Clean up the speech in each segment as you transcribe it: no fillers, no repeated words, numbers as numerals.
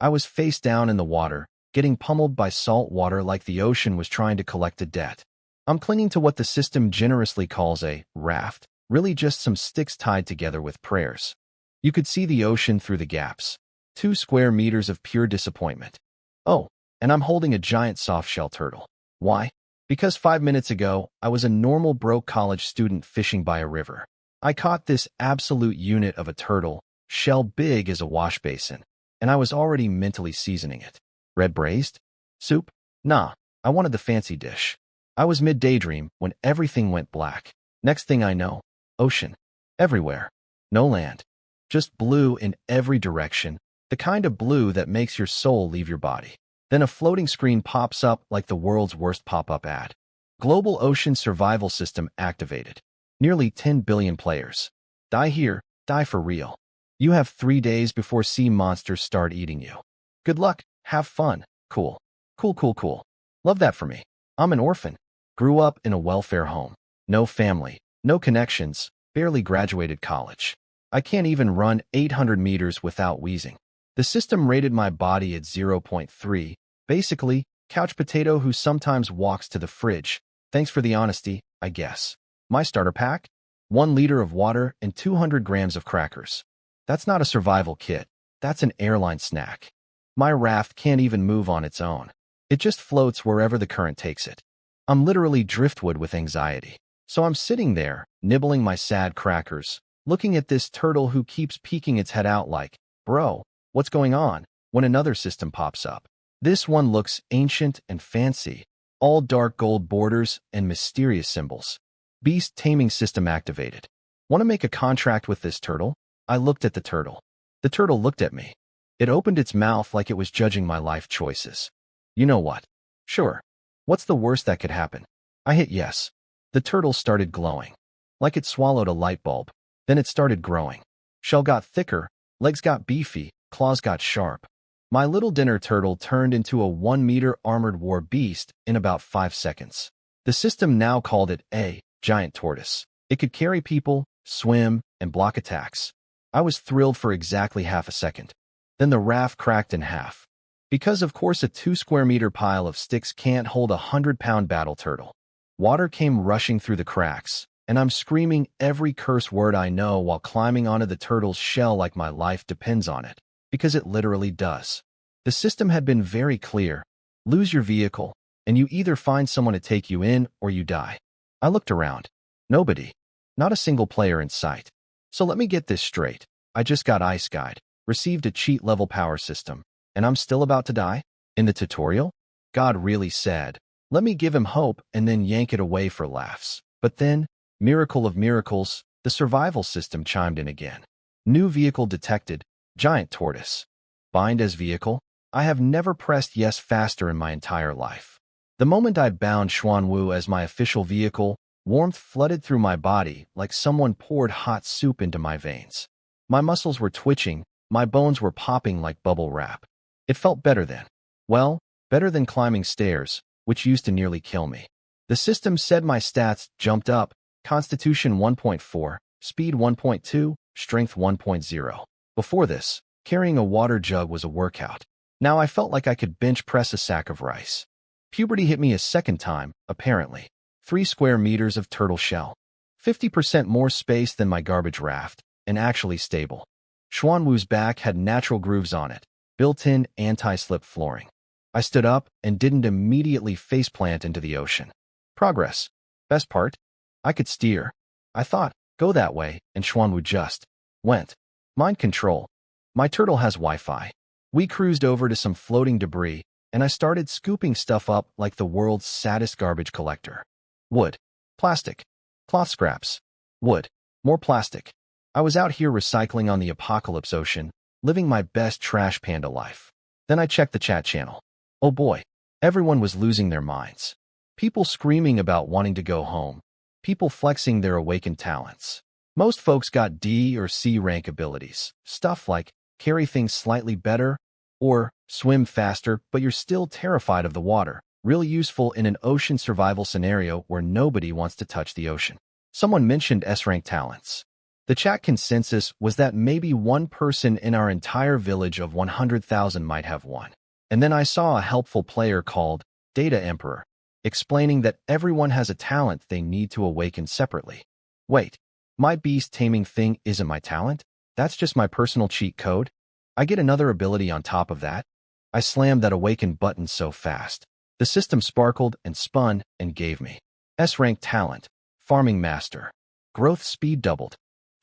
I was face down in the water, getting pummeled by salt water like the ocean was trying to collect a debt. I'm clinging to what the system generously calls a raft, really just some sticks tied together with prayers. You could see the ocean through the gaps. 2 square meters of pure disappointment. Oh, and I'm holding a giant softshell turtle. Why? Because 5 minutes ago, I was a normal broke college student fishing by a river. I caught this absolute unit of a turtle, shell big as a wash basin, and I was already mentally seasoning it. Red braised? Soup? Nah, I wanted the fancy dish. I was mid-daydream when everything went black. Next thing I know, ocean. Everywhere. No land. Just blue in every direction, the kind of blue that makes your soul leave your body. Then a floating screen pops up like the world's worst pop-up ad. Global Ocean Survival System activated. Nearly 10 billion players. Die here, die for real. You have 3 days before sea monsters start eating you. Good luck, have fun, cool. Cool. Love that for me. I'm an orphan. Grew up in a welfare home. No family, no connections, barely graduated college. I can't even run 800 meters without wheezing. The system rated my body at 0.3, basically, couch potato who sometimes walks to the fridge. Thanks for the honesty, I guess. My starter pack? 1 liter of water and 200 grams of crackers. That's not a survival kit. That's an airline snack. My raft can't even move on its own. It just floats wherever the current takes it. I'm literally driftwood with anxiety. So I'm sitting there, nibbling my sad crackers, looking at this turtle who keeps peeking its head out like, bro, what's going on? When another system pops up. This one looks ancient and fancy, all dark gold borders and mysterious symbols. Beast Taming System activated. Want to make a contract with this turtle? I looked at the turtle. The turtle looked at me. It opened its mouth like it was judging my life choices. You know what? Sure. What's the worst that could happen? I hit yes. The turtle started glowing. Like it swallowed a light bulb. Then it started growing. Shell got thicker, legs got beefy, claws got sharp. My little dinner turtle turned into a 1-meter armored war beast in about 5 seconds. The system now called it a giant tortoise. It could carry people, swim, and block attacks. I was thrilled for exactly half a second. Then the raft cracked in half. Because of course a 2-square-meter pile of sticks can't hold a 100-pound battle turtle. Water came rushing through the cracks, and I'm screaming every curse word I know while climbing onto the turtle's shell like my life depends on it, because it literally does. The system had been very clear. Lose your vehicle, and you either find someone to take you in or you die. I looked around. Nobody. Not a single player in sight. So let me get this straight. I just got ice guide, received a cheat-level power system, and I'm still about to die? In the tutorial? God really said, let me give him hope and then yank it away for laughs. But then, miracle of miracles, the survival system chimed in again. New vehicle detected, giant tortoise. Bind as vehicle? I have never pressed yes faster in my entire life. The moment I bound Xuanwu as my official vehicle, warmth flooded through my body like someone poured hot soup into my veins. My muscles were twitching, my bones were popping like bubble wrap. It felt better then. Well, better than climbing stairs, which used to nearly kill me. The system said my stats jumped up, Constitution 1.4, Speed 1.2, Strength 1.0. Before this, carrying a water jug was a workout. Now I felt like I could bench press a sack of rice. Puberty hit me a second time, apparently. 3 square meters of turtle shell. 50% more space than my garbage raft, and actually stable. Xuanwu's back had natural grooves on it, built-in anti-slip flooring. I stood up and didn't immediately faceplant into the ocean. Progress. Best part? I could steer. I thought, go that way, and Xuanwu just went. Mind control. My turtle has Wi-Fi. We cruised over to some floating debris, and I started scooping stuff up like the world's saddest garbage collector. Wood. Plastic. Cloth scraps. Wood. More plastic. I was out here recycling on the apocalypse ocean, living my best trash panda life. Then I checked the chat channel. Oh boy, everyone was losing their minds. People screaming about wanting to go home. People flexing their awakened talents. Most folks got D or C rank abilities. Stuff like carry things slightly better or swim faster, but you're still terrified of the water. Really useful in an ocean survival scenario where nobody wants to touch the ocean. Someone mentioned S rank talents. The chat consensus was that maybe one person in our entire village of 100,000 might have one. And then I saw a helpful player called Data Emperor, explaining that everyone has a talent they need to awaken separately. Wait, my beast taming thing isn't my talent? That's just my personal cheat code? I get another ability on top of that? I slammed that awaken button so fast. The system sparkled and spun and gave me S-rank talent, Farming Master. Growth speed doubled.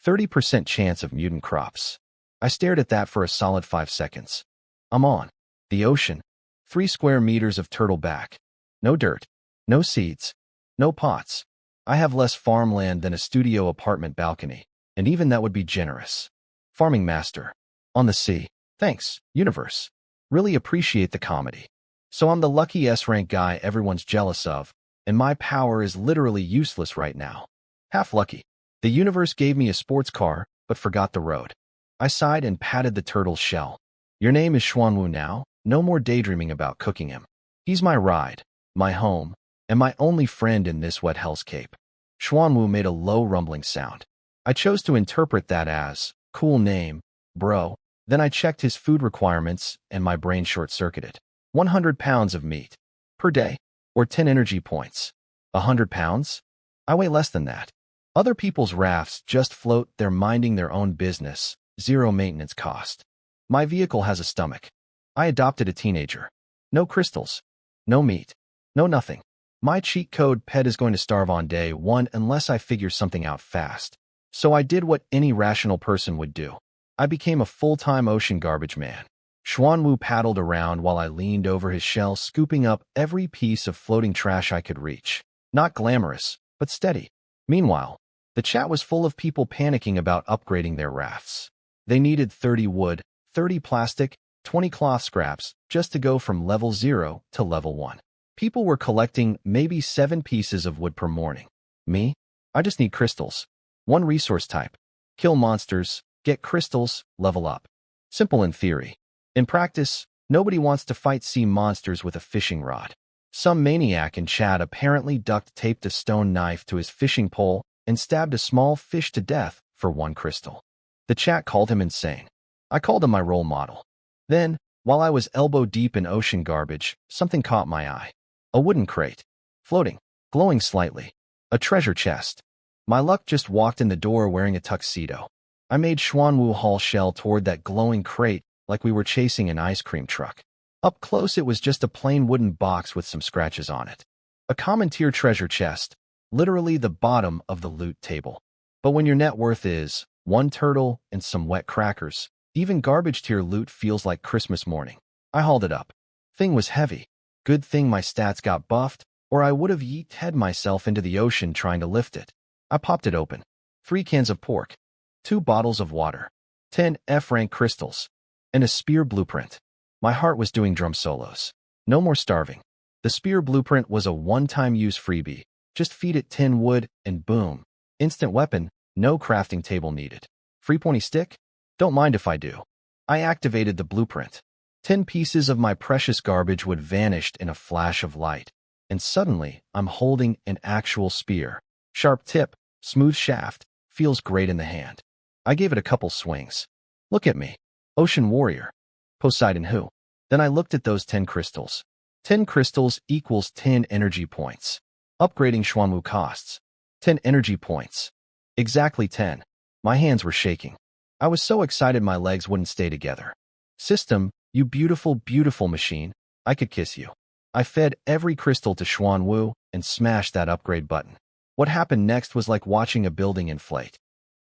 30% chance of mutant crops. I stared at that for a solid 5 seconds. I'm on. The ocean. 3 square meters of turtle back. No dirt. No seeds. No pots. I have less farmland than a studio apartment balcony, and even that would be generous. Farming Master. On the sea. Thanks, universe. Really appreciate the comedy. So I'm the lucky S-rank guy everyone's jealous of, and my power is literally useless right now. Half lucky. The universe gave me a sports car, but forgot the road. I sighed and patted the turtle's shell. Your name is Xuanwu now? No more daydreaming about cooking him. He's my ride, my home, and my only friend in this wet hellscape. Xuanwu made a low rumbling sound. I chose to interpret that as, cool name, bro. Then I checked his food requirements and my brain short-circuited. 100 pounds of meat per day, or 10 energy points. 100 pounds? I weigh less than that. Other people's rafts just float, they're minding their own business, 0 maintenance cost. My vehicle has a stomach. I adopted a teenager. No crystals. No meat. No nothing. My cheat code pet is going to starve on day 1 unless I figure something out fast. So I did what any rational person would do. I became a full-time ocean garbage man. Xuanwu paddled around while I leaned over his shell, scooping up every piece of floating trash I could reach. Not glamorous, but steady. Meanwhile, the chat was full of people panicking about upgrading their rafts. They needed 30 wood, 30 plastic, 20 cloth scraps just to go from level 0 to level 1. People were collecting maybe 7 pieces of wood per morning. Me? I just need crystals. 1 resource type. Kill monsters, get crystals, level up. Simple in theory. In practice, nobody wants to fight sea monsters with a fishing rod. Some maniac in chat apparently duct-taped a stone knife to his fishing pole and stabbed a small fish to death for 1 crystal. The chat called him insane. I called him my role model. Then, while I was elbow-deep in ocean garbage, something caught my eye. A wooden crate. Floating. Glowing slightly. A treasure chest. My luck just walked in the door wearing a tuxedo. I made Xuanwu haul shell toward that glowing crate like we were chasing an ice cream truck. Up close it was just a plain wooden box with some scratches on it. A common tier treasure chest, literally the bottom of the loot table. But when your net worth is 1 turtle and some wet crackers, even garbage tier loot feels like Christmas morning. I hauled it up. Thing was heavy. Good thing my stats got buffed, or I would have yeeted myself into the ocean trying to lift it. I popped it open. 3 cans of pork, 2 bottles of water, 10 F-rank crystals, and a spear blueprint. My heart was doing drum solos. No more starving. The spear blueprint was a one-time use freebie. Just feed it 10 wood and boom. Instant weapon, no crafting table needed. Free pointy stick? Don't mind if I do. I activated the blueprint. 10 pieces of my precious garbage would vanish in a flash of light. And suddenly, I'm holding an actual spear. Sharp tip, smooth shaft, feels great in the hand. I gave it a couple swings. Look at me. Ocean warrior. Poseidon who? Then I looked at those 10 crystals. 10 crystals equals 10 energy points. Upgrading Xuanwu costs 10 energy points. Exactly 10. My hands were shaking. I was so excited my legs wouldn't stay together. System, you beautiful, beautiful machine. I could kiss you. I fed every crystal to Xuanwu and smashed that upgrade button. What happened next was like watching a building inflate.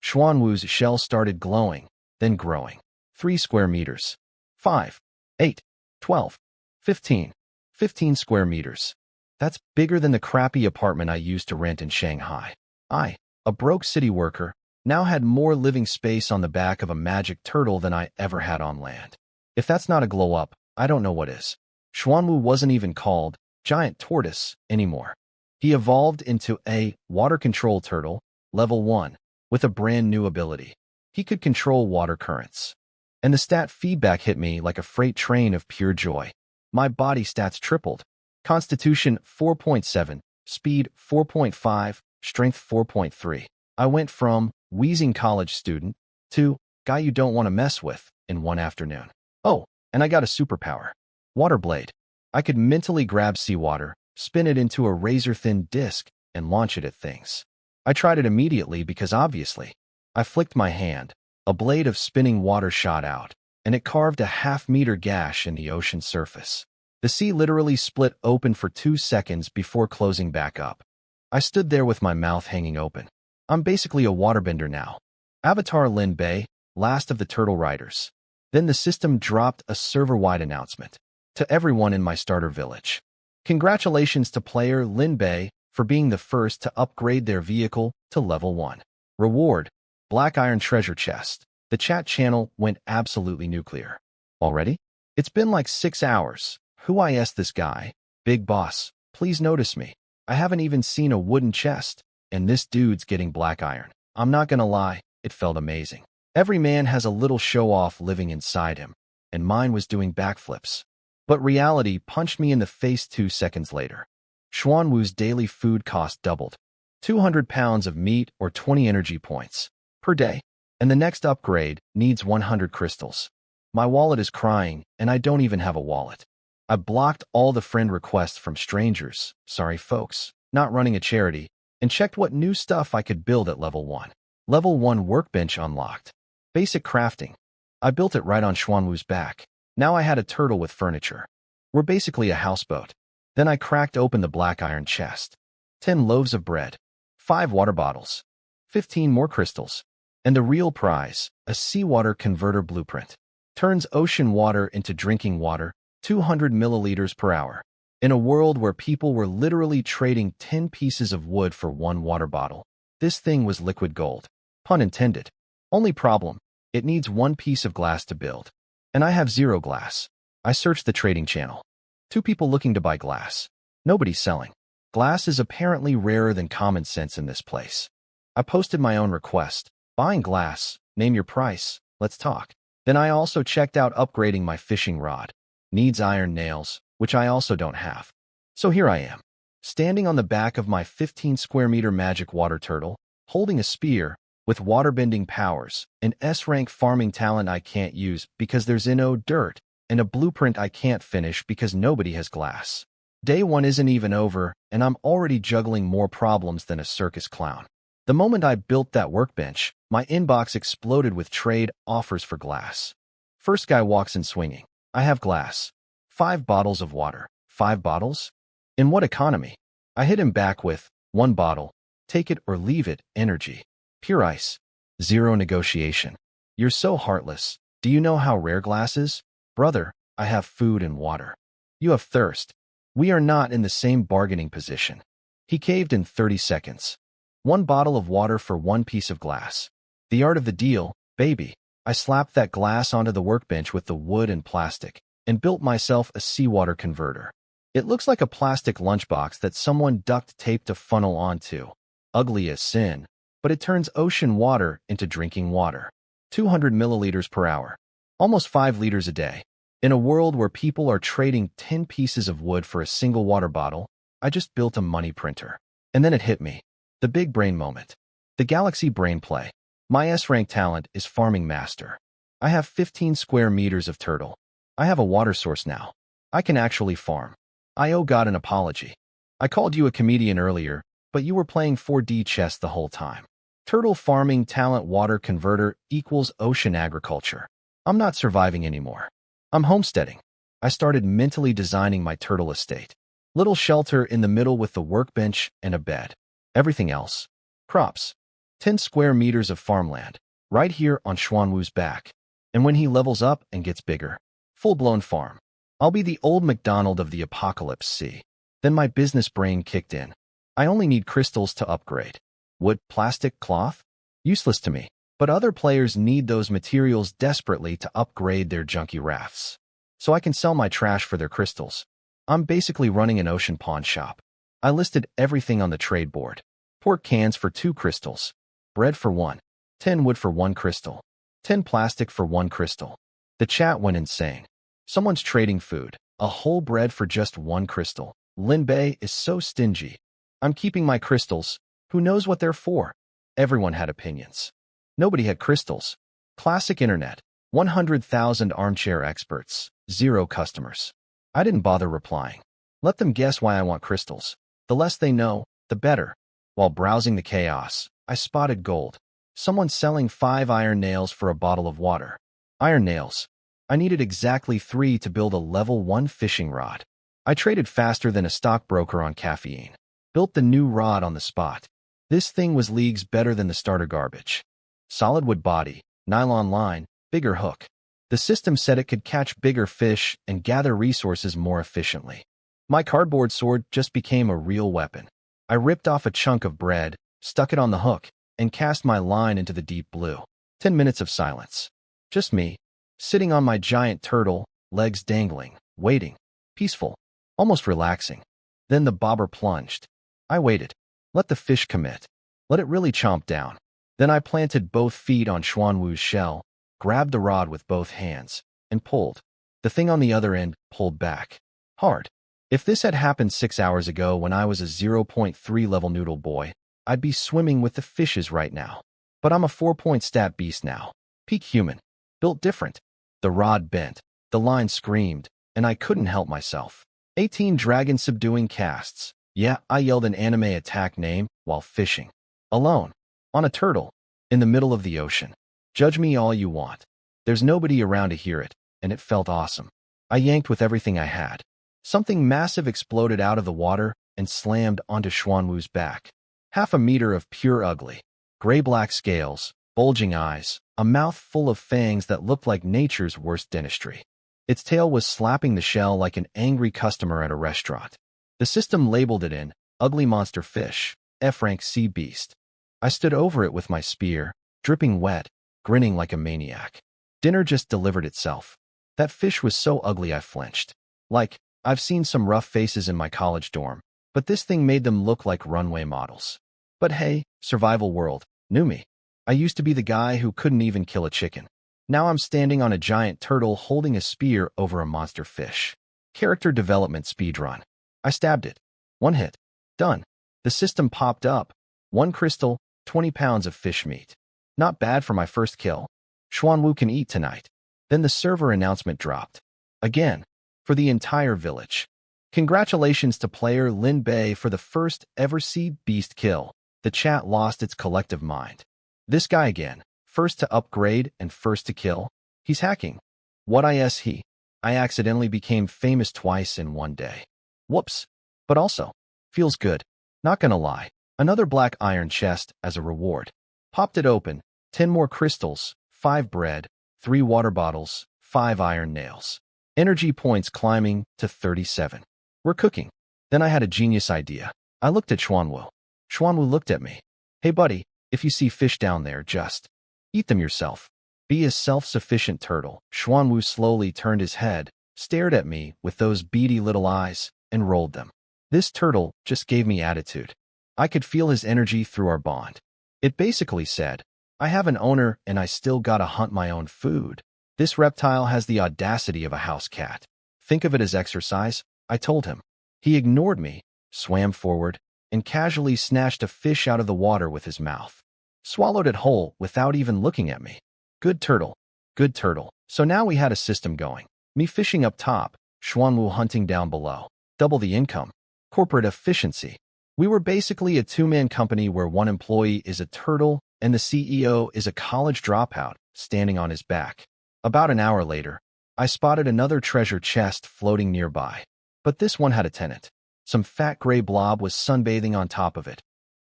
Xuanwu's shell started glowing, then growing. 3 square meters. 5, 8, 12, 15. 15 square meters. That's bigger than the crappy apartment I used to rent in Shanghai. I, a broke city worker, now had more living space on the back of a magic turtle than I ever had on land. If that's not a glow up, I don't know what is. Xuanwu wasn't even called Giant Tortoise anymore. He evolved into a water control turtle, level 1, with a brand new ability. He could control water currents. And the stat feedback hit me like a freight train of pure joy. My body stats tripled. Constitution 4.7, speed 4.5, strength 4.3. I went from wheezing college student. 2. Guy you don't want to mess with in one afternoon. Oh, and I got a superpower. Water blade. I could mentally grab seawater, spin it into a razor-thin disc, and launch it at things. I tried it immediately because obviously, I flicked my hand, a blade of spinning water shot out, and it carved a half-meter gash in the ocean surface. The sea literally split open for 2 seconds before closing back up. I stood there with my mouth hanging open. I'm basically a waterbender now. Avatar Lin Bei, last of the turtle riders. Then the system dropped a server-wide announcement to everyone in my starter village. Congratulations to player Lin Bei for being the first to upgrade their vehicle to level 1. Reward: Black Iron Treasure Chest. The chat channel went absolutely nuclear. Already? It's been like 6 hours. Who is this guy? Big boss, please notice me. I haven't even seen a wooden chest, and this dude's getting black iron. I'm not gonna lie, it felt amazing. Every man has a little show-off living inside him, and mine was doing backflips. But reality punched me in the face 2 seconds later. Xuanwu's daily food cost doubled. 200 pounds of meat or 20 energy points per day. And the next upgrade needs 100 crystals. My wallet is crying, and I don't even have a wallet. I blocked all the friend requests from strangers, sorry folks, not running a charity, and checked what new stuff I could build at level 1. Level 1 workbench unlocked. Basic crafting. I built it right on Xuanwu's back. Now I had a turtle with furniture. We're basically a houseboat. Then I cracked open the black iron chest. 10 loaves of bread. 5 water bottles. 15 more crystals. And the real prize, a seawater converter blueprint. Turns ocean water into drinking water, 200 milliliters per hour. In a world where people were literally trading 10 pieces of wood for 1 water bottle, this thing was liquid gold. Pun intended. Only problem, it needs 1 piece of glass to build. And I have 0 glass. I searched the trading channel. 2 people looking to buy glass. Nobody selling. Glass is apparently rarer than common sense in this place. I posted my own request. Buying glass, name your price, let's talk. Then I also checked out upgrading my fishing rod. Needs iron nails, which I also don't have. So here I am, standing on the back of my 15 square meter magic water turtle, holding a spear, with waterbending powers, an S-rank farming talent I can't use because there's no dirt, and a blueprint I can't finish because nobody has glass. Day 1 isn't even over, and I'm already juggling more problems than a circus clown. The moment I built that workbench, my inbox exploded with trade offers for glass. First guy walks in swinging. I have glass. 5 bottles of water. 5 bottles? In what economy? I hit him back with 1 bottle. Take it or leave it, energy. Pure ice. 0 negotiation. You're so heartless. Do you know how rare glass is? Brother, I have food and water. You have thirst. We are not in the same bargaining position. He caved in 30 seconds. 1 bottle of water for 1 piece of glass. The art of the deal, baby. I slapped that glass onto the workbench with the wood and plastic, and built myself a seawater converter. It looks like a plastic lunchbox that someone duct taped a funnel onto. Ugly as sin, but it turns ocean water into drinking water. 200 milliliters per hour. Almost 5 liters a day. In a world where people are trading 10 pieces of wood for a single water bottle, I just built a money printer. And then it hit me. The big brain moment. The Galaxy Brain Play. My S-rank talent is Farming Master. I have 15 square meters of turtle. I have a water source now. I can actually farm. I owe God an apology. I called you a comedian earlier, but you were playing 4D chess the whole time. Turtle farming talent water converter equals ocean agriculture. I'm not surviving anymore. I'm homesteading. I started mentally designing my turtle estate. Little shelter in the middle with the workbench and a bed. Everything else. Crops. 10 square meters of farmland. Right here on Xuanwu's back. And when he levels up and gets bigger, full-blown farm. I'll be the old McDonald of the apocalypse sea. Then my business brain kicked in. I only need crystals to upgrade. Wood, plastic, cloth? Useless to me. But other players need those materials desperately to upgrade their junky rafts. So I can sell my trash for their crystals. I'm basically running an ocean pawn shop. I listed everything on the trade board. Pork cans for 2 crystals. Bread for 1. 10 wood for 1 crystal. 10 plastic for 1 crystal. The chat went insane. Someone's trading food. A whole bread for just 1 crystal. Lin Bei is so stingy. I'm keeping my crystals. Who knows what they're for? Everyone had opinions. Nobody had crystals. Classic internet. 100,000 armchair experts. 0 customers. I didn't bother replying. Let them guess why I want crystals. The less they know, the better. While browsing the chaos, I spotted gold. Someone selling 5 iron nails for a bottle of water. Iron nails. I needed exactly 3 to build a level 1 fishing rod. I traded faster than a stockbroker on caffeine. Built the new rod on the spot. This thing was leagues better than the starter garbage. Solid wood body, nylon line, bigger hook. The system said it could catch bigger fish and gather resources more efficiently. My cardboard sword just became a real weapon. I ripped off a chunk of bread, stuck it on the hook, and cast my line into the deep blue. 10 minutes of silence. Just me, sitting on my giant turtle, legs dangling, waiting. Peaceful, almost relaxing. Then the bobber plunged. I waited. Let the fish commit. Let it really chomp down. Then I planted both feet on Xuanwu's shell, grabbed the rod with both hands, and pulled. The thing on the other end pulled back. Hard. If this had happened 6 hours ago when I was a 0.3 level noodle boy, I'd be swimming with the fishes right now. But I'm a 4-point stat beast now. Peak human. Built different. The rod bent. The line screamed, and I couldn't help myself. 18 dragon subduing casts. Yeah, I yelled an anime attack name while fishing. Alone. On a turtle. In the middle of the ocean. Judge me all you want. There's nobody around to hear it, and it felt awesome. I yanked with everything I had. Something massive exploded out of the water and slammed onto Xuanwu's back. 1/2 meter of pure ugly. Gray-black scales, bulging eyes, a mouth full of fangs that looked like nature's worst dentistry. Its tail was slapping the shell like an angry customer at a restaurant. The system labeled it in, ugly monster fish, F-rank sea beast. I stood over it with my spear, dripping wet, grinning like a maniac. Dinner just delivered itself. That fish was so ugly I flinched. Like, I've seen some rough faces in my college dorm, but this thing made them look like runway models. But hey, survival world, knew me. I used to be the guy who couldn't even kill a chicken. Now I'm standing on a giant turtle holding a spear over a monster fish. Character development speedrun. I stabbed it. 1 hit. Done. The system popped up. 1 crystal, 20 pounds of fish meat. Not bad for my first kill. Xuanwu can eat tonight. Then the server announcement dropped. Again. For the entire village. Congratulations to player Lin Bei for the first ever sea beast kill. The chat lost its collective mind. This guy again. First to upgrade and first to kill. He's hacking. What is he? I accidentally became famous twice in 1 day. Whoops. But also, feels good. Not gonna lie. Another black iron chest as a reward. Popped it open. 10 more crystals, 5 bread, 3 water bottles, 5 iron nails. Energy points climbing to 37. We're cooking. Then I had a genius idea. I looked at Xuanwu. Xuanwu looked at me. Hey buddy, if you see fish down there, just eat them yourself. Be a self-sufficient turtle. Xuanwu slowly turned his head, stared at me with those beady little eyes, and rolled them. This turtle just gave me attitude. I could feel his energy through our bond. It basically said, I have an owner and I still gotta hunt my own food. This reptile has the audacity of a house cat. Think of it as exercise, I told him. He ignored me, swam forward, and casually snatched a fish out of the water with his mouth. Swallowed it whole without even looking at me. Good turtle. Good turtle. So now we had a system going. Me fishing up top, Xuanwu hunting down below. Double the income. Corporate efficiency. We were basically a 2-man company where 1 employee is a turtle and the CEO is a college dropout standing on his back. About an hour later, I spotted another treasure chest floating nearby. But this one had a tenant. Some fat gray blob was sunbathing on top of it.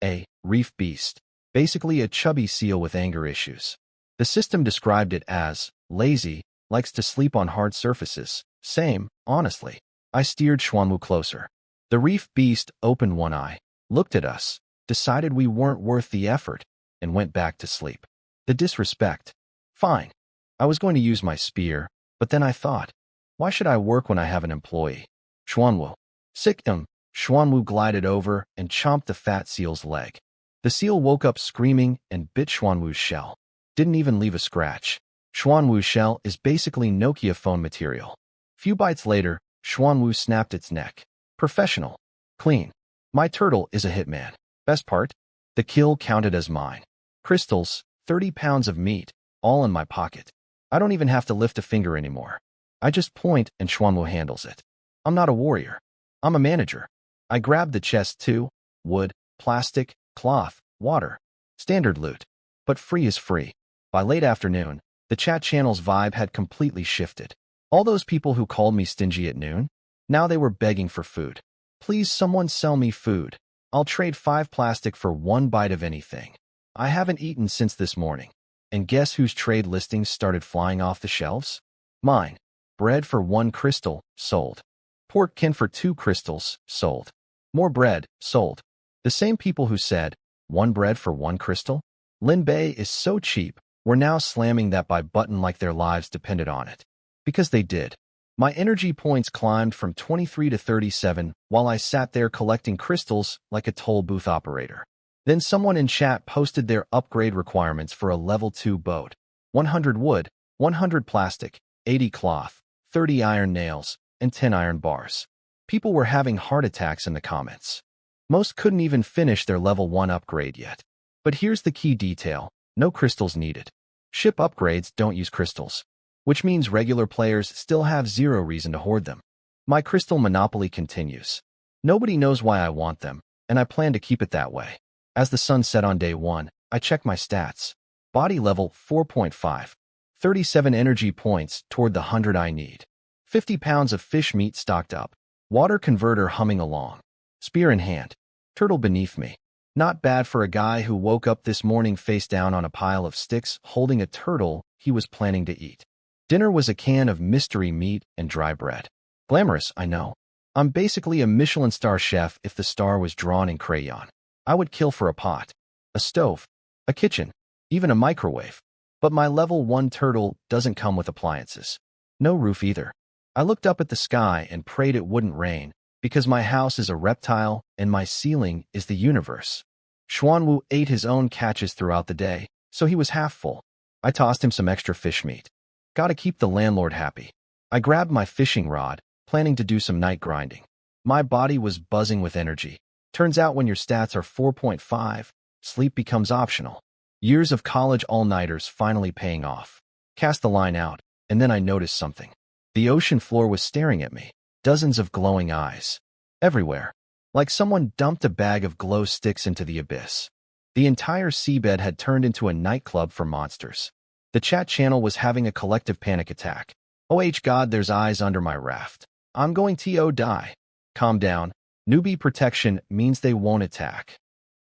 A reef beast. Basically a chubby seal with anger issues. The system described it as lazy, likes to sleep on hard surfaces. Same, honestly. I steered Xuanwu closer. The reef beast opened one eye, looked at us, decided we weren't worth the effort, and went back to sleep. The disrespect. Fine. I was going to use my spear, but then I thought, why should I work when I have an employee? Xuanwu. Sick him. Xuanwu glided over and chomped the fat seal's leg. The seal woke up screaming and bit Xuanwu's shell. Didn't even leave a scratch. Xuanwu's shell is basically Nokia phone material. Few bites later, Xuanwu snapped its neck. Professional. Clean. My turtle is a hitman. Best part? The kill counted as mine. Crystals, 30 pounds of meat, all in my pocket. I don't even have to lift a finger anymore. I just point and Xuanwu handles it. I'm not a warrior. I'm a manager. I grabbed the chest too. Wood, plastic, cloth, water. Standard loot. But free is free. By late afternoon, the chat channel's vibe had completely shifted. All those people who called me stingy at noon, now they were begging for food. Please someone sell me food. I'll trade 5 plastic for 1 bite of anything. I haven't eaten since this morning. And guess whose trade listings started flying off the shelves? Mine. Bread for 1 crystal, sold. Pork kin for 2 crystals, sold. More bread, sold. The same people who said, 1 bread for 1 crystal? Lin Bei is so cheap, we're now slamming that buy button like their lives depended on it. Because they did. My energy points climbed from 23 to 37 while I sat there collecting crystals like a toll booth operator. Then someone in chat posted their upgrade requirements for a level 2 boat. 100 wood, 100 plastic, 80 cloth, 30 iron nails, and 10 iron bars. People were having heart attacks in the comments. Most couldn't even finish their level 1 upgrade yet. But here's the key detail. No crystals needed. Ship upgrades don't use crystals, which means regular players still have 0 reason to hoard them. My crystal monopoly continues. Nobody knows why I want them, and I plan to keep it that way. As the sun set on day 1, I check my stats. Body level 4.5. 37 energy points toward the 100 I need. 50 pounds of fish meat stocked up. Water converter humming along. Spear in hand. Turtle beneath me. Not bad for a guy who woke up this morning face down on a pile of sticks holding a turtle he was planning to eat. Dinner was a can of mystery meat and dry bread. Glamorous, I know. I'm basically a Michelin star chef if the star was drawn in crayon. I would kill for a pot, a stove, a kitchen, even a microwave. But my level 1 turtle doesn't come with appliances. No roof either. I looked up at the sky and prayed it wouldn't rain, because my house is a reptile and my ceiling is the universe. Xuanwu ate his own catches throughout the day, so he was half full. I tossed him some extra fish meat. Gotta keep the landlord happy. I grabbed my fishing rod, planning to do some night grinding. My body was buzzing with energy. Turns out when your stats are 4.5, sleep becomes optional. Years of college all-nighters finally paying off. Cast the line out, and then I noticed something. The ocean floor was staring at me. Dozens of glowing eyes. Everywhere. Like someone dumped a bag of glow sticks into the abyss. The entire seabed had turned into a nightclub for monsters. The chat channel was having a collective panic attack. Oh God, there's eyes under my raft. I'm going to die. Calm down. Newbie protection means they won't attack.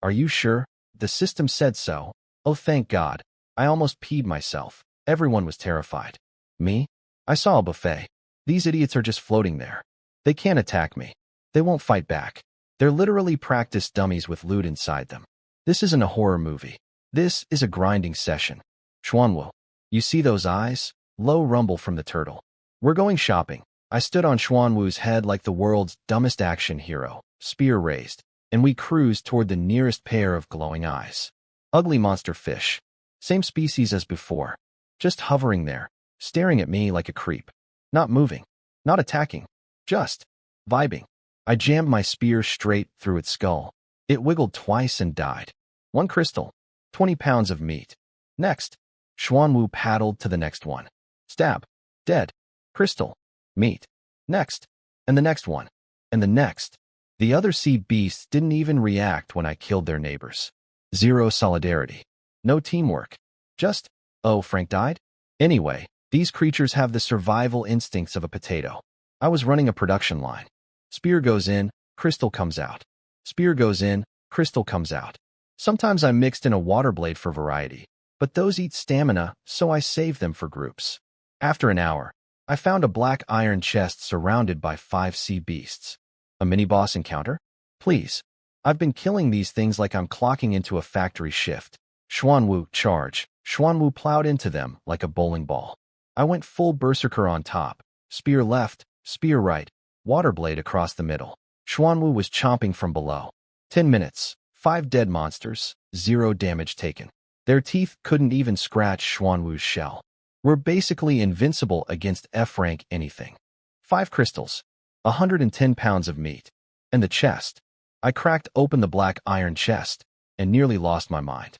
Are you sure? The system said so. Oh, thank God. I almost peed myself. Everyone was terrified. Me? I saw a buffet. These idiots are just floating there. They can't attack me. They won't fight back. They're literally practice dummies with loot inside them. This isn't a horror movie. This is a grinding session. Xuanwu, you see those eyes? Low rumble from the turtle. We're going shopping. I stood on Xuanwu's head like the world's dumbest action hero, spear raised, and we cruised toward the nearest pair of glowing eyes. Ugly monster fish. Same species as before. Just hovering there, staring at me like a creep. Not moving. Not attacking. Just vibing. I jammed my spear straight through its skull. It wiggled twice and died. 1 crystal. 20 pounds of meat. Next. Xuanwu paddled to the next one. Stab. Dead. Crystal. Meat. Next. And the next one. And the next. The other sea beasts didn't even react when I killed their neighbors. 0 solidarity. No teamwork. Just, oh, Frank died? Anyway, these creatures have the survival instincts of a potato. I was running a production line. Spear goes in, crystal comes out. Spear goes in, crystal comes out. Sometimes I mixed in a water blade for variety, but those eat stamina, so I save them for groups. After an hour, I found a black iron chest surrounded by 5 sea beasts. A mini-boss encounter? Please. I've been killing these things like I'm clocking into a factory shift. Xuanwu, charge. Xuanwu plowed into them like a bowling ball. I went full berserker on top. Spear left, spear right, water blade across the middle. Xuanwu was chomping from below. 10 minutes, 5 dead monsters, 0 damage taken. Their teeth couldn't even scratch Xuanwu's shell. We're basically invincible against F-rank anything. 5 crystals, 110 pounds of meat. And the chest. I cracked open the black iron chest and nearly lost my mind.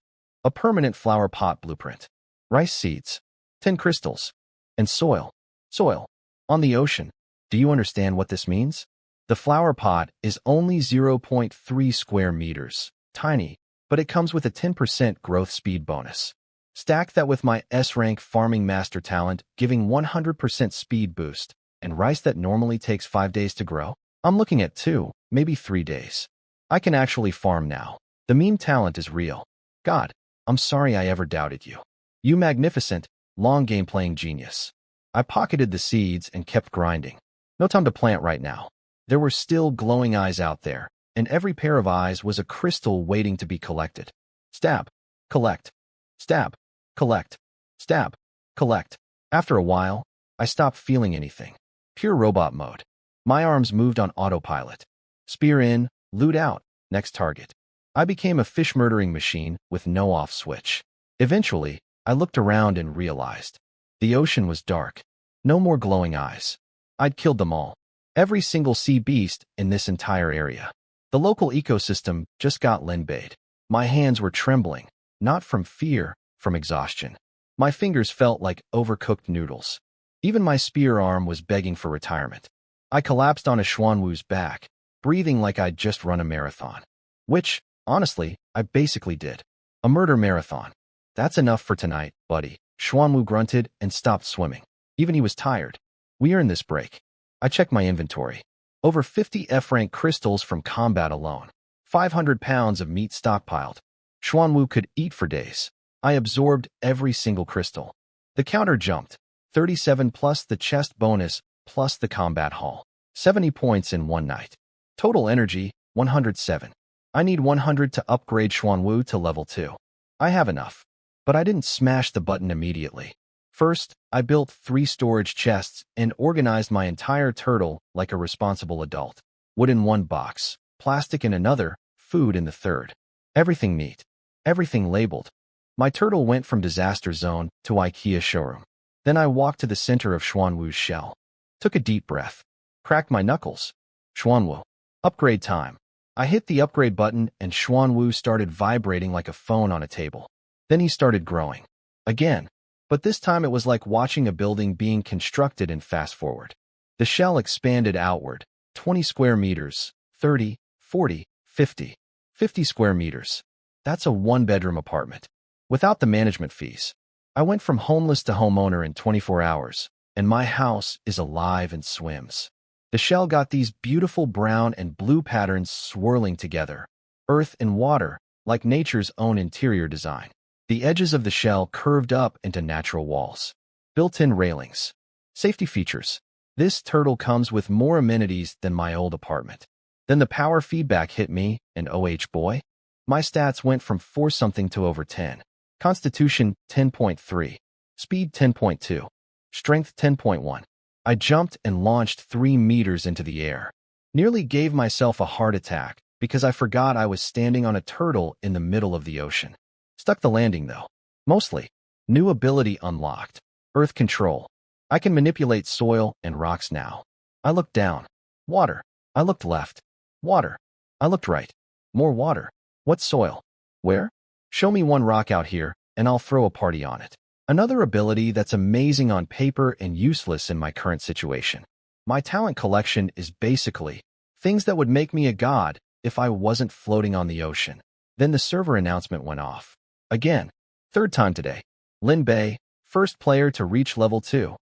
A permanent flower pot blueprint. Rice seeds. 10 crystals. And soil. Soil. On the ocean. Do you understand what this means? The flower pot is only 0.3 square meters. Tiny, but it comes with a 10% growth speed bonus. Stack that with my S-rank farming master talent, giving 100% speed boost, and rice that normally takes 5 days to grow. I'm looking at 2, maybe 3 days. I can actually farm now. The meme talent is real. God, I'm sorry I ever doubted you. You magnificent, long game playing genius. I pocketed the seeds and kept grinding. No time to plant right now. There were still glowing eyes out there, and every pair of eyes was a crystal waiting to be collected. Stab. Collect. Stab. Collect. Stab. Collect. After a while, I stopped feeling anything. Pure robot mode. My arms moved on autopilot. Spear in, loot out, next target. I became a fish-murdering machine with no off switch. Eventually, I looked around and realized. The ocean was dark. No more glowing eyes. I'd killed them all. Every single sea beast in this entire area. The local ecosystem just got Lin Bei. My hands were trembling, not from fear, from exhaustion. My fingers felt like overcooked noodles. Even my spear arm was begging for retirement. I collapsed on a Xuanwu's back, breathing like I'd just run a marathon. Which, honestly, I basically did. A murder marathon. That's enough for tonight, buddy. Xuanwu grunted and stopped swimming. Even he was tired. We earned this break. I checked my inventory. Over 50 F-rank crystals from combat alone. 500 pounds of meat stockpiled. Xuanwu could eat for days. I absorbed every single crystal. The counter jumped. 37 plus the chest bonus plus the combat haul. 70 points in one night. Total energy, 107. I need 100 to upgrade Xuanwu to level 2. I have enough. But I didn't smash the button immediately. First, I built 3 storage chests and organized my entire turtle like a responsible adult. Wood in one box, plastic in another, food in the third. Everything neat. Everything labeled. My turtle went from disaster zone to IKEA showroom. Then I walked to the center of Xuanwu's shell. Took a deep breath. Cracked my knuckles. Xuanwu. Upgrade time. I hit the upgrade button and Xuanwu started vibrating like a phone on a table. Then he started growing. Again. But this time it was like watching a building being constructed in fast forward. The shell expanded outward. 20 square meters. 30, 40, 50. 50 square meters. That's a 1-bedroom apartment. Without the management fees. I went from homeless to homeowner in 24 hours, and my house is alive and swims. The shell got these beautiful brown and blue patterns swirling together. Earth and water, like nature's own interior design. The edges of the shell curved up into natural walls. Built-in railings. Safety features. This turtle comes with more amenities than my old apartment. Then the power feedback hit me, and boy. My stats went from 4-something to over 10. Constitution 10.3. Speed 10.2. Strength 10.1. I jumped and launched 3 meters into the air. Nearly gave myself a heart attack because I forgot I was standing on a turtle in the middle of the ocean. Stuck the landing though. Mostly. New ability unlocked. Earth control. I can manipulate soil and rocks now. I looked down. Water. I looked left. Water. I looked right. More water. What soil? Where? Show me one rock out here, and I'll throw a party on it. Another ability that's amazing on paper and useless in my current situation. My talent collection is basically things that would make me a god if I wasn't floating on the ocean. Then the server announcement went off. Again. 3rd time today. Lin Bei, first player to reach level 2.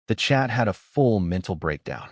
The chat had a full mental breakdown.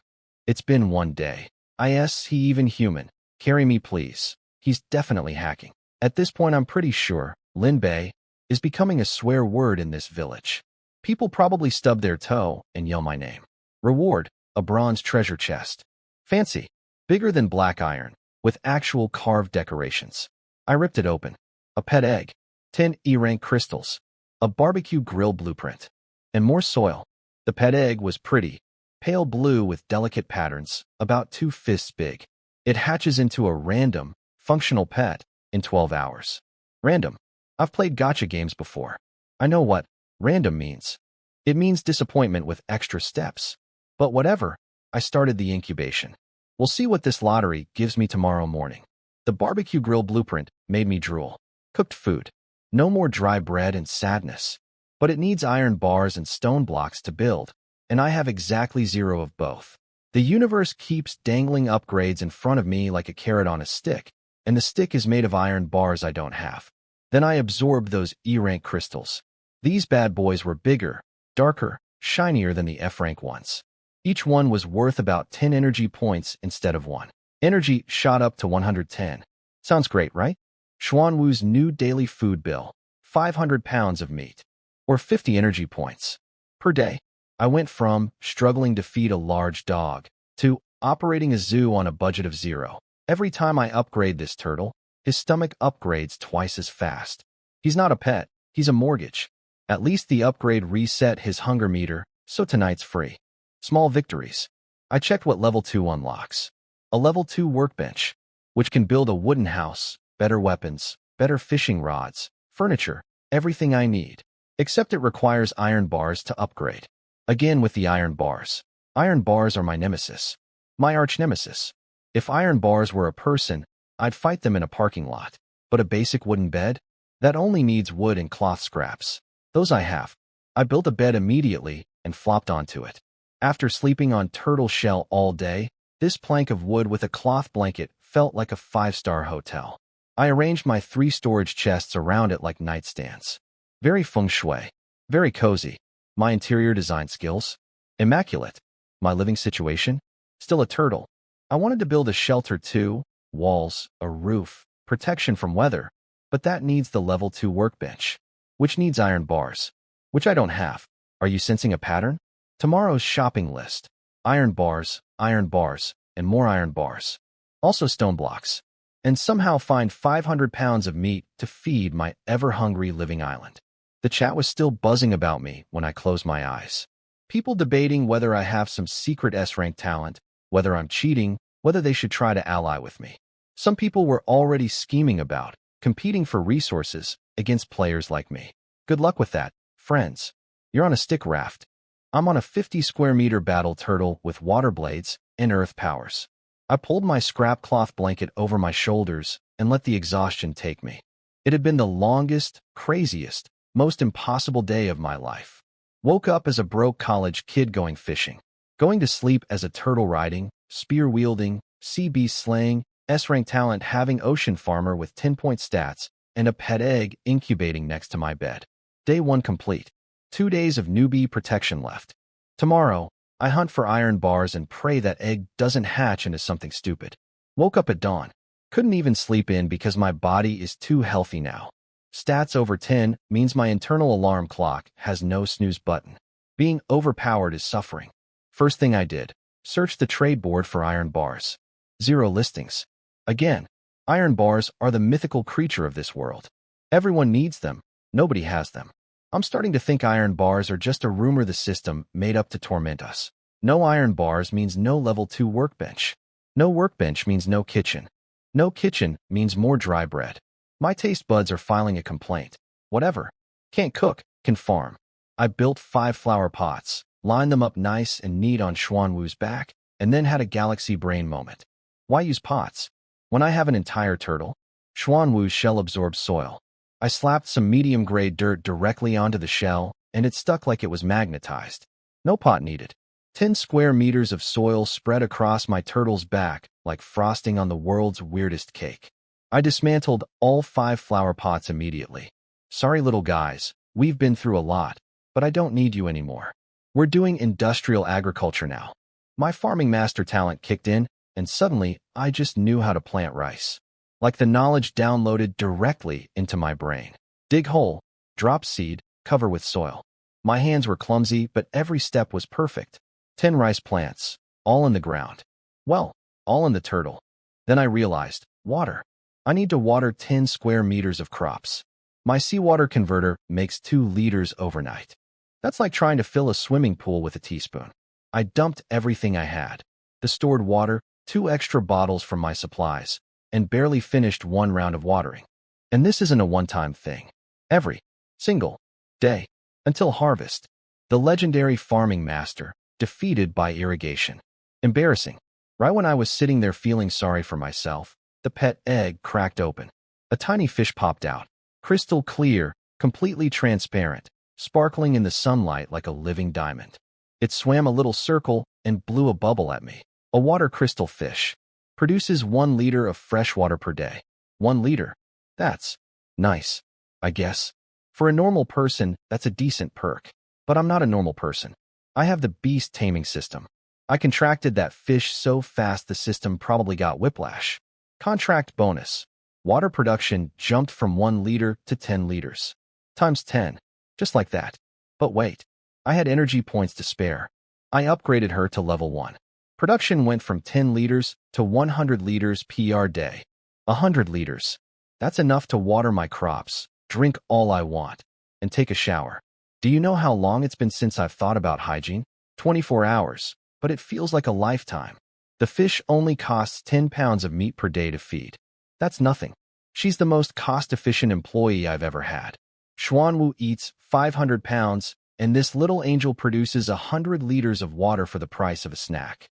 It's been 1 day. He even human. Carry me please. He's definitely hacking. At this point I'm pretty sure Lin Bei is becoming a swear word in this village. People probably stub their toe and yell my name. Reward, a bronze treasure chest. Fancy. Bigger than black iron, with actual carved decorations. I ripped it open. A pet egg. 10 E-rank crystals. A barbecue grill blueprint. And more soil. The pet egg was pretty. Pale blue with delicate patterns, about 2 fists big. It hatches into a random, functional pet in 12 hours. Random. I've played gacha games before. I know what random means. It means disappointment with extra steps. But whatever, I started the incubation. We'll see what this lottery gives me tomorrow morning. The barbecue grill blueprint made me drool. Cooked food. No more dry bread and sadness. But it needs iron bars and stone blocks to build, and I have exactly 0 of both. The universe keeps dangling upgrades in front of me like a carrot on a stick, and the stick is made of iron bars I don't have. Then I absorbed those E-rank crystals. These bad boys were bigger, darker, shinier than the F-rank ones. Each one was worth about 10 energy points instead of 1. Energy shot up to 110. Sounds great, right? Xuanwu's new daily food bill, 500 pounds of meat, or 50 energy points per day. I went from struggling to feed a large dog to operating a zoo on a budget of 0. Every time I upgrade this turtle, his stomach upgrades twice as fast. He's not a pet, he's a mortgage. At least the upgrade reset his hunger meter, so tonight's free. Small victories. I checked what level 2 unlocks. A level 2 workbench, which can build a wooden house, better weapons, better fishing rods, furniture, everything I need. Except it requires iron bars to upgrade. Again with the iron bars. Iron bars are my nemesis. My arch-nemesis. If iron bars were a person, I'd fight them in a parking lot. But a basic wooden bed? That only needs wood and cloth scraps. Those I have. I built a bed immediately and flopped onto it. After sleeping on turtle shell all day, this plank of wood with a cloth blanket felt like a 5-star hotel. I arranged my 3 storage chests around it like nightstands. Very feng shui. Very cozy. My interior design skills? Immaculate. My living situation? Still a turtle. I wanted to build a shelter too, walls, a roof, protection from weather, but that needs the level 2 workbench, which needs iron bars, which I don't have. Are you sensing a pattern? Tomorrow's shopping list. Iron bars, and more iron bars. Also stone blocks. And somehow find 500 pounds of meat to feed my ever-hungry living island. The chat was still buzzing about me when I closed my eyes. People debating whether I have some secret S-rank talent, whether I'm cheating, whether they should try to ally with me. Some people were already scheming about competing for resources against players like me. Good luck with that, friends. You're on a stick raft. I'm on a 50 square meter battle turtle with water blades and earth powers. I pulled my scrap cloth blanket over my shoulders and let the exhaustion take me. It had been the longest, craziest, most impossible day of my life. Woke up as a broke college kid going fishing. Going to sleep as a turtle riding, spear wielding, sea beast slaying, S-rank talent having ocean farmer with 10-point stats, and a pet egg incubating next to my bed. Day 1 complete. 2 days of newbie protection left. Tomorrow, I hunt for iron bars and pray that egg doesn't hatch into something stupid. Woke up at dawn. Couldn't even sleep in because my body is too healthy now. Stats over 10 means my internal alarm clock has no snooze button. Being overpowered is suffering. First thing I did, search the trade board for iron bars. 0 listings. Again, iron bars are the mythical creature of this world. Everyone needs them. Nobody has them. I'm starting to think iron bars are just a rumor the system made up to torment us. No iron bars means no level 2 workbench. No workbench means no kitchen. No kitchen means more dry bread. My taste buds are filing a complaint. Whatever. Can't cook, can farm. I built 5 flower pots, lined them up nice and neat on Xuanwu's back, and then had a galaxy brain moment. Why use pots when I have an entire turtle? Xuanwu's shell absorbs soil. I slapped some medium-grade dirt directly onto the shell, and it stuck like it was magnetized. No pot needed. 10 square meters of soil spread across my turtle's back like frosting on the world's weirdest cake. I dismantled all 5 flower pots immediately. Sorry, little guys, we've been through a lot, but I don't need you anymore. We're doing industrial agriculture now. My farming master talent kicked in, and suddenly I just knew how to plant rice. Like the knowledge downloaded directly into my brain. Dig hole, drop seed, cover with soil. My hands were clumsy, but every step was perfect. 10 rice plants, all in the ground. Well, all in the turtle. Then I realized, water. I need to water 10 square meters of crops. My seawater converter makes 2 liters overnight. That's like trying to fill a swimming pool with a teaspoon. I dumped everything I had. The stored water, 2 extra bottles from my supplies, and barely finished 1 round of watering. And this isn't a one-time thing. Every single day until harvest. The legendary farming master, defeated by irrigation. Embarrassing. Right when I was sitting there feeling sorry for myself, the pet egg cracked open. A tiny fish popped out. Crystal clear, completely transparent, sparkling in the sunlight like a living diamond. It swam a little circle and blew a bubble at me. A water crystal fish. Produces 1 liter of fresh water per day. 1 liter. That's nice, I guess. For a normal person, that's a decent perk. But I'm not a normal person. I have the Beast Taming System. I contracted that fish so fast the system probably got whiplash. Contract bonus. Water production jumped from 1 liter to 10 liters. Times 10. Just like that. But wait. I had energy points to spare. I upgraded her to level 1. Production went from 10 liters to 100 liters per day. 100 liters. That's enough to water my crops, drink all I want, and take a shower. Do you know how long it's been since I've thought about hygiene? 24 hours, but it feels like a lifetime. The fish only costs 10 pounds of meat per day to feed. That's nothing. She's the most cost-efficient employee I've ever had. Xuanwu eats 500 pounds, and this little angel produces 100 liters of water for the price of a snack.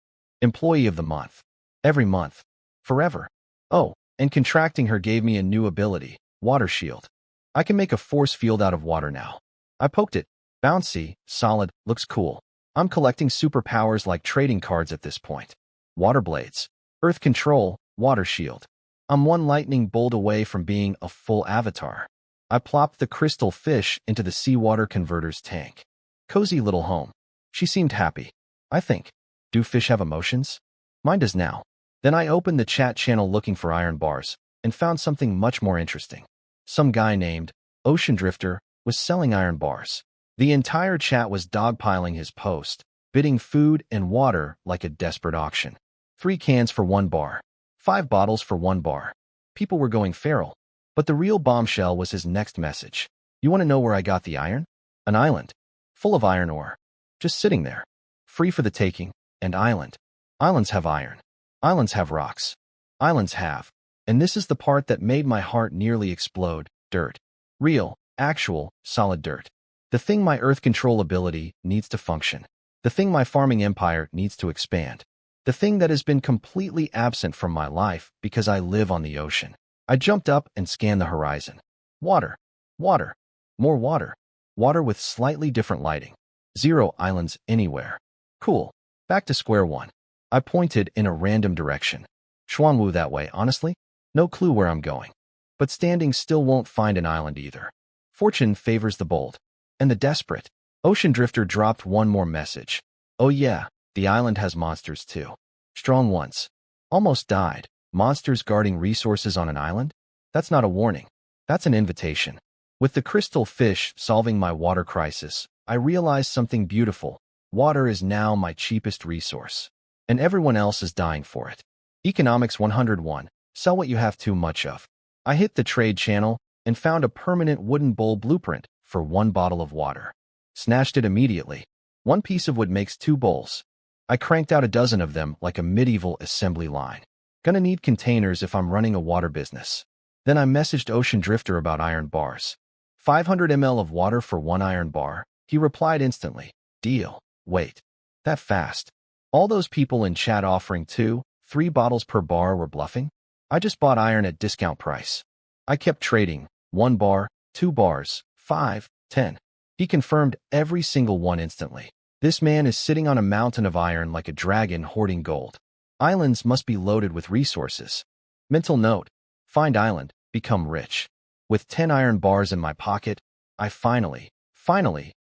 Employee of the month. Every month. Forever. Oh, and contracting her gave me a new ability, Water Shield. I can make a force field out of water now. I poked it. Bouncy, solid, looks cool. I'm collecting superpowers like trading cards at this point. Water blades. Earth control, Water Shield. I'm 1 lightning bolt away from being a full avatar. I plopped the crystal fish into the seawater converter's tank. Cozy little home. She seemed happy. I think. Do fish have emotions? Mine does now. Then I opened the chat channel looking for iron bars and found something much more interesting. Some guy named Ocean Drifter was selling iron bars. The entire chat was dogpiling his post, bidding food and water like a desperate auction. 3 cans for 1 bar. 5 bottles for 1 bar. People were going feral. But the real bombshell was his next message. You want to know where I got the iron? An island. Full of iron ore. Just sitting there. Free for the taking. And island. Islands have iron. Islands have rocks. Islands have. And this is the part that made my heart nearly explode. Dirt. Real, actual, solid dirt. The thing my earth control ability needs to function. The thing my farming empire needs to expand. The thing that has been completely absent from my life because I live on the ocean. I jumped up and scanned the horizon. Water. Water. More water. Water with slightly different lighting. 0 islands anywhere. Cool. Back to square one. I pointed in a random direction. Xuanwu that way, honestly? No clue where I'm going. But standing still won't find an island either. Fortune favors the bold. And the desperate. Ocean Drifter dropped 1 more message. Oh yeah, the island has monsters too. Strong ones. Almost died. Monsters guarding resources on an island? That's not a warning. That's an invitation. With the crystal fish solving my water crisis, I realized something beautiful. Water is now my cheapest resource. And everyone else is dying for it. Economics 101. Sell what you have too much of. I hit the trade channel and found a permanent wooden bowl blueprint for 1 bottle of water. Snatched it immediately. 1 piece of wood makes 2 bowls. I cranked out a dozen of them like a medieval assembly line. Gonna need containers if I'm running a water business. Then I messaged Ocean Drifter about iron bars. 500 ml of water for 1 iron bar. He replied instantly. Deal. Wait. That fast. All those people in chat offering 2, 3 bottles per bar were bluffing? I just bought iron at discount price. I kept trading. 1 bar, 2 bars, 5, 10. He confirmed every single one instantly. This man is sitting on a mountain of iron like a dragon hoarding gold. Islands must be loaded with resources. Mental note. Find island, become rich. With 10 iron bars in my pocket, I finally,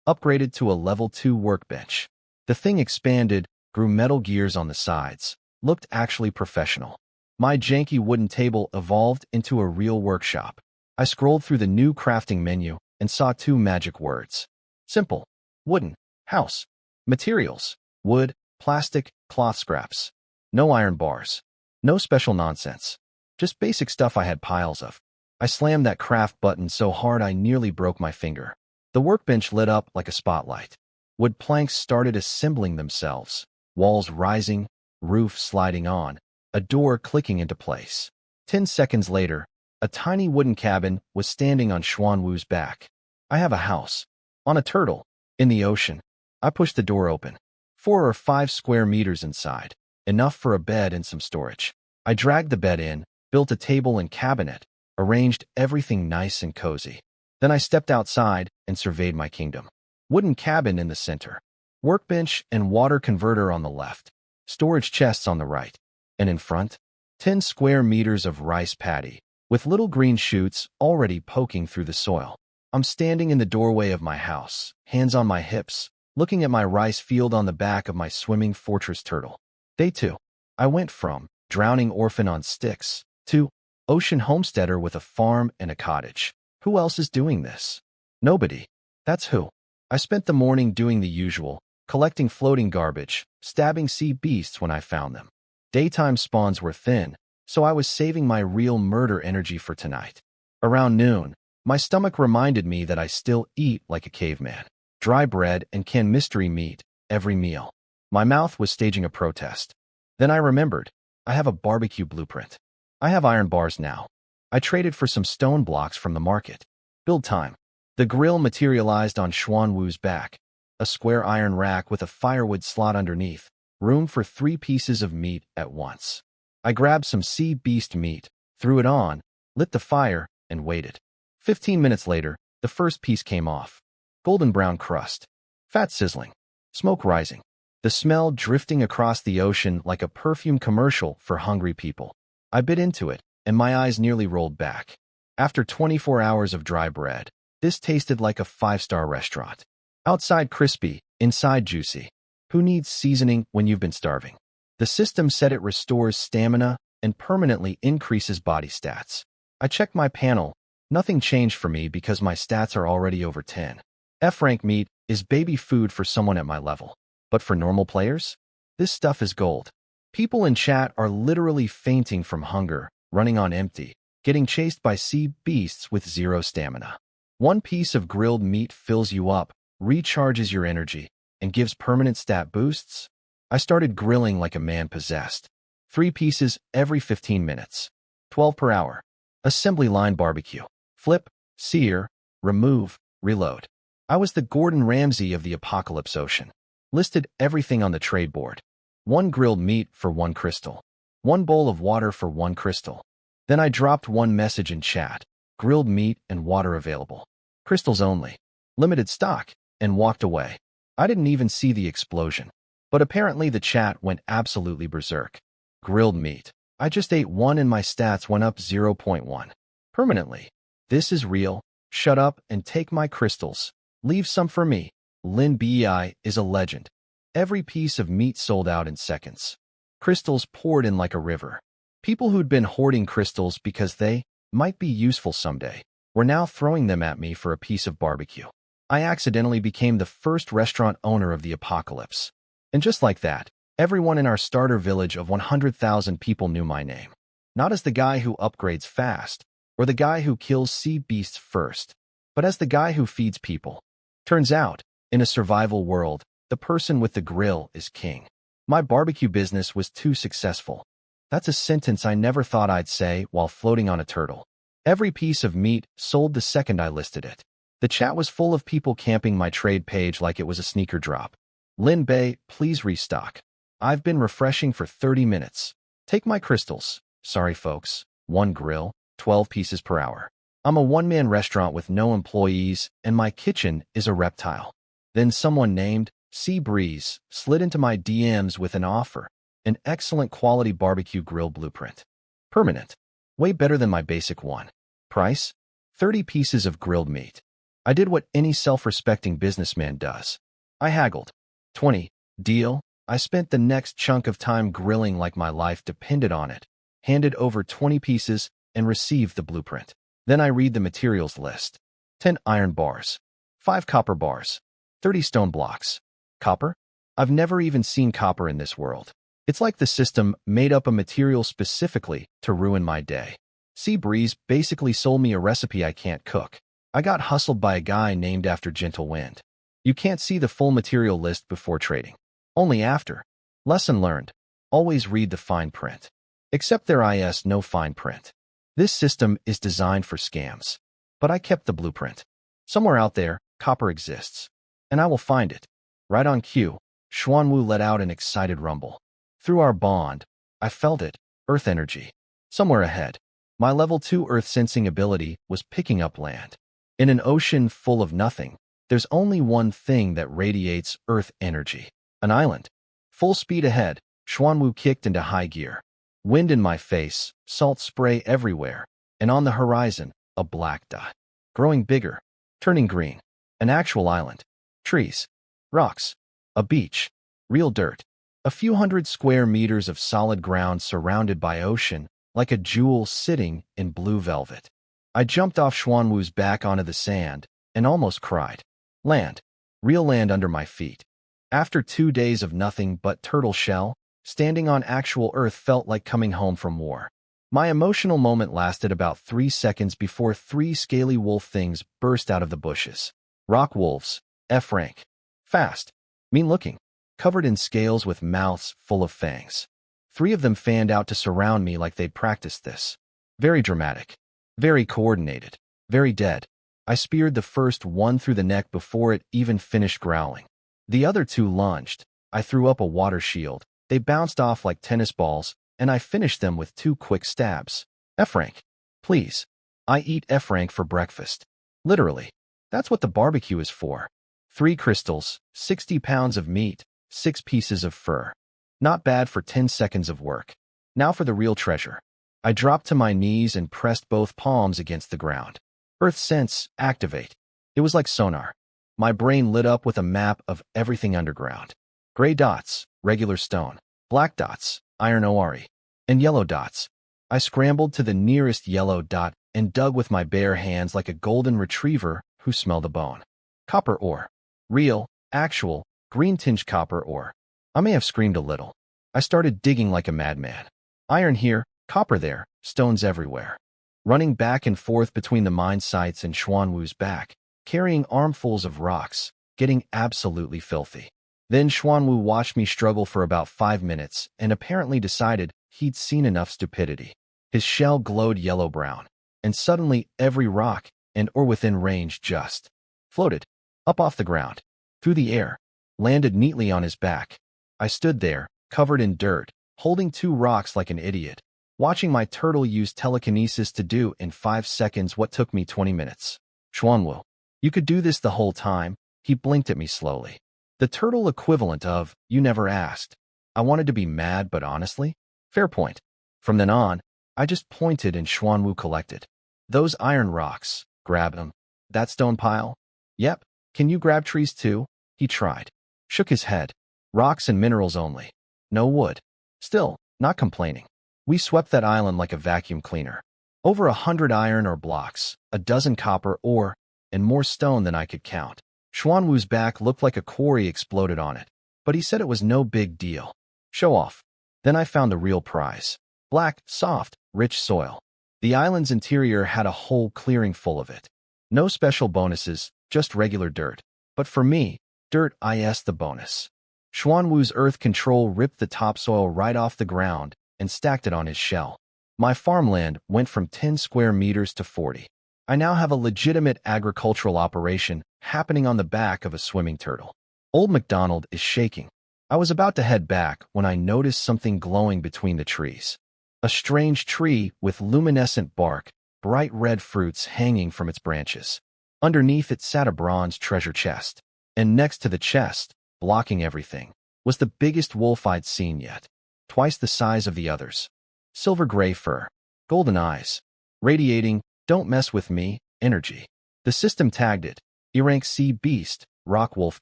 upgraded to a level 2 workbench. The thing expanded, grew metal gears on the sides, looked actually professional. My janky wooden table evolved into a real workshop. I scrolled through the new crafting menu and saw 2 magic words. Simple. Wooden. House. Materials. Wood, plastic, cloth scraps. No iron bars. No special nonsense. Just basic stuff I had piles of. I slammed that craft button so hard I nearly broke my finger. The workbench lit up like a spotlight. Wood planks started assembling themselves. Walls rising, roof sliding on, a door clicking into place. 10 seconds later, a tiny wooden cabin was standing on Xuanwu's back. I have a house. On a turtle. In the ocean. I pushed the door open. 4 or 5 square meters inside. Enough for a bed and some storage. I dragged the bed in, built a table and cabinet, arranged everything nice and cozy. Then I stepped outside and surveyed my kingdom. Wooden cabin in the center, workbench and water converter on the left, storage chests on the right, and in front, 10 square meters of rice paddy, with little green shoots already poking through the soil. I'm standing in the doorway of my house, hands on my hips, looking at my rice field on the back of my swimming fortress turtle. Day 2. I went from drowning orphan on sticks to ocean homesteader with a farm and a cottage. Who else is doing this? Nobody. That's who. I spent the morning doing the usual, collecting floating garbage, stabbing sea beasts when I found them. Daytime spawns were thin, so I was saving my real murder energy for tonight. Around noon, my stomach reminded me that I still eat like a caveman. Dry bread and canned mystery meat, every meal. My mouth was staging a protest. Then I remembered, I have a barbecue blueprint. I have iron bars now. I traded for some stone blocks from the market. Build time. The grill materialized on Xuanwu's back. A square iron rack with a firewood slot underneath. Room for 3 pieces of meat at once. I grabbed some sea beast meat, threw it on, lit the fire, and waited. 15 minutes later, the first piece came off. Golden brown crust. Fat sizzling. Smoke rising. The smell drifting across the ocean like a perfume commercial for hungry people. I bit into it, and my eyes nearly rolled back. After 24 hours of dry bread, this tasted like a 5-star restaurant. Outside crispy, inside juicy. Who needs seasoning when you've been starving? The system said it restores stamina and permanently increases body stats. I checked my panel. Nothing changed for me because my stats are already over 10. F-rank meat is baby food for someone at my level. But for normal players, this stuff is gold. People in chat are literally fainting from hunger, running on empty, getting chased by sea beasts with 0 stamina. 1 piece of grilled meat fills you up, recharges your energy, and gives permanent stat boosts. I started grilling like a man possessed. 3 pieces every 15 minutes. 12 per hour. Assembly line barbecue. Flip, sear, remove, reload. I was the Gordon Ramsay of the apocalypse ocean. Listed everything on the trade board. 1 grilled meat for 1 crystal. 1 bowl of water for 1 crystal. Then I dropped 1 message in chat. Grilled meat and water available. Crystals only. Limited stock. And walked away. I didn't even see the explosion. But apparently the chat went absolutely berserk. Grilled meat. I just ate 1 and my stats went up 0.1. Permanently. This is real. Shut up and take my crystals. Leave some for me. Lin Bei is a legend. Every piece of meat sold out in seconds. Crystals poured in like a river. People who'd been hoarding crystals because they might be useful someday were now throwing them at me for a piece of barbecue. I accidentally became the first restaurant owner of the apocalypse. And just like that, everyone in our starter village of 100,000 people knew my name. Not as the guy who upgrades fast, or the guy who kills sea beasts first, but as the guy who feeds people. Turns out, in a survival world, the person with the grill is king. My barbecue business was too successful. That's a sentence I never thought I'd say while floating on a turtle. Every piece of meat sold the second I listed it. The chat was full of people camping my trade page like it was a sneaker drop. Lin Bei, please restock. I've been refreshing for 30 minutes. Take my crystals. Sorry folks. 1 grill, 12 pieces per hour. I'm a one-man restaurant with no employees, and my kitchen is a reptile. Then someone named Sea Breeze slid into my DMs with an offer. An excellent quality barbecue grill blueprint. Permanent. Way better than my basic one. Price? 30 pieces of grilled meat. I did what any self-respecting businessman does. I haggled. 20. Deal. I spent the next chunk of time grilling like my life depended on it. Handed over 20 pieces and received the blueprint. Then I read the materials list. 10 iron bars. 5 copper bars. 30 stone blocks. Copper? I've never even seen copper in this world. It's like the system made up a material specifically to ruin my day. Sea Breeze basically sold me a recipe I can't cook. I got hustled by a guy named after Gentle Wind. You can't see the full material list before trading. Only after. Lesson learned. Always read the fine print. Except there is no fine print. This system is designed for scams. But I kept the blueprint. Somewhere out there, copper exists. And I will find it. Right on cue, Xuanwu let out an excited rumble. Through our bond, I felt it, earth energy. Somewhere ahead. My level 2 earth sensing ability was picking up land. In an ocean full of nothing, there's only one thing that radiates earth energy. An island. Full speed ahead, Xuanwu kicked into high gear. Wind in my face, salt spray everywhere, and on the horizon, a black dot. Growing bigger, turning green. An actual island. Trees. Rocks. A beach. Real dirt. A few hundred square meters of solid ground surrounded by ocean, like a jewel sitting in blue velvet. I jumped off Xuanwu's back onto the sand and almost cried. Land. Real land under my feet. After 2 days of nothing but turtle shell, standing on actual earth felt like coming home from war. My emotional moment lasted about 3 seconds before 3 scaly wolf things burst out of the bushes. Rock wolves. F rank. Fast. Mean-looking. Covered in scales with mouths full of fangs. 3 of them fanned out to surround me like they'd practiced this. Very dramatic. Very coordinated. Very dead. I speared the first one through the neck before it even finished growling. The other 2 lunged. I threw up a water shield. They bounced off like tennis balls, and I finished them with 2 quick stabs. F rank. Please. I eat F rank for breakfast. Literally. That's what the barbecue is for. 3 crystals, 60 pounds of meat, 6 pieces of fur. Not bad for 10 seconds of work. Now for the real treasure. I dropped to my knees and pressed both palms against the ground. Earth sense, activate. It was like sonar. My brain lit up with a map of everything underground. Gray dots, regular stone. Black dots, iron ore. And yellow dots. I scrambled to the nearest yellow dot and dug with my bare hands like a golden retriever who smelled a bone. Copper ore. Real, actual, green-tinged copper ore. I may have screamed a little. I started digging like a madman. Iron here, copper there, stones everywhere. Running back and forth between the mine sites and Xuanwu's back, carrying armfuls of rocks, getting absolutely filthy. Then Xuanwu watched me struggle for about 5 minutes and apparently decided he'd seen enough stupidity. His shell glowed yellow-brown, and suddenly every rock and or within range just floated, up off the ground, through the air, landed neatly on his back. I stood there, covered in dirt, holding 2 rocks like an idiot, watching my turtle use telekinesis to do in 5 seconds what took me 20 minutes. Xuanwu, you could do this the whole time. He blinked at me slowly. The turtle equivalent of, you never asked. I wanted to be mad, but honestly, fair point. From then on, I just pointed and Xuanwu collected. Those iron rocks, grab them. That stone pile? Yep. Can you grab trees too? He tried. Shook his head. Rocks and minerals only. No wood. Still, not complaining. We swept that island like a vacuum cleaner. Over 100 iron ore blocks, a dozen copper ore, and more stone than I could count. Xuanwu's back looked like a quarry exploded on it, but he said it was no big deal. Show off. Then I found the real prize. Black, soft, rich soil. The island's interior had a whole clearing full of it. No special bonuses, just regular dirt. But for me, dirt is the bonus. Xuanwu's earth control ripped the topsoil right off the ground and stacked it on his shell. My farmland went from 10 square meters to 40. I now have a legitimate agricultural operation happening on the back of a swimming turtle. Old MacDonald is shaking. I was about to head back when I noticed something glowing between the trees. A strange tree with luminescent bark, bright red fruits hanging from its branches. Underneath it sat a bronze treasure chest. And next to the chest, blocking everything, was the biggest wolf I'd seen yet. Twice the size of the others. Silver-gray fur. Golden eyes. Radiating, don't mess with me, energy. The system tagged it. E-rank C Beast, Rock Wolf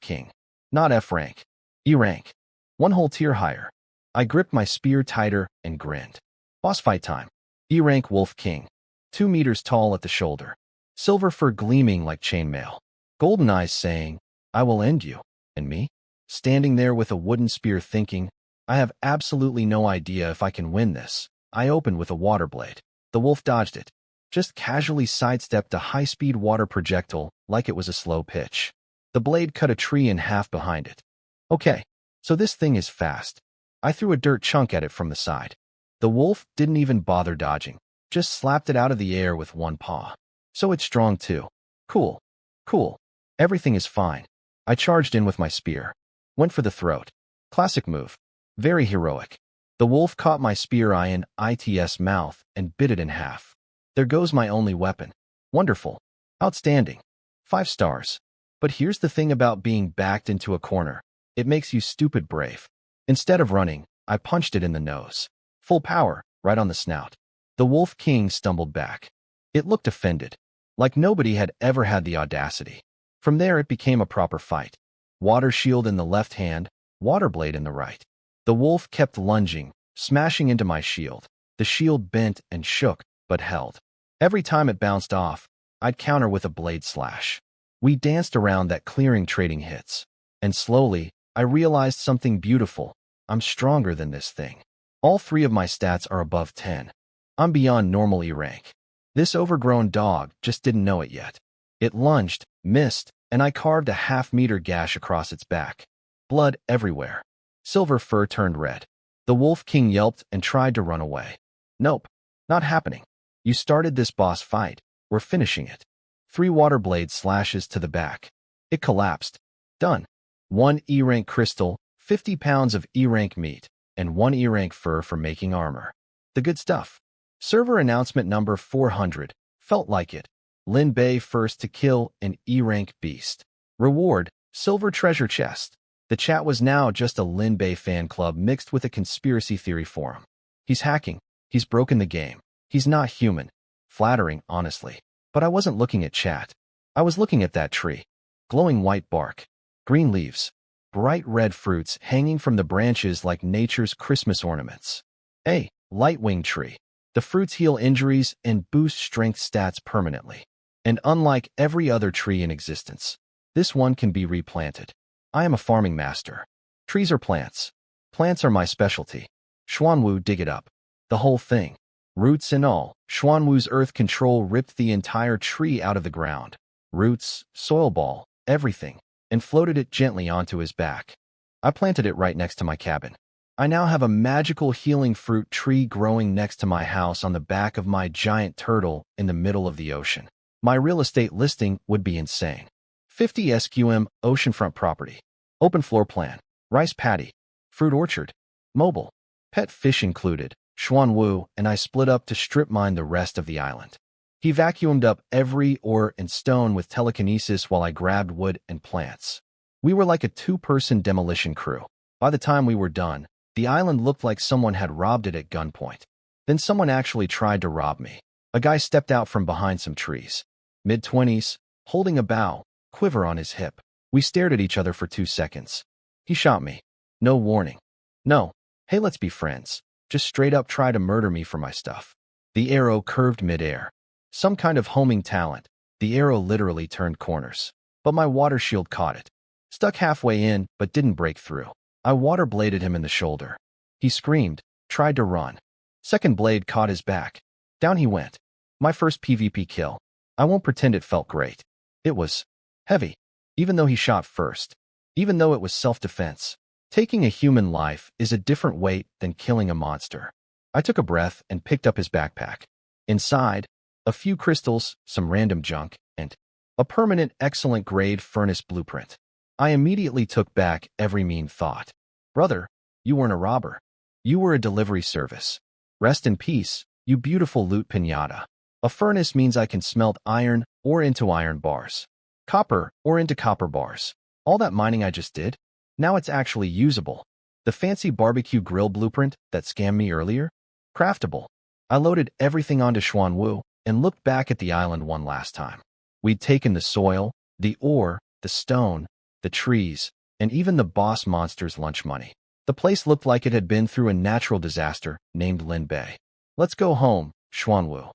King. Not F-rank. E-rank. 1 whole tier higher. I gripped my spear tighter and grinned. Boss fight time. E-rank Wolf King. 2 meters tall at the shoulder. Silver fur gleaming like chainmail. Golden eyes saying, I will end you. And me? Standing there with a wooden spear thinking, I have absolutely no idea if I can win this. I opened with a water blade. The wolf dodged it. Just casually sidestepped a high-speed water projectile like it was a slow pitch. The blade cut a tree in half behind it. Okay, so this thing is fast. I threw a dirt chunk at it from the side. The wolf didn't even bother dodging, just slapped it out of the air with 1 paw. So it's strong too. Cool. Cool. Everything is fine. I charged in with my spear. Went for the throat. Classic move. Very heroic. The wolf caught my spear eye in its mouth and bit it in half. There goes my only weapon. Wonderful. Outstanding. 5 stars. But here's the thing about being backed into a corner. It makes you stupid brave. Instead of running, I punched it in the nose. Full power, right on the snout. The Wolf King stumbled back. It looked offended, like nobody had ever had the audacity. From there it became a proper fight. Water shield in the left hand, water blade in the right. The wolf kept lunging, smashing into my shield. The shield bent and shook, but held. Every time it bounced off, I'd counter with a blade slash. We danced around that clearing, trading hits. And slowly, I realized something beautiful. I'm stronger than this thing. All 3 of my stats are above 10. I'm beyond normal E rank. This overgrown dog just didn't know it yet. It lunged, missed, and I carved a half-meter gash across its back. Blood everywhere. Silver fur turned red. The Wolf King yelped and tried to run away. Nope, not happening. You started this boss fight. We're finishing it. 3 water blade slashes to the back. It collapsed. Done. 1 E-rank crystal, 50 pounds of E-rank meat, and 1 E-rank fur for making armor. The good stuff. Server announcement number 400. Felt like it. Lin Bei first to kill an E-rank beast. Reward, silver treasure chest. The chat was now just a Lin Bei fan club mixed with a conspiracy theory forum. He's hacking. He's broken the game. He's not human. Flattering, honestly. But I wasn't looking at chat. I was looking at that tree. Glowing white bark. Green leaves. Bright red fruits hanging from the branches like nature's Christmas ornaments. A light-wing tree. The fruits heal injuries and boost strength stats permanently. And unlike every other tree in existence, this one can be replanted. I am a farming master. Trees are plants. Plants are my specialty. Xuanwu, dig it up. The whole thing. Roots and all. Xuanwu's earth control ripped the entire tree out of the ground. Roots, soil ball, everything, and floated it gently onto his back. I planted it right next to my cabin. I now have a magical healing fruit tree growing next to my house on the back of my giant turtle in the middle of the ocean. My real estate listing would be insane. 50 SQM, oceanfront property. Open floor plan. Rice paddy. Fruit orchard. Mobile. Pet fish included. Xuanwu and I split up to strip mine the rest of the island. He vacuumed up every ore and stone with telekinesis while I grabbed wood and plants. We were like a 2-person demolition crew. By the time we were done, the island looked like someone had robbed it at gunpoint. Then someone actually tried to rob me. A guy stepped out from behind some trees. Mid-20s, holding a bow, quiver on his hip. We stared at each other for 2 seconds. He shot me. No warning. No. Hey, let's be friends. Just straight up try to murder me for my stuff. The arrow curved mid-air. Some kind of homing talent. The arrow literally turned corners. But my water shield caught it. Stuck halfway in, but didn't break through. I water bladed him in the shoulder. He screamed, tried to run. Second blade caught his back. Down he went. My first PvP kill. I won't pretend it felt great. It was heavy. Even though he shot first. Even though it was self-defense. Taking a human life is a different weight than killing a monster. I took a breath and picked up his backpack. Inside, a few crystals, some random junk, and a permanent excellent grade furnace blueprint. I immediately took back every mean thought. Brother, you weren't a robber. You were a delivery service. Rest in peace, you beautiful loot pinata. A furnace means I can smelt iron or into iron bars. Copper or into copper bars. All that mining I just did? Now it's actually usable. The fancy barbecue grill blueprint that scammed me earlier? Craftable. I loaded everything onto Xuanwu and looked back at the island one last time. We'd taken the soil, the ore, the stone, the trees, and even the boss monster's lunch money. The place looked like it had been through a natural disaster named Lin Bei. Let's go home, Xuanwu.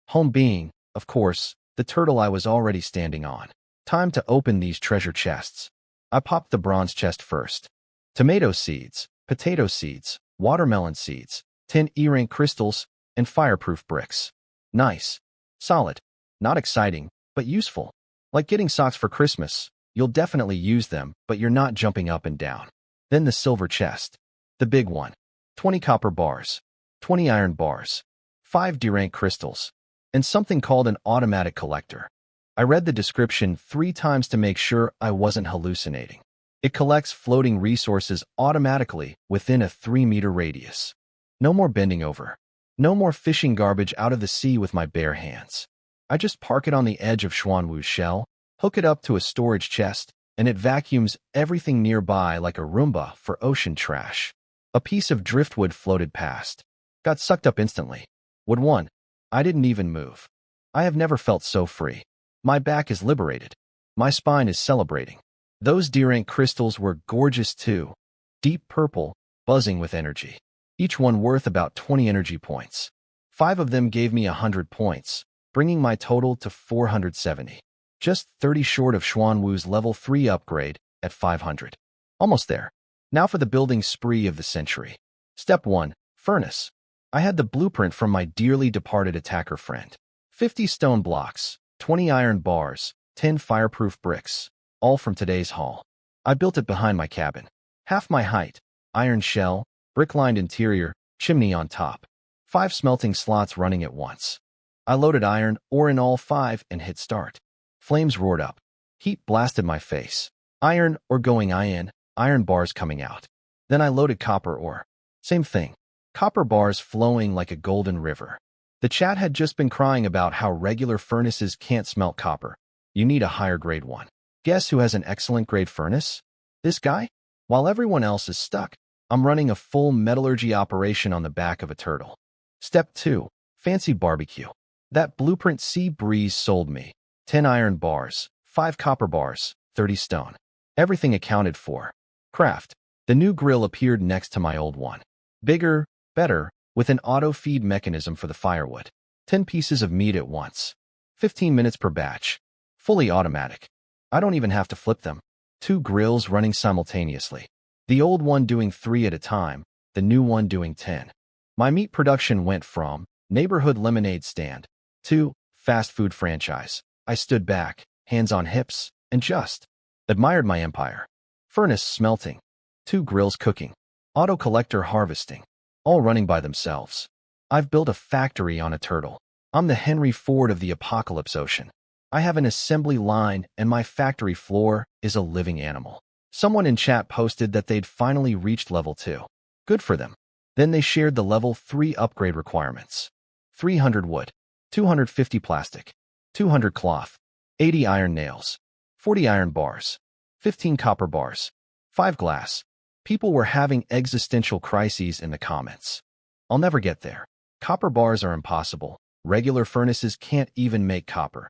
Home being, of course, the turtle I was already standing on. Time to open these treasure chests. I popped the bronze chest first. Tomato seeds, potato seeds, watermelon seeds, 10 E-rank crystals, and fireproof bricks. Nice. Solid. Not exciting, but useful. Like getting socks for Christmas. You'll definitely use them, but you're not jumping up and down. Then the silver chest. The big one. 20 copper bars. 20 iron bars. 5 D-rank crystals. And something called an automatic collector. I read the description 3 times to make sure I wasn't hallucinating. It collects floating resources automatically within a 3-meter radius. No more bending over. No more fishing garbage out of the sea with my bare hands. I just park it on the edge of Xuanwu's shell, hook it up to a storage chest, and it vacuums everything nearby like a Roomba for ocean trash. A piece of driftwood floated past. Got sucked up instantly. Wood 1. I didn't even move. I have never felt so free. My back is liberated. My spine is celebrating. Those deer ink crystals were gorgeous too. Deep purple, buzzing with energy. Each one worth about 20 energy points. 5 of them gave me 100 points, bringing my total to 470. Just 30 short of Xuanwu's level 3 upgrade at 500. Almost there. Now for the building spree of the century. Step 1. Furnace. I had the blueprint from my dearly departed attacker friend. 50 stone blocks, 20 iron bars, 10 fireproof bricks, all from today's haul. I built it behind my cabin. Half my height, iron shell, brick-lined interior, chimney on top. 5 smelting slots running at once. I loaded iron ore in all 5 and hit start. Flames roared up. Heat blasted my face. Iron ore going in, iron bars coming out. Then I loaded copper ore. Same thing. Copper bars flowing like a golden river. The chat had just been crying about how regular furnaces can't smelt copper. You need a higher grade one. Guess who has an excellent grade furnace? This guy? While everyone else is stuck, I'm running a full metallurgy operation on the back of a turtle. Step 2. Fancy barbecue. That blueprint sea breeze sold me. 10 iron bars, 5 copper bars, 30 stone. Everything accounted for. Craft. The new grill appeared next to my old one. Bigger, better, with an auto-feed mechanism for the firewood. 10 pieces of meat at once. 15 minutes per batch. Fully automatic. I don't even have to flip them. 2 grills running simultaneously. The old one doing 3 at a time, the new one doing 10. My meat production went from neighborhood lemonade stand to fast food franchise. I stood back, hands on hips, and just admired my empire. Furnace smelting. 2 grills cooking. Auto collector harvesting. All running by themselves. I've built a factory on a turtle. I'm the Henry Ford of the apocalypse ocean. I have an assembly line and my factory floor is a living animal. Someone in chat posted that they'd finally reached level 2. Good for them. Then they shared the level 3 upgrade requirements. 300 wood, 250 plastic, 200 cloth, 80 iron nails, 40 iron bars, 15 copper bars, 5 glass. People were having existential crises in the comments. I'll never get there. Copper bars are impossible. Regular furnaces can't even make copper.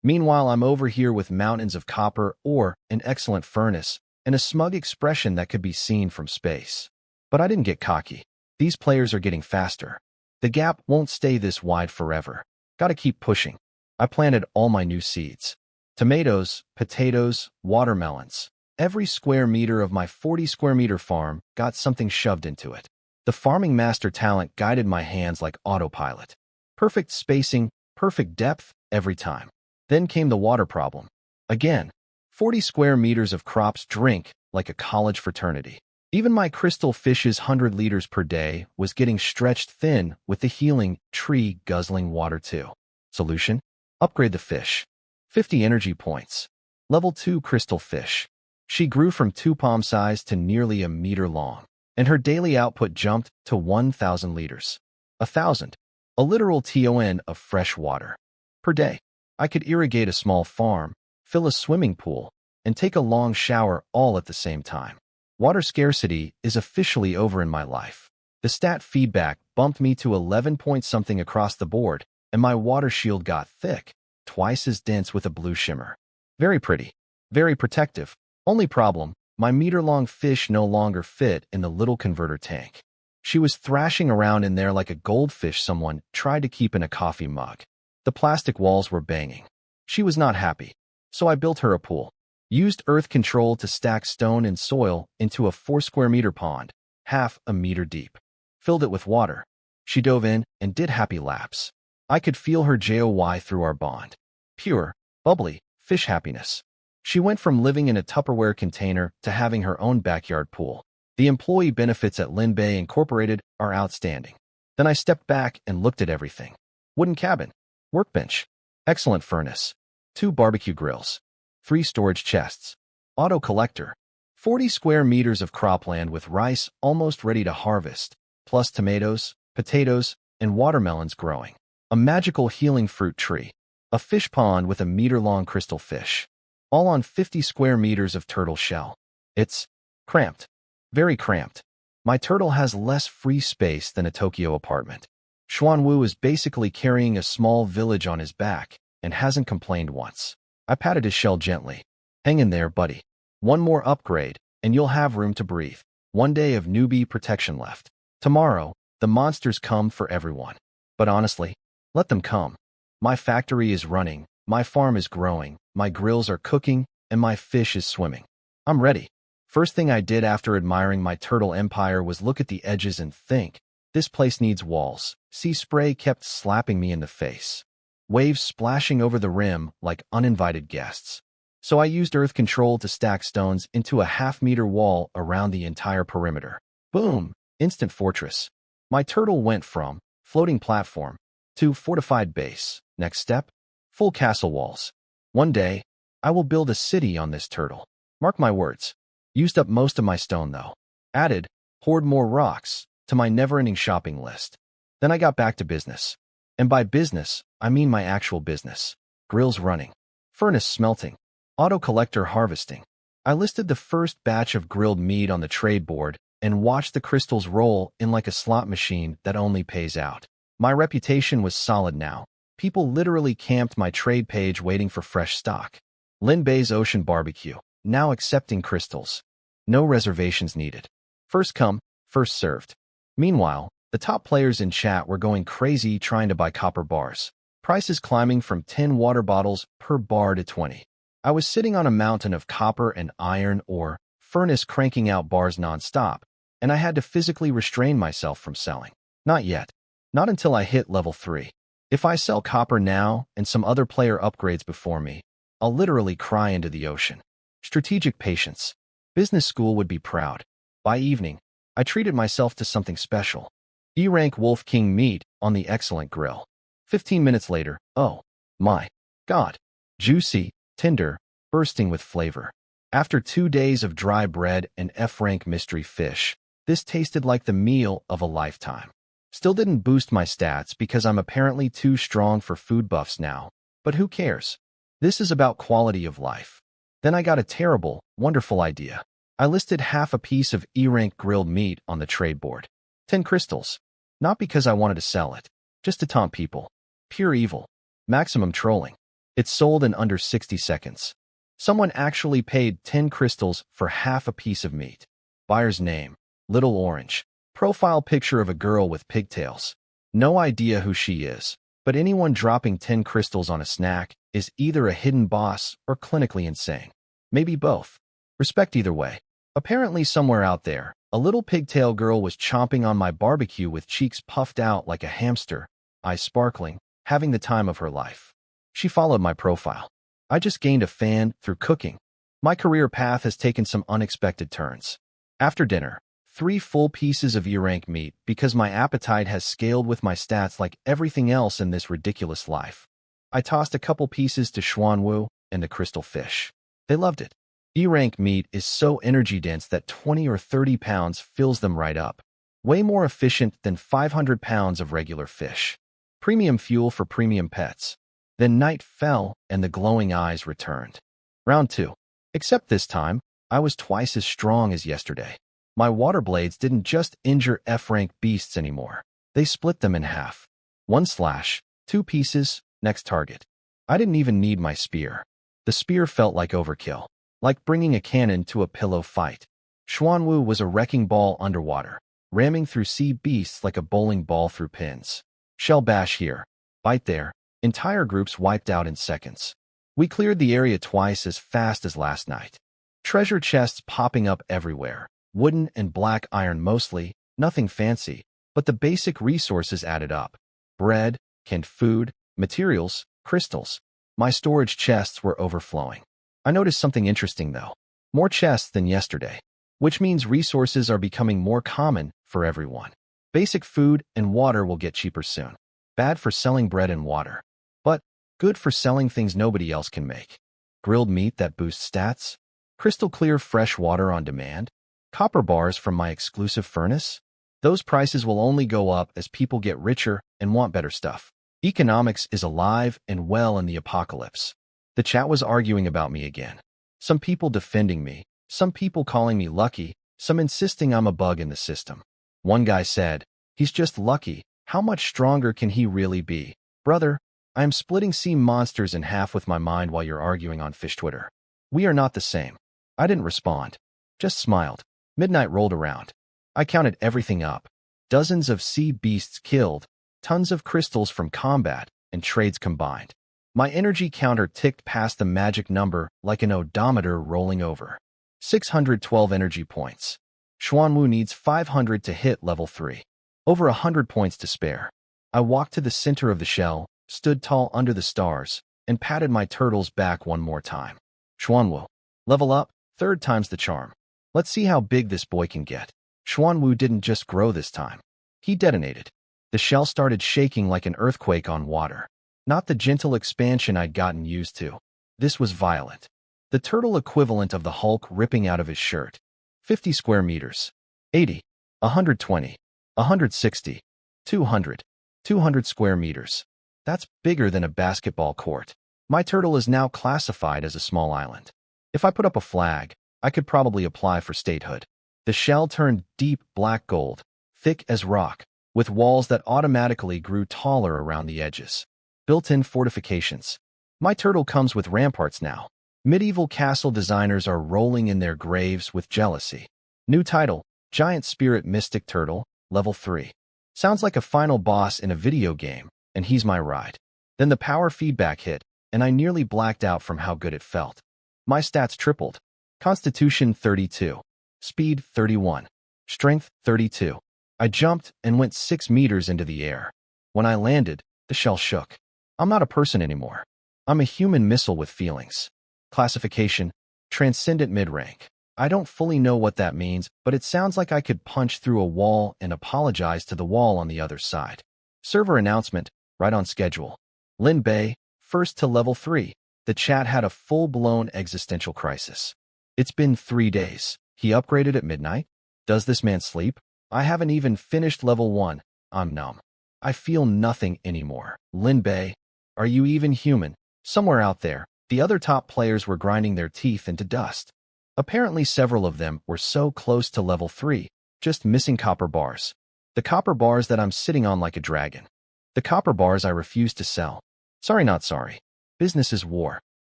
Meanwhile, I'm over here with mountains of copper ore, an excellent furnace, and a smug expression that could be seen from space. But I didn't get cocky. These players are getting faster. The gap won't stay this wide forever. Gotta keep pushing. I planted all my new seeds. Tomatoes, potatoes, watermelons. Every square meter of my 40 square meter farm got something shoved into it. The farming master talent guided my hands like autopilot. Perfect spacing, perfect depth, every time. Then came the water problem. Again, 40 square meters of crops drink like a college fraternity. Even my crystal fish's 100 liters per day was getting stretched thin with the healing tree guzzling water too. Solution? Upgrade the fish. 50 energy points. Level 2 crystal fish. She grew from 2 palm size to nearly a meter long, and her daily output jumped to 1,000 liters. 1,000. A literal ton of fresh water. Per day. I could irrigate a small farm, fill a swimming pool, and take a long shower all at the same time. Water scarcity is officially over in my life. The stat feedback bumped me to 11 point something across the board, and my water shield got thick, twice as dense with a blue shimmer. Very pretty. Very protective. Only problem, my meter-long fish no longer fit in the little converter tank. She was thrashing around in there like a goldfish someone tried to keep in a coffee mug. The plastic walls were banging. She was not happy, so I built her a pool. Used earth control to stack stone and soil into a 4 square meter pond, half a meter deep. Filled it with water. She dove in and did happy laps. I could feel her joy through our bond. Pure, bubbly, fish happiness. She went from living in a Tupperware container to having her own backyard pool. The employee benefits at Lin Bei Incorporated are outstanding. Then I stepped back and looked at everything. Wooden cabin. Workbench. Excellent furnace. 2 barbecue grills. 3 storage chests. Auto collector. 40 square meters of cropland with rice almost ready to harvest, plus tomatoes, potatoes, and watermelons growing. A magical healing fruit tree. A fish pond with a meter-long crystal fish. All on 50 square meters of turtle shell. It's cramped. Very cramped. My turtle has less free space than a Tokyo apartment. Xuanwu is basically carrying a small village on his back and hasn't complained once. I patted his shell gently. Hang in there, buddy. One more upgrade, and you'll have room to breathe. One day of newbie protection left. Tomorrow, the monsters come for everyone. But honestly, let them come. My factory is running, my farm is growing, my grills are cooking, and my fish is swimming. I'm ready. First thing I did after admiring my turtle empire was look at the edges and think, this place needs walls. Sea spray kept slapping me in the face. Waves splashing over the rim like uninvited guests. So I used earth control to stack stones into a half-meter wall around the entire perimeter. Boom! Instant fortress. My turtle went from floating platform to fortified base. Next step, full castle walls. One day, I will build a city on this turtle. Mark my words. Used up most of my stone, though. Added, hoard more rocks to my never-ending shopping list. Then I got back to business. And by business, I mean my actual business. Grills running. Furnace smelting. Auto collector harvesting. I listed the first batch of grilled meat on the trade board and watched the crystals roll in like a slot machine that only pays out. My reputation was solid now. People literally camped my trade page waiting for fresh stock. Lin Bei's Ocean Barbecue, now accepting crystals. No reservations needed. First come, first served. Meanwhile, the top players in chat were going crazy trying to buy copper bars. Prices climbing from 10 water bottles per bar to 20. I was sitting on a mountain of copper and iron ore, furnace cranking out bars non-stop, and I had to physically restrain myself from selling. Not yet. Not until I hit level 3. If I sell copper now and some other player upgrades before me, I'll literally cry into the ocean. Strategic patience. Business school would be proud. By evening, I treated myself to something special. E-rank Wolf King meat on the excellent grill. 15 minutes later, oh my God. Juicy, tender, bursting with flavor. After 2 days of dry bread and F-rank mystery fish, this tasted like the meal of a lifetime. Still didn't boost my stats because I'm apparently too strong for food buffs now, but who cares? This is about quality of life. Then I got a terrible, wonderful idea. I listed half a piece of E-rank grilled meat on the trade board. 10 crystals. Not because I wanted to sell it, just to taunt people. Pure evil. Maximum trolling. It sold in under 60 seconds. Someone actually paid 10 crystals for half a piece of meat. Buyer's name, Little Orange. Profile picture of a girl with pigtails. No idea who she is, but anyone dropping 10 crystals on a snack is either a hidden boss or clinically insane. Maybe both. Respect either way. Apparently somewhere out there, a little pigtail girl was chomping on my barbecue with cheeks puffed out like a hamster, eyes sparkling, having the time of her life. She followed my profile. I just gained a fan through cooking. My career path has taken some unexpected turns. After dinner, 3 full pieces of E-rank meat because my appetite has scaled with my stats like everything else in this ridiculous life. I tossed a couple pieces to Xuanwu and the crystal fish. They loved it. E-rank meat is so energy-dense that 20 or 30 pounds fills them right up. Way more efficient than 500 pounds of regular fish. Premium fuel for premium pets. Then night fell and the glowing eyes returned. Round 2. Except this time, I was twice as strong as yesterday. My water blades didn't just injure F-rank beasts anymore. They split them in half. 1 slash, 2 pieces, next target. I didn't even need my spear. The spear felt like overkill. Like bringing a cannon to a pillow fight. Xuanwu was a wrecking ball underwater, ramming through sea beasts like a bowling ball through pins. Shell bash here, bite there, entire groups wiped out in seconds. We cleared the area twice as fast as last night. Treasure chests popping up everywhere. Wooden and black iron mostly, nothing fancy, but the basic resources added up. Bread, canned food, materials, crystals. My storage chests were overflowing. I noticed something interesting though. More chests than yesterday, which means resources are becoming more common for everyone. Basic food and water will get cheaper soon. Bad for selling bread and water, but good for selling things nobody else can make. Grilled meat that boosts stats, crystal clear fresh water on demand, copper bars from my exclusive furnace. Those prices will only go up as people get richer and want better stuff. Economics is alive and well in the apocalypse. The chat was arguing about me again. Some people defending me, some people calling me lucky, some insisting I'm a bug in the system. One guy said, "He's just lucky. How much stronger can he really be?" Brother, I am splitting sea monsters in half with my mind while you're arguing on fish Twitter. We are not the same. I didn't respond. Just smiled. Midnight rolled around. I counted everything up. Dozens of sea beasts killed, tons of crystals from combat, and trades combined. My energy counter ticked past the magic number like an odometer rolling over. 612 energy points. Xuanwu needs 500 to hit level 3. Over 100 points to spare. I walked to the center of the shell, stood tall under the stars, and patted my turtle's back one more time. Xuanwu. Level up, 3rd time's the charm. Let's see how big this boy can get. Xuanwu didn't just grow this time. He detonated. The shell started shaking like an earthquake on water. Not the gentle expansion I'd gotten used to. This was violent. The turtle equivalent of the Hulk ripping out of his shirt. 50 square meters. 80. 120. 160. 200. 200 square meters. That's bigger than a basketball court. My turtle is now classified as a small island. If I put up a flag, I could probably apply for statehood. The shell turned deep black gold, thick as rock, with walls that automatically grew taller around the edges. Built-in fortifications. My turtle comes with ramparts now. Medieval castle designers are rolling in their graves with jealousy. New title, Giant Spirit Mystic Turtle, Level 3. Sounds like a final boss in a video game, and he's my ride. Then the power feedback hit, and I nearly blacked out from how good it felt. My stats tripled. Constitution 32. Speed 31. Strength 32. I jumped and went 6 meters into the air. When I landed, the shell shook. I'm not a person anymore. I'm a human missile with feelings. Classification, Transcendent Mid-Rank. I don't fully know what that means, but it sounds like I could punch through a wall and apologize to the wall on the other side. Server announcement, right on schedule. Lin Bei, first to level 3. The chat had a full-blown existential crisis. It's been 3 days. He upgraded at midnight? Does this man sleep? I haven't even finished level 1. I'm numb. I feel nothing anymore. Lin Bei, are you even human? Somewhere out there, the other top players were grinding their teeth into dust. Apparently several of them were so close to level 3, just missing copper bars. The copper bars that I'm sitting on like a dragon. The copper bars I refuse to sell. Sorry not sorry. Business is war.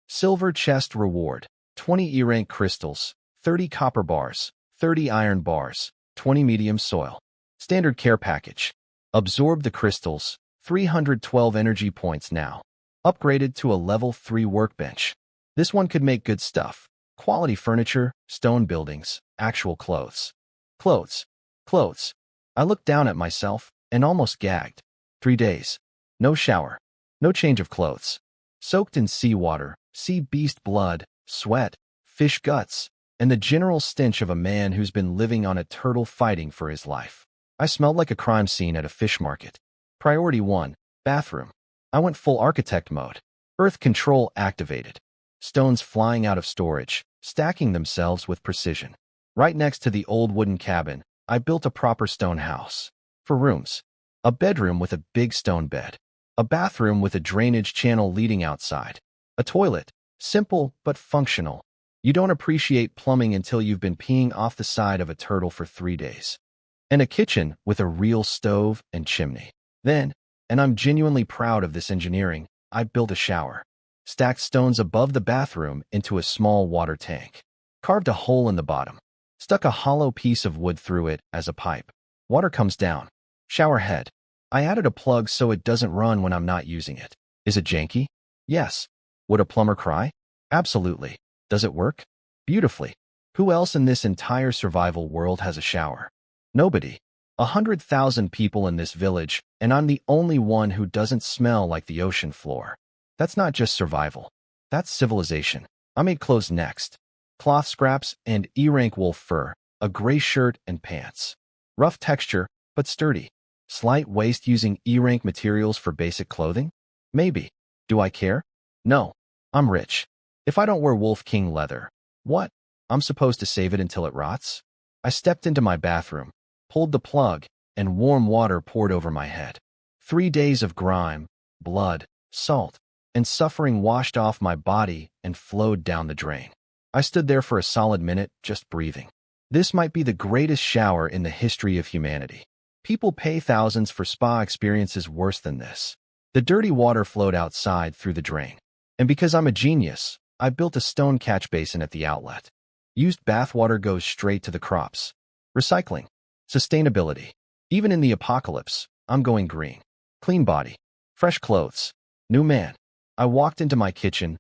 Silver chest reward. 20 E-rank crystals. 30 copper bars. 30 iron bars. 20 medium soil. Standard care package. Absorb the crystals. 312 energy points now. Upgraded to a level 3 workbench. This one could make good stuff. Quality furniture, stone buildings, actual clothes. Clothes. Clothes. I looked down at myself and almost gagged. 3 days. No shower. No change of clothes. Soaked in seawater, sea beast blood, sweat, fish guts, and the general stench of a man who's been living on a turtle fighting for his life. I smelled like a crime scene at a fish market. Priority 1, bathroom. I went full architect mode. Earth control activated. Stones flying out of storage, stacking themselves with precision. Right next to the old wooden cabin, I built a proper stone house. For rooms, a bedroom with a big stone bed. A bathroom with a drainage channel leading outside. A toilet, simple but functional. You don't appreciate plumbing until you've been peeing off the side of a turtle for 3 days. And a kitchen with a real stove and chimney. Then, and I'm genuinely proud of this engineering, I built a shower. Stacked stones above the bathroom into a small water tank. Carved a hole in the bottom. Stuck a hollow piece of wood through it as a pipe. Water comes down. Shower head. I added a plug so it doesn't run when I'm not using it. Is it janky? Yes. Would a plumber cry? Absolutely. Does it work? Beautifully. Who else in this entire survival world has a shower? Nobody. 100,000 people in this village, and I'm the only one who doesn't smell like the ocean floor. That's not just survival. That's civilization. I made clothes next. Cloth scraps and E-rank wolf fur, a gray shirt and pants. Rough texture, but sturdy. Slight waste using E-rank materials for basic clothing? Maybe. Do I care? No. I'm rich. If I don't wear Wolf King leather, what? I'm supposed to save it until it rots? I stepped into my bathroom, pulled the plug, and warm water poured over my head. 3 days of grime, blood, salt, and suffering washed off my body and flowed down the drain. I stood there for a solid minute, just breathing. This might be the greatest shower in the history of humanity. People pay thousands for spa experiences worse than this. The dirty water flowed outside through the drain. And because I'm a genius, I built a stone catch basin at the outlet. Used bathwater goes straight to the crops. Recycling. Sustainability. Even in the apocalypse, I'm going green. Clean body. Fresh clothes. New man. I walked into my kitchen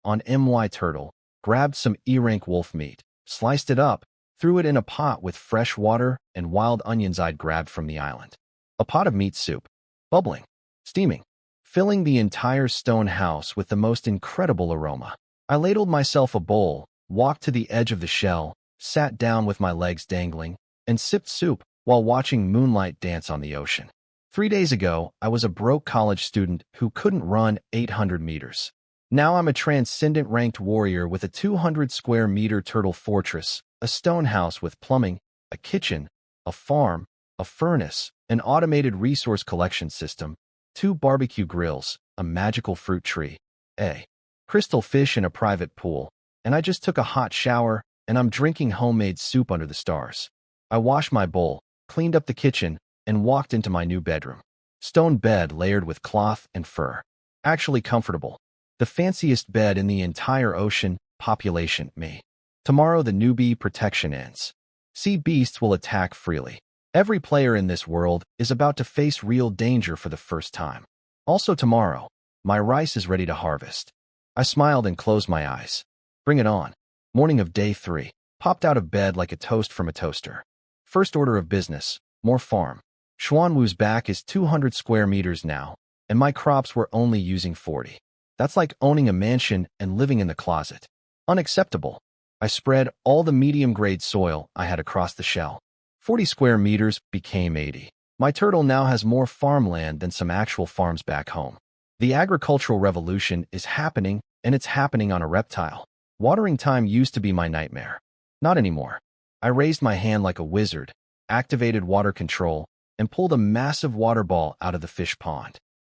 on My Turtle, grabbed some E-rank wolf meat, sliced it up, threw it in a pot with fresh water and wild onions I'd grabbed from the island. A pot of meat soup. Bubbling. Steaming. Filling the entire stone house with the most incredible aroma. I ladled myself a bowl, walked to the edge of the shell, sat down with my legs dangling, and sipped soup while watching moonlight dance on the ocean. 3 days ago, I was a broke college student who couldn't run 800 meters. Now I'm a transcendent ranked warrior with a 200-square-meter turtle fortress, a stone house with plumbing, a kitchen, a farm, a furnace, an automated resource collection system, 2 barbecue grills, a magical fruit tree, a crystal fish in a private pool, and I just took a hot shower, and I'm drinking homemade soup under the stars. I washed my bowl, cleaned up the kitchen, and walked into my new bedroom. Stone bed layered with cloth and fur. Actually comfortable. The fanciest bed in the entire ocean, population, me. Tomorrow the newbie protection ends. Sea beasts will attack freely. Every player in this world is about to face real danger for the first time. Also tomorrow, my rice is ready to harvest. I smiled and closed my eyes. Bring it on. Morning of day 3. Popped out of bed like a toast from a toaster. First order of business, more farm. Xuanwu's back is 200 square meters now, and my crops were only using 40. That's like owning a mansion and living in the closet. Unacceptable. I spread all the medium-grade soil I had across the shell. 40 square meters became 80. My turtle now has more farmland than some actual farms back home. The agricultural revolution is happening, and it's happening on a reptile. Watering time used to be my nightmare. Not anymore. I raised my hand like a wizard, activated water control, and pulled a massive water ball out of the fish pond.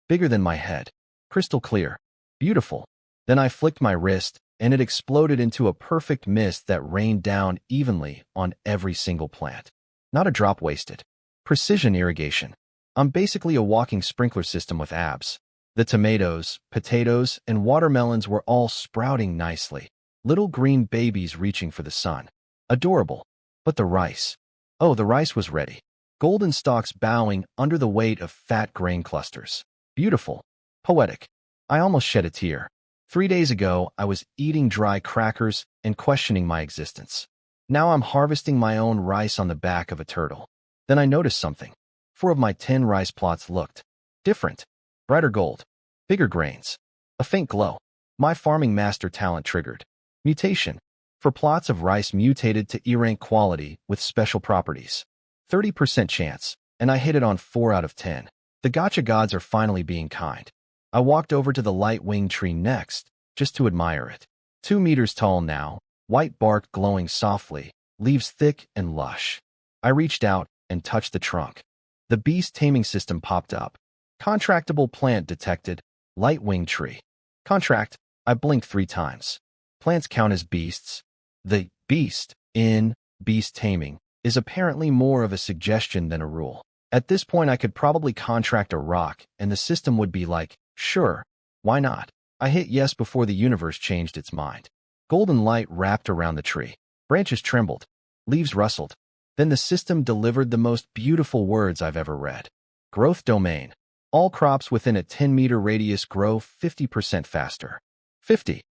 Bigger than my head. Crystal clear. Beautiful. Then I flicked my wrist, and it exploded into a perfect mist that rained down evenly on every single plant. Not a drop wasted. Precision irrigation. I'm basically a walking sprinkler system with abs. The tomatoes, potatoes, and watermelons were all sprouting nicely. Little green babies reaching for the sun. Adorable. But the rice. Oh, the rice was ready. Golden stalks bowing under the weight of fat grain clusters. Beautiful. Poetic. I almost shed a tear. 3 days ago, I was eating dry crackers and questioning my existence. Now I'm harvesting my own rice on the back of a turtle. Then I noticed something. 4 of my 10 rice plots looked different. Brighter gold. Bigger grains. A faint glow. My farming master talent triggered. Mutation. For plots of rice mutated to E-rank quality with special properties. 30% chance, and I hit it on 4 out of 10. The gacha gods are finally being kind. I walked over to the light-winged tree next, just to admire it. 2 meters tall now, white bark glowing softly, leaves thick and lush. I reached out and touched the trunk. The Beast Taming System popped up. Contractable plant detected. Light-winged tree. Contract. I blinked 3 times. Plants count as beasts. The beast in Beast Taming is apparently more of a suggestion than a rule. At this point, I could probably contract a rock, and the system would be like, sure, why not? I hit yes before the universe changed its mind. Golden light wrapped around the tree. Branches trembled. Leaves rustled. Then the system delivered the most beautiful words I've ever read. Growth domain. All crops within a 10-meter radius grow 50% faster. 50%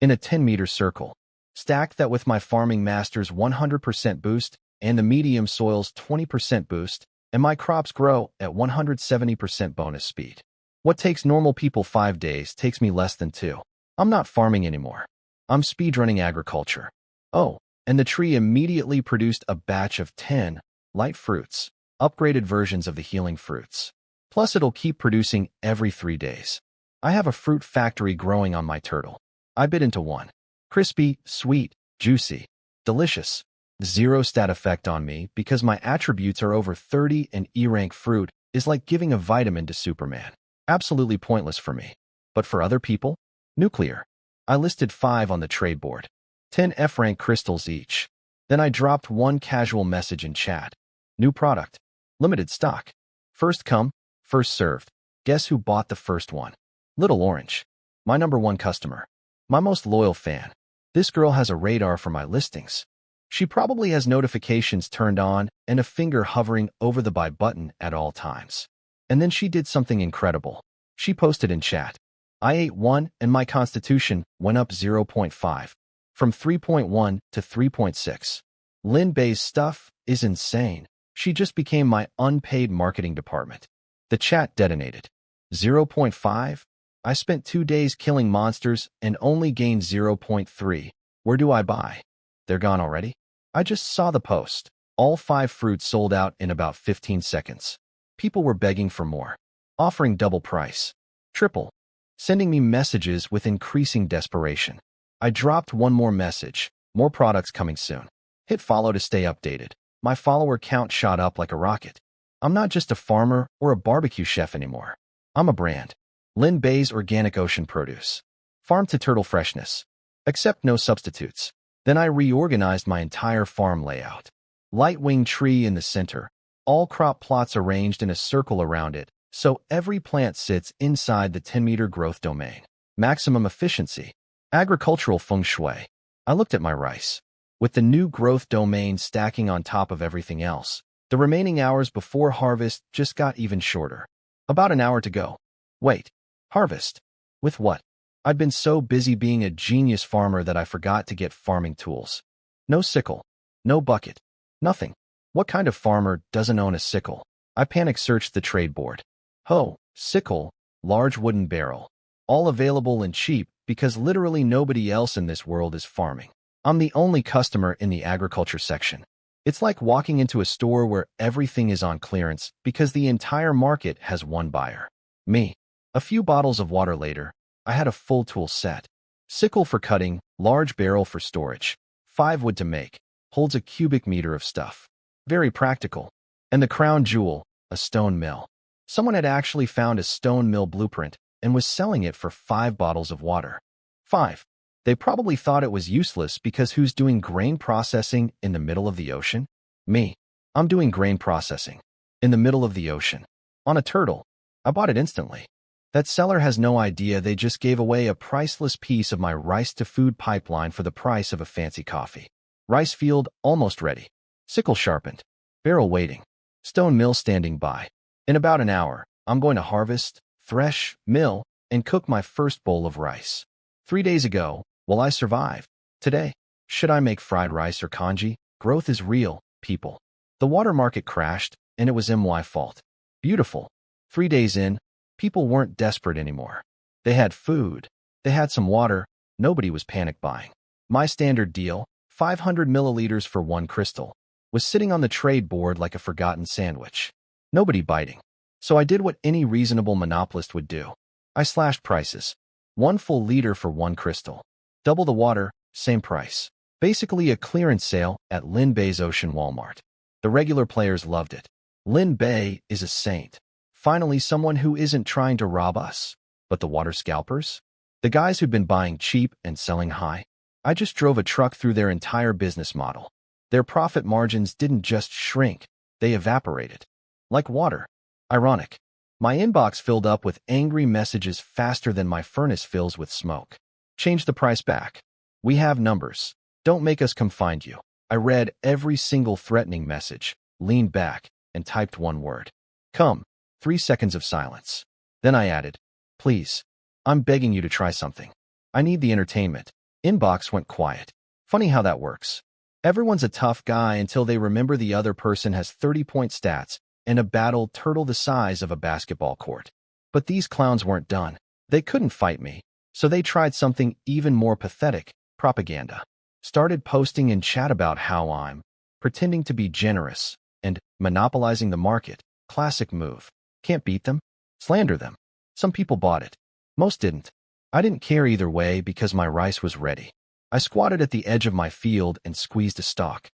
in a 10-meter circle. Stack that with my farming master's 100% boost and the medium soil's 20% boost, and my crops grow at 170% bonus speed. What takes normal people 5 days takes me less than 2. I'm not farming anymore. I'm speedrunning agriculture. Oh, and the tree immediately produced a batch of 10 light fruits, upgraded versions of the healing fruits. Plus it'll keep producing every 3 days. I have a fruit factory growing on my turtle. I bit into one. Crispy, sweet, juicy, delicious. 0 stat effect on me because my attributes are over 30 and E-rank fruit is like giving a vitamin to Superman. Absolutely pointless for me. But for other people? Nuclear. I listed 5 on the trade board. 10 F-rank crystals each. Then I dropped one casual message in chat. New product. Limited stock. First come, first served. Guess who bought the first one? Little Orange. My #1 customer. My most loyal fan. This girl has a radar for my listings. She probably has notifications turned on and a finger hovering over the buy button at all times. And then she did something incredible. She posted in chat. I ate 1 and my constitution went up 0.5. From 3.1 to 3.6. Lin Bei's stuff is insane. She just became my unpaid marketing department. The chat detonated. 0.5? I spent 2 days killing monsters and only gained 0.3. Where do I buy? They're gone already? I just saw the post. All 5 fruits sold out in about 15 seconds. People were begging for more. Offering double price. Triple. Sending me messages with increasing desperation. I dropped one more message. More products coming soon. Hit follow to stay updated. My follower count shot up like a rocket. I'm not just a farmer or a barbecue chef anymore. I'm a brand. Lin Bei's organic ocean produce. Farm to turtle freshness. Except no substitutes. Then I reorganized my entire farm layout. Light-wing tree in the center. All crop plots arranged in a circle around it, so every plant sits inside the 10-meter growth domain. Maximum efficiency. Agricultural feng shui. I looked at my rice. With the new growth domain stacking on top of everything else, the remaining hours before harvest just got even shorter. About an hour to go. Wait. Harvest? With what? I'd been so busy being a genius farmer that I forgot to get farming tools. No sickle. No bucket. Nothing. What kind of farmer doesn't own a sickle? I panic-searched the trade board. Hoe, sickle, large wooden barrel. All available and cheap because literally nobody else in this world is farming. I'm the only customer in the agriculture section. It's like walking into a store where everything is on clearance because the entire market has one buyer. Me. A few bottles of water later, I had a full tool set. Sickle for cutting, large barrel for storage. 5 wood to make. Holds a cubic meter of stuff. Very practical. And the crown jewel, a stone mill. Someone had actually found a stone mill blueprint and was selling it for 5 bottles of water. 5. They probably thought it was useless because who's doing grain processing in the middle of the ocean? Me. I'm doing grain processing. In the middle of the ocean. On a turtle. I bought it instantly. That seller has no idea they just gave away a priceless piece of my rice-to-food pipeline for the price of a fancy coffee. Rice field almost ready. Sickle sharpened. Barrel waiting. Stone mill standing by. In about an hour, I'm going to harvest, thresh, mill, and cook my first bowl of rice. 3 days ago, will I survive? Today, should I make fried rice or congee? Growth is real, people. The water market crashed, and it was my fault. Beautiful. 3 days in, people weren't desperate anymore. They had food. They had some water. Nobody was panic buying. My standard deal, 500 milliliters for 1 crystal, was sitting on the trade board like a forgotten sandwich. Nobody biting. So I did what any reasonable monopolist would do. I slashed prices. 1 full liter for 1 crystal. Double the water, same price. Basically a clearance sale at Lin Bei's Ocean Walmart. The regular players loved it. Lin Bei is a saint. Finally someone who isn't trying to rob us. But the water scalpers? The guys who'd been buying cheap and selling high? I just drove a truck through their entire business model. Their profit margins didn't just shrink, they evaporated. Like water. Ironic. My inbox filled up with angry messages faster than my furnace fills with smoke. Change the price back. We have numbers. Don't make us come find you. I read every single threatening message, leaned back, and typed 1 word. Come. 3 seconds of silence. Then I added, please. I'm begging you to try something. I need the entertainment. Inbox went quiet. Funny how that works. Everyone's a tough guy until they remember the other person has 30-point stats and a battle turtle the size of a basketball court. But these clowns weren't done. They couldn't fight me, so they tried something even more pathetic, propaganda. Started posting in chat about how I'm pretending to be generous and monopolizing the market. Classic move. Can't beat them? Slander them. Some people bought it. Most didn't. I didn't care either way because my rice was ready. I squatted at the edge of my field and squeezed a stalk.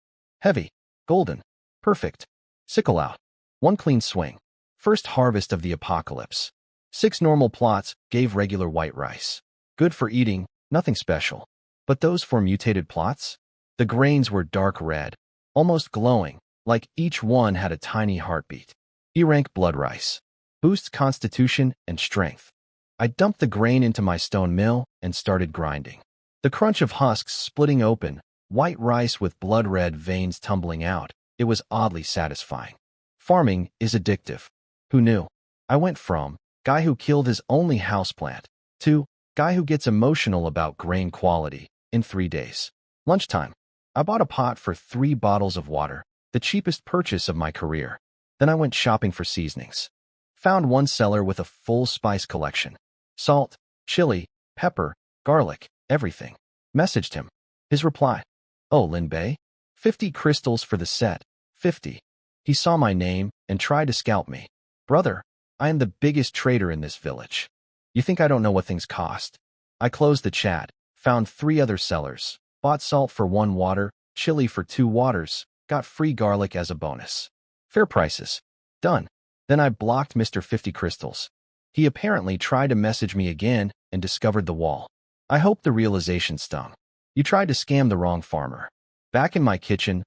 Heavy. Golden. Perfect. Sickle out. 1 clean swing. First harvest of the apocalypse. 6 normal plots gave regular white rice. Good for eating, nothing special. But those 4 mutated plots? The grains were dark red, almost glowing, like each one had a tiny heartbeat. E-rank blood rice. Boosts constitution and strength. I dumped the grain into my stone mill and started grinding. The crunch of husks splitting open, white rice with blood-red veins tumbling out, it was oddly satisfying. Farming is addictive. Who knew? I went from guy who killed his only houseplant to guy who gets emotional about grain quality in 3 days. Lunchtime. I bought a pot for 3 bottles of water, the cheapest purchase of my career. Then I went shopping for seasonings. Found one seller with a full spice collection. Salt, chili, pepper, garlic, everything. Messaged him. His reply, "Oh, Lin Bei? 50 crystals for the set, 50. He saw my name and tried to scalp me. Brother, I am the biggest trader in this village. You think I don't know what things cost? I closed the chat, found 3 other sellers, bought salt for 1 water, chili for 2 waters, got free garlic as a bonus. Fair prices. Done. Then I blocked Mr. 50 Crystals. He apparently tried to message me again and discovered the wall. I hope the realization stung. You tried to scam the wrong farmer. Back in my kitchen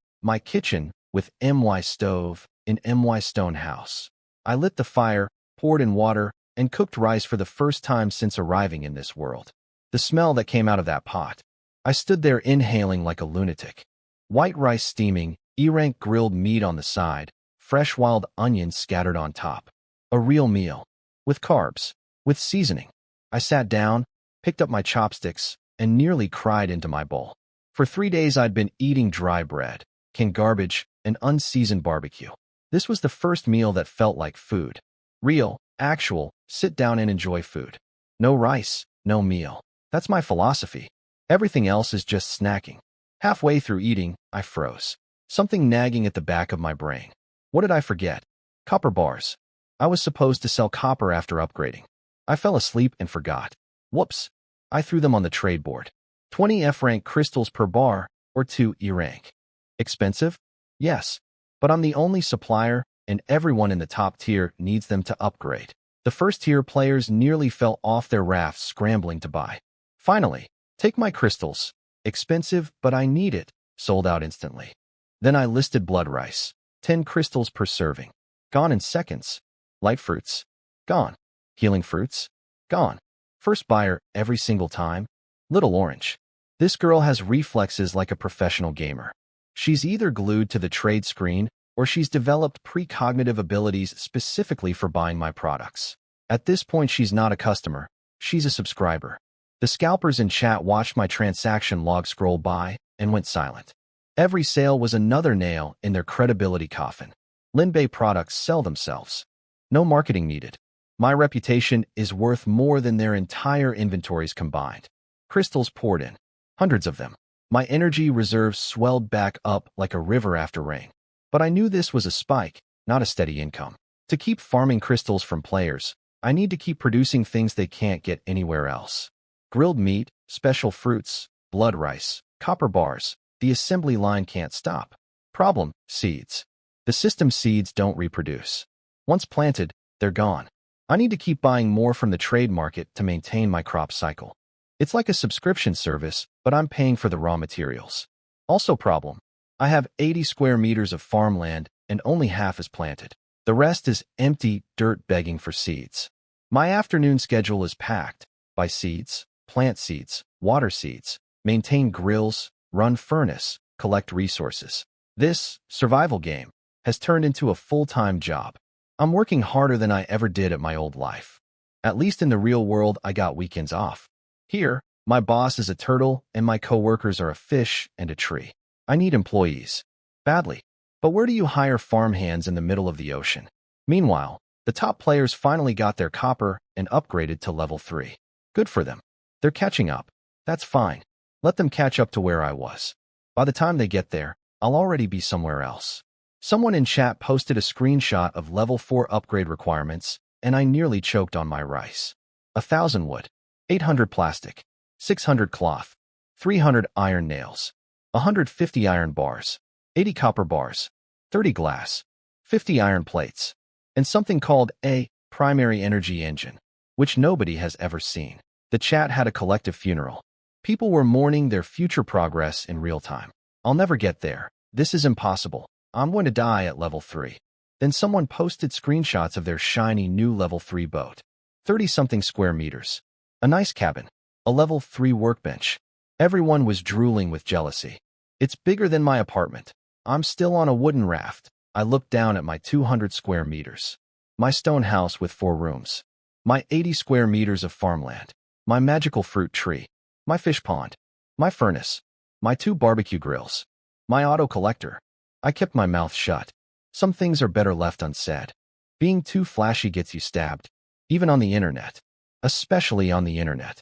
with MY stove in MY stone house. I lit the fire, poured in water, and cooked rice for the first time since arriving in this world. The smell that came out of that pot. I stood there inhaling like a lunatic. White rice steaming, E-rank grilled meat on the side, fresh wild onions scattered on top. A real meal. With carbs. With seasoning. I sat down, picked up my chopsticks, and nearly cried into my bowl. For 3 days I'd been eating dry bread, canned garbage, and unseasoned barbecue. This was the first meal that felt like food. Real, actual, sit down and enjoy food. No rice, no meal. That's my philosophy. Everything else is just snacking. Halfway through eating, I froze. Something nagging at the back of my brain. What did I forget? Copper bars. I was supposed to sell copper after upgrading. I fell asleep and forgot. Whoops. I threw them on the trade board. 20 F-rank crystals per bar, or 2 E-rank. Expensive? Yes. But I'm the only supplier, and everyone in the top tier needs them to upgrade. The first-tier players nearly fell off their rafts scrambling to buy. Finally, take my crystals. Expensive, but I need it. Sold out instantly. Then I listed blood rice. 10 crystals per serving. Gone in seconds. Light fruits. Gone. Healing fruits. Gone. First buyer every single time. Little orange. This girl has reflexes like a professional gamer. She's either glued to the trade screen or she's developed precognitive abilities specifically for buying my products. At this point, she's not a customer. She's a subscriber. The scalpers in chat watched my transaction log scroll by and went silent. Every sale was another nail in their credibility coffin. Lin Bei products sell themselves. No marketing needed. My reputation is worth more than their entire inventories combined. Crystals poured in. Hundreds of them. My energy reserves swelled back up like a river after rain. But I knew this was a spike, not a steady income. To keep farming crystals from players, I need to keep producing things they can't get anywhere else. Grilled meat, special fruits, blood rice, copper bars. The assembly line can't stop. Problem: seeds. The system seeds don't reproduce. Once planted, they're gone. I need to keep buying more from the trade market to maintain my crop cycle. It's like a subscription service, but I'm paying for the raw materials. Also problem: I have 80 square meters of farmland and only half is planted. The rest is empty dirt begging for seeds. My afternoon schedule is packed by seeds, plant seeds, water seeds, maintain grills, run furnace, collect resources. This survival game has turned into a full-time job. I'm working harder than I ever did at my old life. At least in the real world, I got weekends off. Here, my boss is a turtle and my coworkers are a fish and a tree. I need employees. Badly. But where do you hire farmhands in the middle of the ocean? Meanwhile, the top players finally got their copper and upgraded to level 3. Good for them. They're catching up. That's fine. Let them catch up to where I was. By the time they get there, I'll already be somewhere else. Someone in chat posted a screenshot of level 4 upgrade requirements, and I nearly choked on my rice. 1,000 wood, 800 plastic, 600 cloth, 300 iron nails, 150 iron bars, 80 copper bars, 30 glass, 50 iron plates. and something called a primary energy engine, which nobody has ever seen. The chat had a collective funeral. People were mourning their future progress in real time. I'll never get there. This is impossible. I'm going to die at level 3. Then someone posted screenshots of their shiny new level 3 boat. 30-something square meters. A nice cabin. A level 3 workbench. Everyone was drooling with jealousy. It's bigger than my apartment. I'm still on a wooden raft. I looked down at my 200 square meters. My stone house with 4 rooms. My 80 square meters of farmland. My magical fruit tree. My fish pond. My furnace. My 2 barbecue grills. My auto collector. I kept my mouth shut. Some things are better left unsaid. Being too flashy gets you stabbed. Even on the internet. Especially on the internet.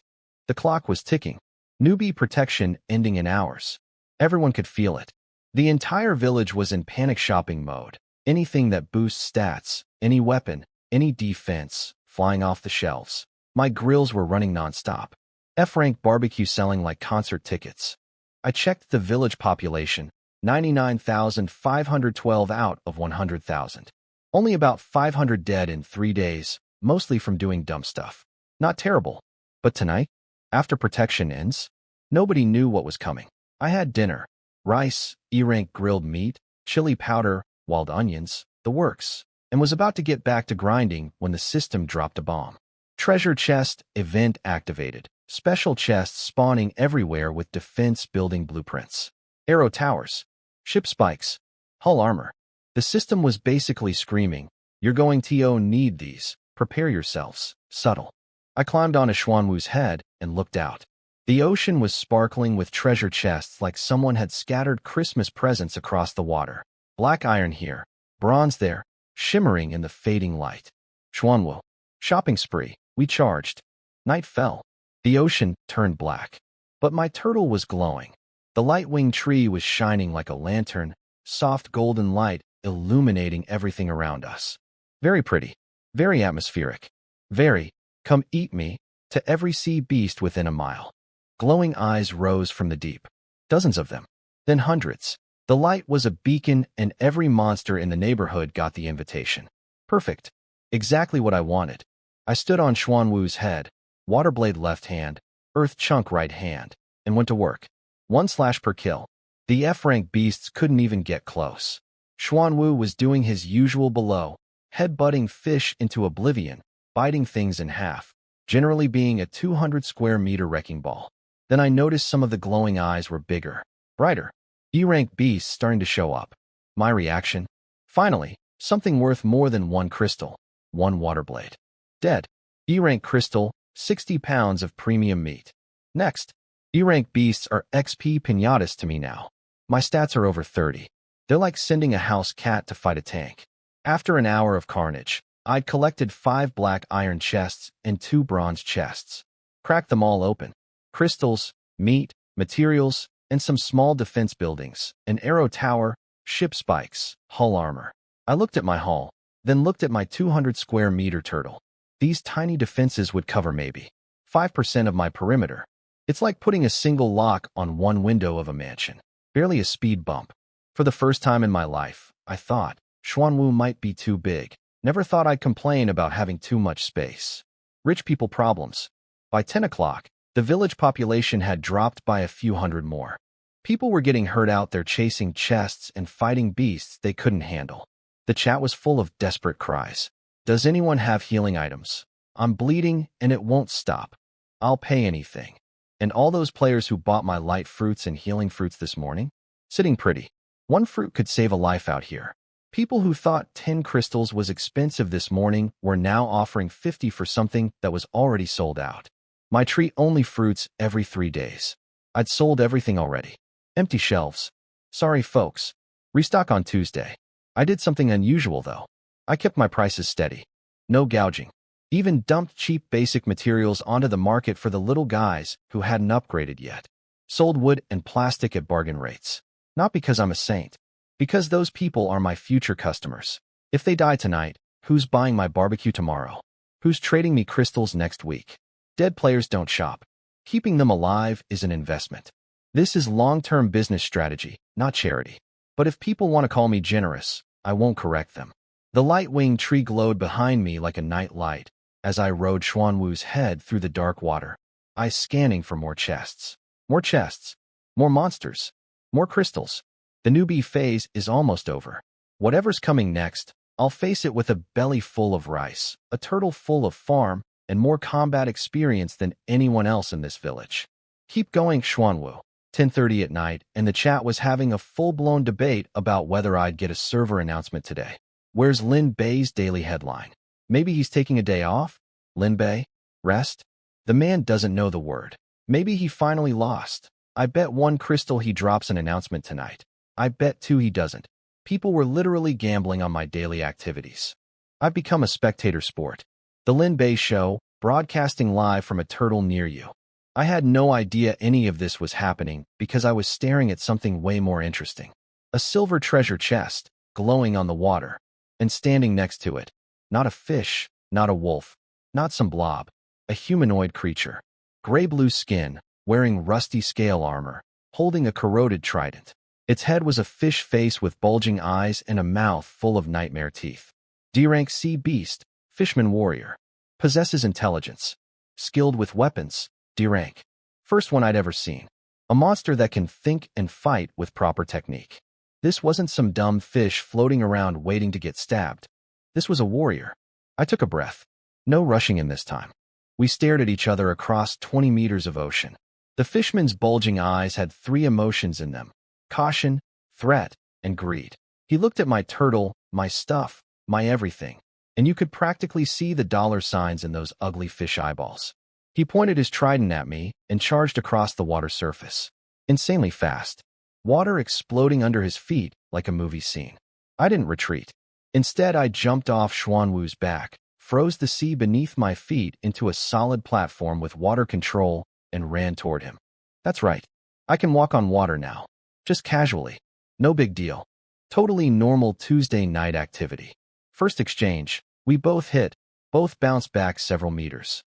The clock was ticking. Newbie protection ending in hours. Everyone could feel it. The entire village was in panic shopping mode. Anything that boosts stats, any weapon, any defense, flying off the shelves. My grills were running nonstop. F-rank barbecue selling like concert tickets. I checked the village population, 99,512 out of 100,000. Only about 500 dead in 3 days, mostly from doing dumb stuff. Not terrible. But tonight, after protection ends, nobody knew what was coming. I had dinner. Rice, E-rank grilled meat, chili powder, wild onions, the works, and was about to get back to grinding when the system dropped a bomb. Treasure chest, event activated. Special chests spawning everywhere with defense building blueprints. Arrow towers. Ship spikes. Hull armor. The system was basically screaming, "You're going to need these. Prepare yourselves." Subtle. I climbed onto Xuanwu's head and looked out. The ocean was sparkling with treasure chests like someone had scattered Christmas presents across the water. Black iron here, bronze there, shimmering in the fading light. Xuanwu. Shopping spree. We charged. Night fell. The ocean turned black. But my turtle was glowing. The light-winged tree was shining like a lantern, soft golden light illuminating everything around us. Very pretty. Very atmospheric. Very, come eat me, to every sea beast within a mile. Glowing eyes rose from the deep. Dozens of them. Then hundreds. The light was a beacon and every monster in the neighborhood got the invitation. Perfect. Exactly what I wanted. I stood on Xuanwu's head, waterblade left hand, earth chunk right hand, and went to work. 1 slash per kill. The F-rank beasts couldn't even get close. Xuanwu was doing his usual below, headbutting fish into oblivion, biting things in half, generally being a 200 square meter wrecking ball. Then I noticed some of the glowing eyes were bigger, brighter. E-rank beasts starting to show up. My reaction? Finally, something worth more than 1 crystal, 1 waterblade. Dead. E-rank crystal, 60 pounds of premium meat. Next. E-rank beasts are XP pinatas to me now. My stats are over 30. They're like sending a house cat to fight a tank. After an hour of carnage, I'd collected 5 black iron chests and 2 bronze chests. Cracked them all open. Crystals, meat, materials, and some small defense buildings, an arrow tower, ship spikes, hull armor. I looked at my hull, then looked at my 200 square meter turtle. These tiny defenses would cover maybe 5% of my perimeter. It's like putting a single lock on one window of a mansion. Barely a speed bump. For the first time in my life, I thought, Xuanwu might be too big. Never thought I'd complain about having too much space. Rich people problems. By 10 o'clock, the village population had dropped by a few hundred more. People were getting hurt out there chasing chests and fighting beasts they couldn't handle. The chat was full of desperate cries. Does anyone have healing items? I'm bleeding and it won't stop. I'll pay anything. And all those players who bought my light fruits and healing fruits this morning? Sitting pretty. 1 fruit could save a life out here. People who thought 10 crystals was expensive this morning were now offering 50 for something that was already sold out. My tree only fruits every 3 days. I'd sold everything already. Empty shelves. Sorry folks. Restock on Tuesday. I did something unusual though. I kept my prices steady. No gouging. Even dumped cheap basic materials onto the market for the little guys who hadn't upgraded yet. Sold wood and plastic at bargain rates. Not because I'm a saint. Because those people are my future customers. If they die tonight, who's buying my barbecue tomorrow? Who's trading me crystals next week? Dead players don't shop. Keeping them alive is an investment. This is long-term business strategy, not charity. But if people want to call me generous, I won't correct them. The light-winged tree glowed behind me like a night light as I rode Xuanwu's head through the dark water, eyes scanning for more chests. More chests. More monsters. More crystals. The newbie phase is almost over. Whatever's coming next, I'll face it with a belly full of rice, a turtle full of farm, and more combat experience than anyone else in this village. Keep going, Xuanwu. 10:30 at night, and the chat was having a full-blown debate about whether I'd get a server announcement today. Where's Lin Bei's daily headline? Maybe he's taking a day off? Lin Bei? Rest? The man doesn't know the word. Maybe he finally lost. I bet 1 crystal he drops an announcement tonight. I bet 2 he doesn't. People were literally gambling on my daily activities. I've become a spectator sport. The Lin Bei Show, broadcasting live from a turtle near you. I had no idea any of this was happening because I was staring at something way more interesting. A silver treasure chest, glowing on the water, and standing next to it. Not a fish, not a wolf, not some blob. A humanoid creature. Gray-blue skin, wearing rusty scale armor, holding a corroded trident. Its head was a fish face with bulging eyes and a mouth full of nightmare teeth. D-rank sea beast, fishman warrior. Possesses intelligence. Skilled with weapons, D-rank. First one I'd ever seen. A monster that can think and fight with proper technique. This wasn't some dumb fish floating around waiting to get stabbed. This was a warrior. I took a breath. No rushing in this time. We stared at each other across 20 meters of ocean. The fishman's bulging eyes had 3 emotions in them: caution, threat, and greed. He looked at my turtle, my stuff, my everything, and you could practically see the dollar signs in those ugly fish eyeballs. He pointed his trident at me and charged across the water surface. Insanely fast. Water exploding under his feet like a movie scene. I didn't retreat. Instead, I jumped off Xuanwu's back, froze the sea beneath my feet into a solid platform with water control, and ran toward him. That's right. I can walk on water now. Just casually. No big deal. Totally normal Tuesday night activity. First exchange. We both hit. Both bounced back several meters.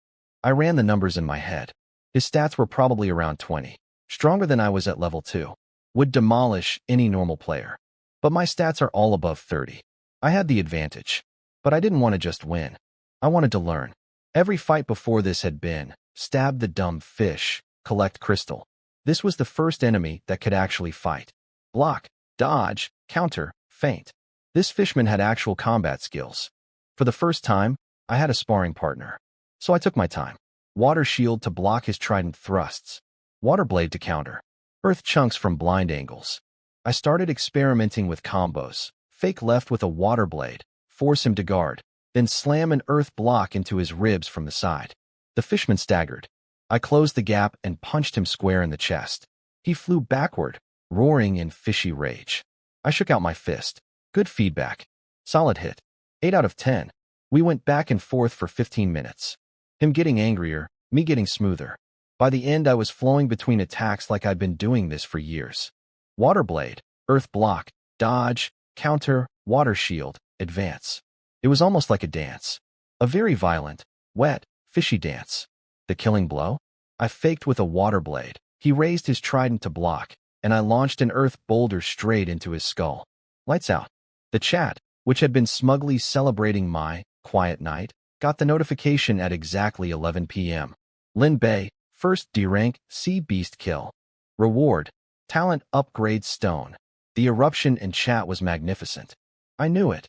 I ran the numbers in my head. His stats were probably around 20. Stronger than I was at level 2. Would demolish any normal player. But my stats are all above 30. I had the advantage. But I didn't want to just win. I wanted to learn. Every fight before this had been, stab the dumb fish, collect crystal. This was the first enemy that could actually fight. Block, dodge, counter, feint. This fishman had actual combat skills. For the first time, I had a sparring partner. So I took my time. Water shield to block his trident thrusts. Water blade to counter. Earth chunks from blind angles. I started experimenting with combos. Fake left with a water blade, force him to guard, then slam an earth block into his ribs from the side. The fishman staggered. I closed the gap and punched him square in the chest. He flew backward, roaring in fishy rage. I shook out my fist. Good feedback. Solid hit. 8 out of 10. We went back and forth for 15 minutes. Him getting angrier, me getting smoother. By the end, I was flowing between attacks like I'd been doing this for years. Water blade, earth block, dodge, counter, water shield, advance. It was almost like a dance. A very violent, wet, fishy dance. The killing blow? I faked with a water blade. He raised his trident to block, and I launched an earth boulder straight into his skull. Lights out. The chat, which had been smugly celebrating my quiet night, got the notification at exactly 11 p.m. Lin Bei, first D-rank, sea beast kill. Reward, talent upgrade stone. The eruption in chat was magnificent. I knew it.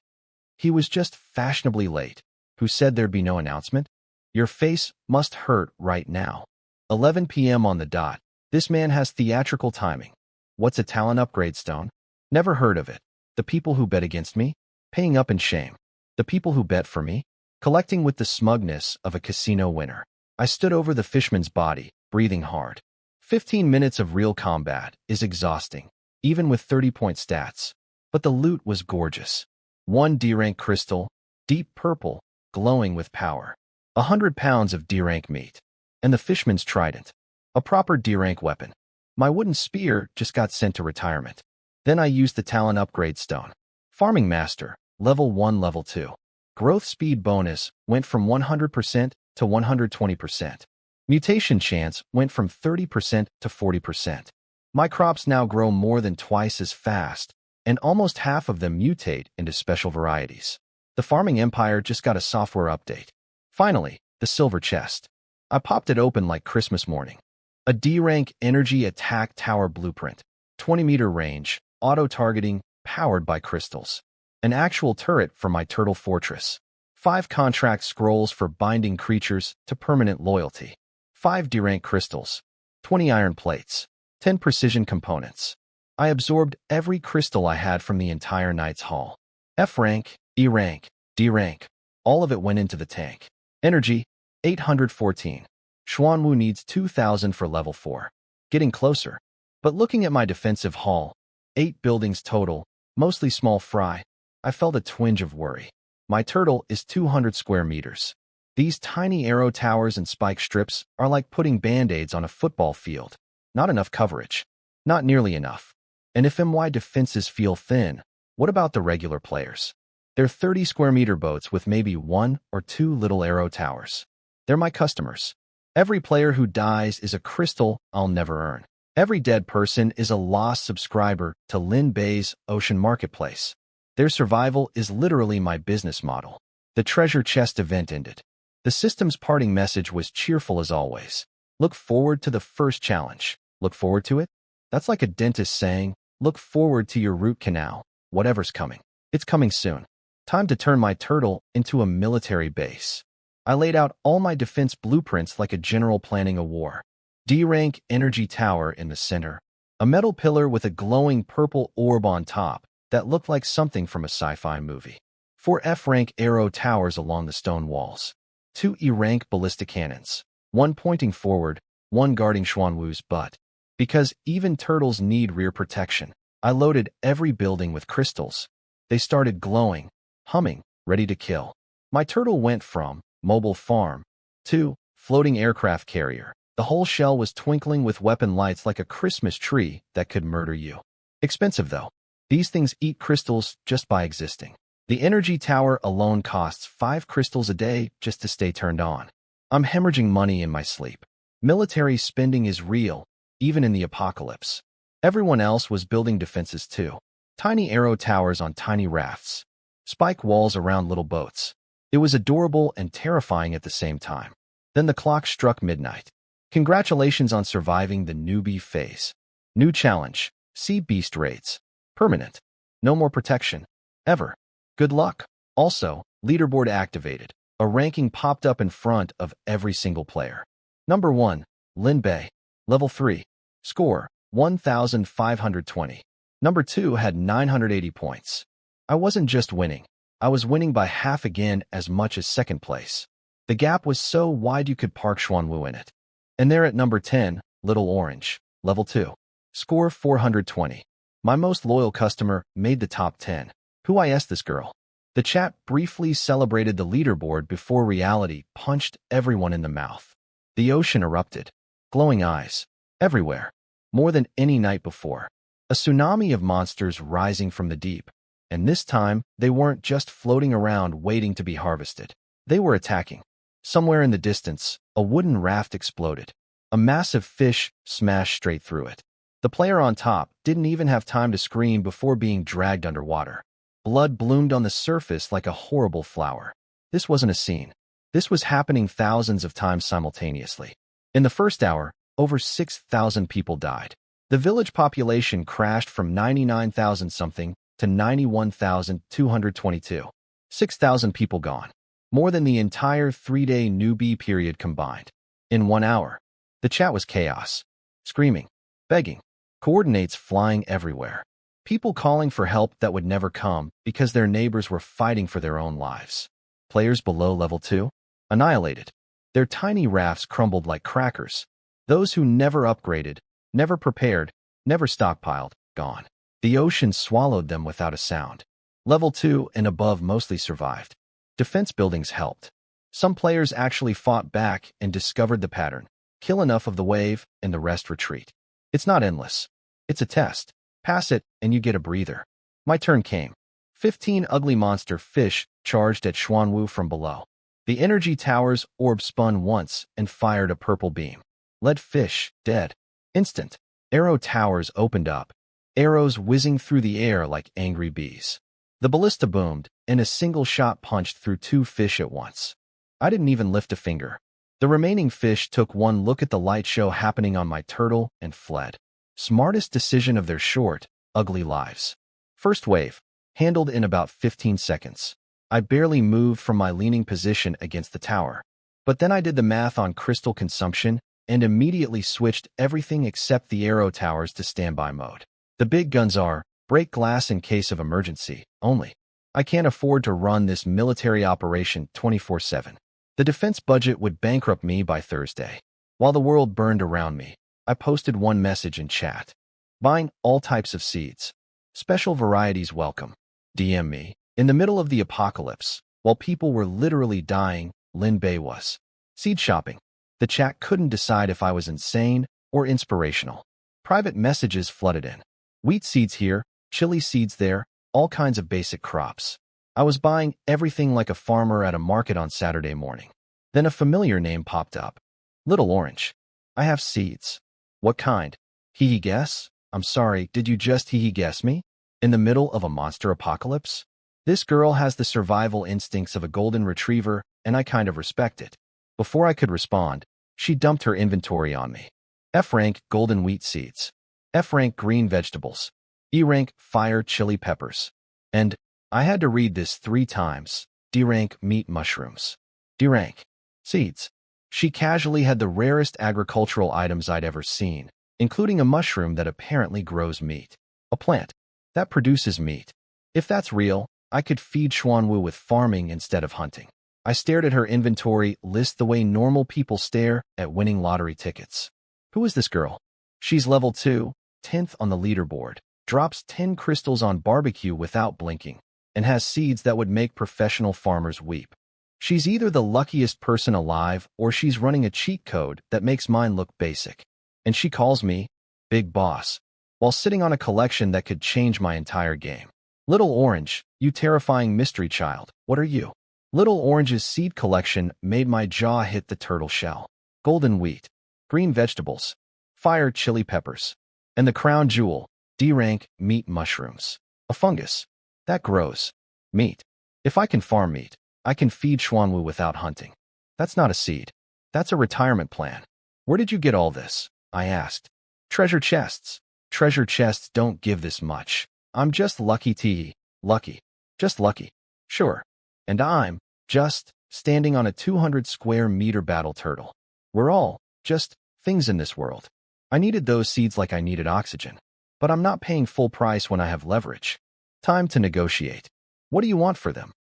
He was just fashionably late. Who said there'd be no announcement? Your face must hurt right now. 11 p.m. on the dot. This man has theatrical timing. What's a talent upgrade stone? Never heard of it. The people who bet against me? Paying up in shame. The people who bet for me? Collecting with the smugness of a casino winner. I stood over the fishman's body, breathing hard. 15 minutes of real combat is exhausting, even with 30-point stats. But the loot was gorgeous. 1 D-rank crystal, deep purple, glowing with power. 100 pounds of D-rank meat. And the fishman's trident. A proper D-rank weapon. My wooden spear just got sent to retirement. Then I used the talent upgrade stone. Farming master, level 1, level 2. Growth speed bonus went from 100% to 120%. Mutation chance went from 30% to 40%. My crops now grow more than twice as fast, and almost half of them mutate into special varieties. The farming empire just got a software update. Finally, the silver chest. I popped it open like Christmas morning. A D-rank energy attack tower blueprint. 20-meter range, auto-targeting, powered by crystals. An actual turret for my turtle fortress. 5 contract scrolls for binding creatures to permanent loyalty. 5 D-rank crystals. 20 iron plates. 10 precision components. I absorbed every crystal I had from the entire Knight's Hall. F rank, E rank, D rank. All of it went into the tank. Energy, 814. Xuanwu needs 2,000 for level 4. Getting closer. But looking at my defensive hall, 8 buildings total, mostly small fry, I felt a twinge of worry. My turtle is 200 square meters. These tiny arrow towers and spike strips are like putting band-aids on a football field. Not enough coverage. Not nearly enough. And if MY defenses feel thin, what about the regular players? They're 30 square meter boats with maybe 1 or 2 little arrow towers. They're my customers. Every player who dies is a crystal I'll never earn. Every dead person is a lost subscriber to Lin Bei's Ocean Marketplace. Their survival is literally my business model. The treasure chest event ended. The system's parting message was cheerful as always. Look forward to the first challenge. Look forward to it? That's like a dentist saying, look forward to your root canal. Whatever's coming. It's coming soon. Time to turn my turtle into a military base. I laid out all my defense blueprints like a general planning a war. D-rank energy tower in the center. A metal pillar with a glowing purple orb on top that looked like something from a sci-fi movie. 4 F-rank arrow towers along the stone walls. 2 E-rank ballistic cannons. 1 pointing forward, 1 guarding Xuanwu's butt. Because even turtles need rear protection, I loaded every building with crystals. They started glowing, humming, ready to kill. My turtle went from mobile farm to floating aircraft carrier. The whole shell was twinkling with weapon lights like a Christmas tree that could murder you. Expensive though. These things eat crystals just by existing. The energy tower alone costs 5 crystals a day just to stay turned on. I'm hemorrhaging money in my sleep. Military spending is real, even in the apocalypse. Everyone else was building defenses too. Tiny arrow towers on tiny rafts. Spike walls around little boats. It was adorable and terrifying at the same time. Then the clock struck midnight. Congratulations on surviving the newbie phase. New challenge. See beast raids. Permanent. No more protection. Ever. Good luck. Also, leaderboard activated. A ranking popped up in front of every single player. Number 1. Lin Bei. Level 3. Score, 1,520. Number 2 had 980 points. I wasn't just winning. I was winning by half again as much as second place. The gap was so wide you could park Xuanwu in it. And there at number 10, Little Orange, level 2. Score 420. My most loyal customer made the top 10. Who I asked this girl? The chat briefly celebrated the leaderboard before reality punched everyone in the mouth. The ocean erupted. Glowing eyes. Everywhere. More than any night before. A tsunami of monsters rising from the deep. And this time, they weren't just floating around waiting to be harvested. They were attacking. Somewhere in the distance, a wooden raft exploded. A massive fish smashed straight through it. The player on top didn't even have time to scream before being dragged underwater. Blood bloomed on the surface like a horrible flower. This wasn't a scene. This was happening thousands of times simultaneously. In the first hour, over 6,000 people died. The village population crashed from 99,000-something to 91,222. 6,000 people gone. More than the entire 3-day newbie period combined. In 1 hour. The chat was chaos. Screaming. Begging. Coordinates flying everywhere. People calling for help that would never come because their neighbors were fighting for their own lives. Players below level 2? Annihilated. Their tiny rafts crumbled like crackers. Those who never upgraded, never prepared, never stockpiled, gone. The ocean swallowed them without a sound. Level 2 and above mostly survived. Defense buildings helped. Some players actually fought back and discovered the pattern. Kill enough of the wave and the rest retreat. It's not endless. It's a test. Pass it and you get a breather. My turn came. 15 ugly monster fish charged at Xuanwu from below. The energy tower's orb spun once and fired a purple beam. Lead fish, dead. Instant. Arrow towers opened up. Arrows whizzing through the air like angry bees. The ballista boomed, and a single shot punched through 2 fish at once. I didn't even lift a finger. The remaining fish took one look at the light show happening on my turtle and fled. Smartest decision of their short, ugly lives. First wave, handled in about 15 seconds. I barely moved from my leaning position against the tower. But then I did the math on crystal consumption and immediately switched everything except the arrow towers to standby mode. The big guns are, break glass in case of emergency, only. I can't afford to run this military operation 24/7. The defense budget would bankrupt me by Thursday. While the world burned around me, I posted one message in chat. Buying all types of seeds. Special varieties welcome. DM me. In the middle of the apocalypse, while people were literally dying, Lin Bei was. Seed shopping. The chat couldn't decide if I was insane or inspirational. Private messages flooded in. Wheat seeds here, chili seeds there, all kinds of basic crops. I was buying everything like a farmer at a market on Saturday morning. Then a familiar name popped up. Little Orange. I have seeds. What kind? Hee guess? I'm sorry, did you just hee guess me? In the middle of a monster apocalypse? This girl has the survival instincts of a golden retriever, and I kind of respect it. Before I could respond, she dumped her inventory on me. F-rank golden wheat seeds. F-rank green vegetables. E-rank fire chili peppers. And I had to read this 3 times. D-rank meat mushrooms. D-rank seeds. She casually had the rarest agricultural items I'd ever seen, including a mushroom that apparently grows meat. A plant that produces meat. If that's real, I could feed Xuanwu with farming instead of hunting. I stared at her inventory list the way normal people stare at winning lottery tickets. Who is this girl? She's level 2, 10th on the leaderboard, drops 10 crystals on barbecue without blinking, and has seeds that would make professional farmers weep. She's either the luckiest person alive or she's running a cheat code that makes mine look basic. And she calls me Big Boss, while sitting on a collection that could change my entire game. Little Orange, you terrifying mystery child, what are you? Little Orange's seed collection made my jaw hit the turtle shell. Golden wheat, green vegetables, fire chili peppers, and the crown jewel, D-rank meat mushrooms. A fungus that grows meat. If I can farm meat, I can feed Xuanwu without hunting. That's not a seed. That's a retirement plan. Where did you get all this? I asked. Treasure chests. Treasure chests don't give this much. I'm just lucky. Lucky. Just lucky. Sure. And I'm just standing on a 200 square meter battle turtle. We're all just things in this world. I needed those seeds like I needed oxygen. But I'm not paying full price when I have leverage. Time to negotiate. What do you want for them?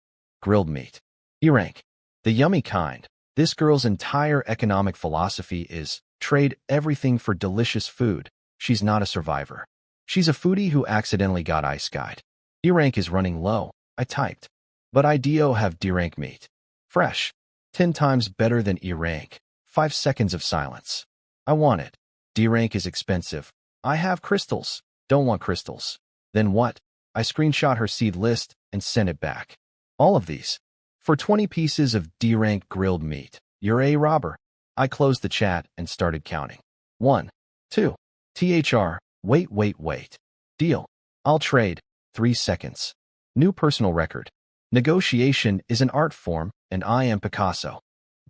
Grilled meat. E-rank. The yummy kind. This girl's entire economic philosophy is trade everything for delicious food. She's not a survivor. She's a foodie who accidentally got ice-guyed. E-rank is running low, I typed. But I do have D-rank meat. Fresh. 10 times better than E-rank. 5 seconds of silence. I want it. D-rank is expensive. I have crystals. Don't want crystals. Then what? I screenshot her seed list and sent it back. All of these. For 20 pieces of D-rank grilled meat. You're a robber. I closed the chat and started counting. 1, 2. THR. Wait. Deal. I'll trade. 3 seconds. New personal record. Negotiation is an art form, and I am Picasso.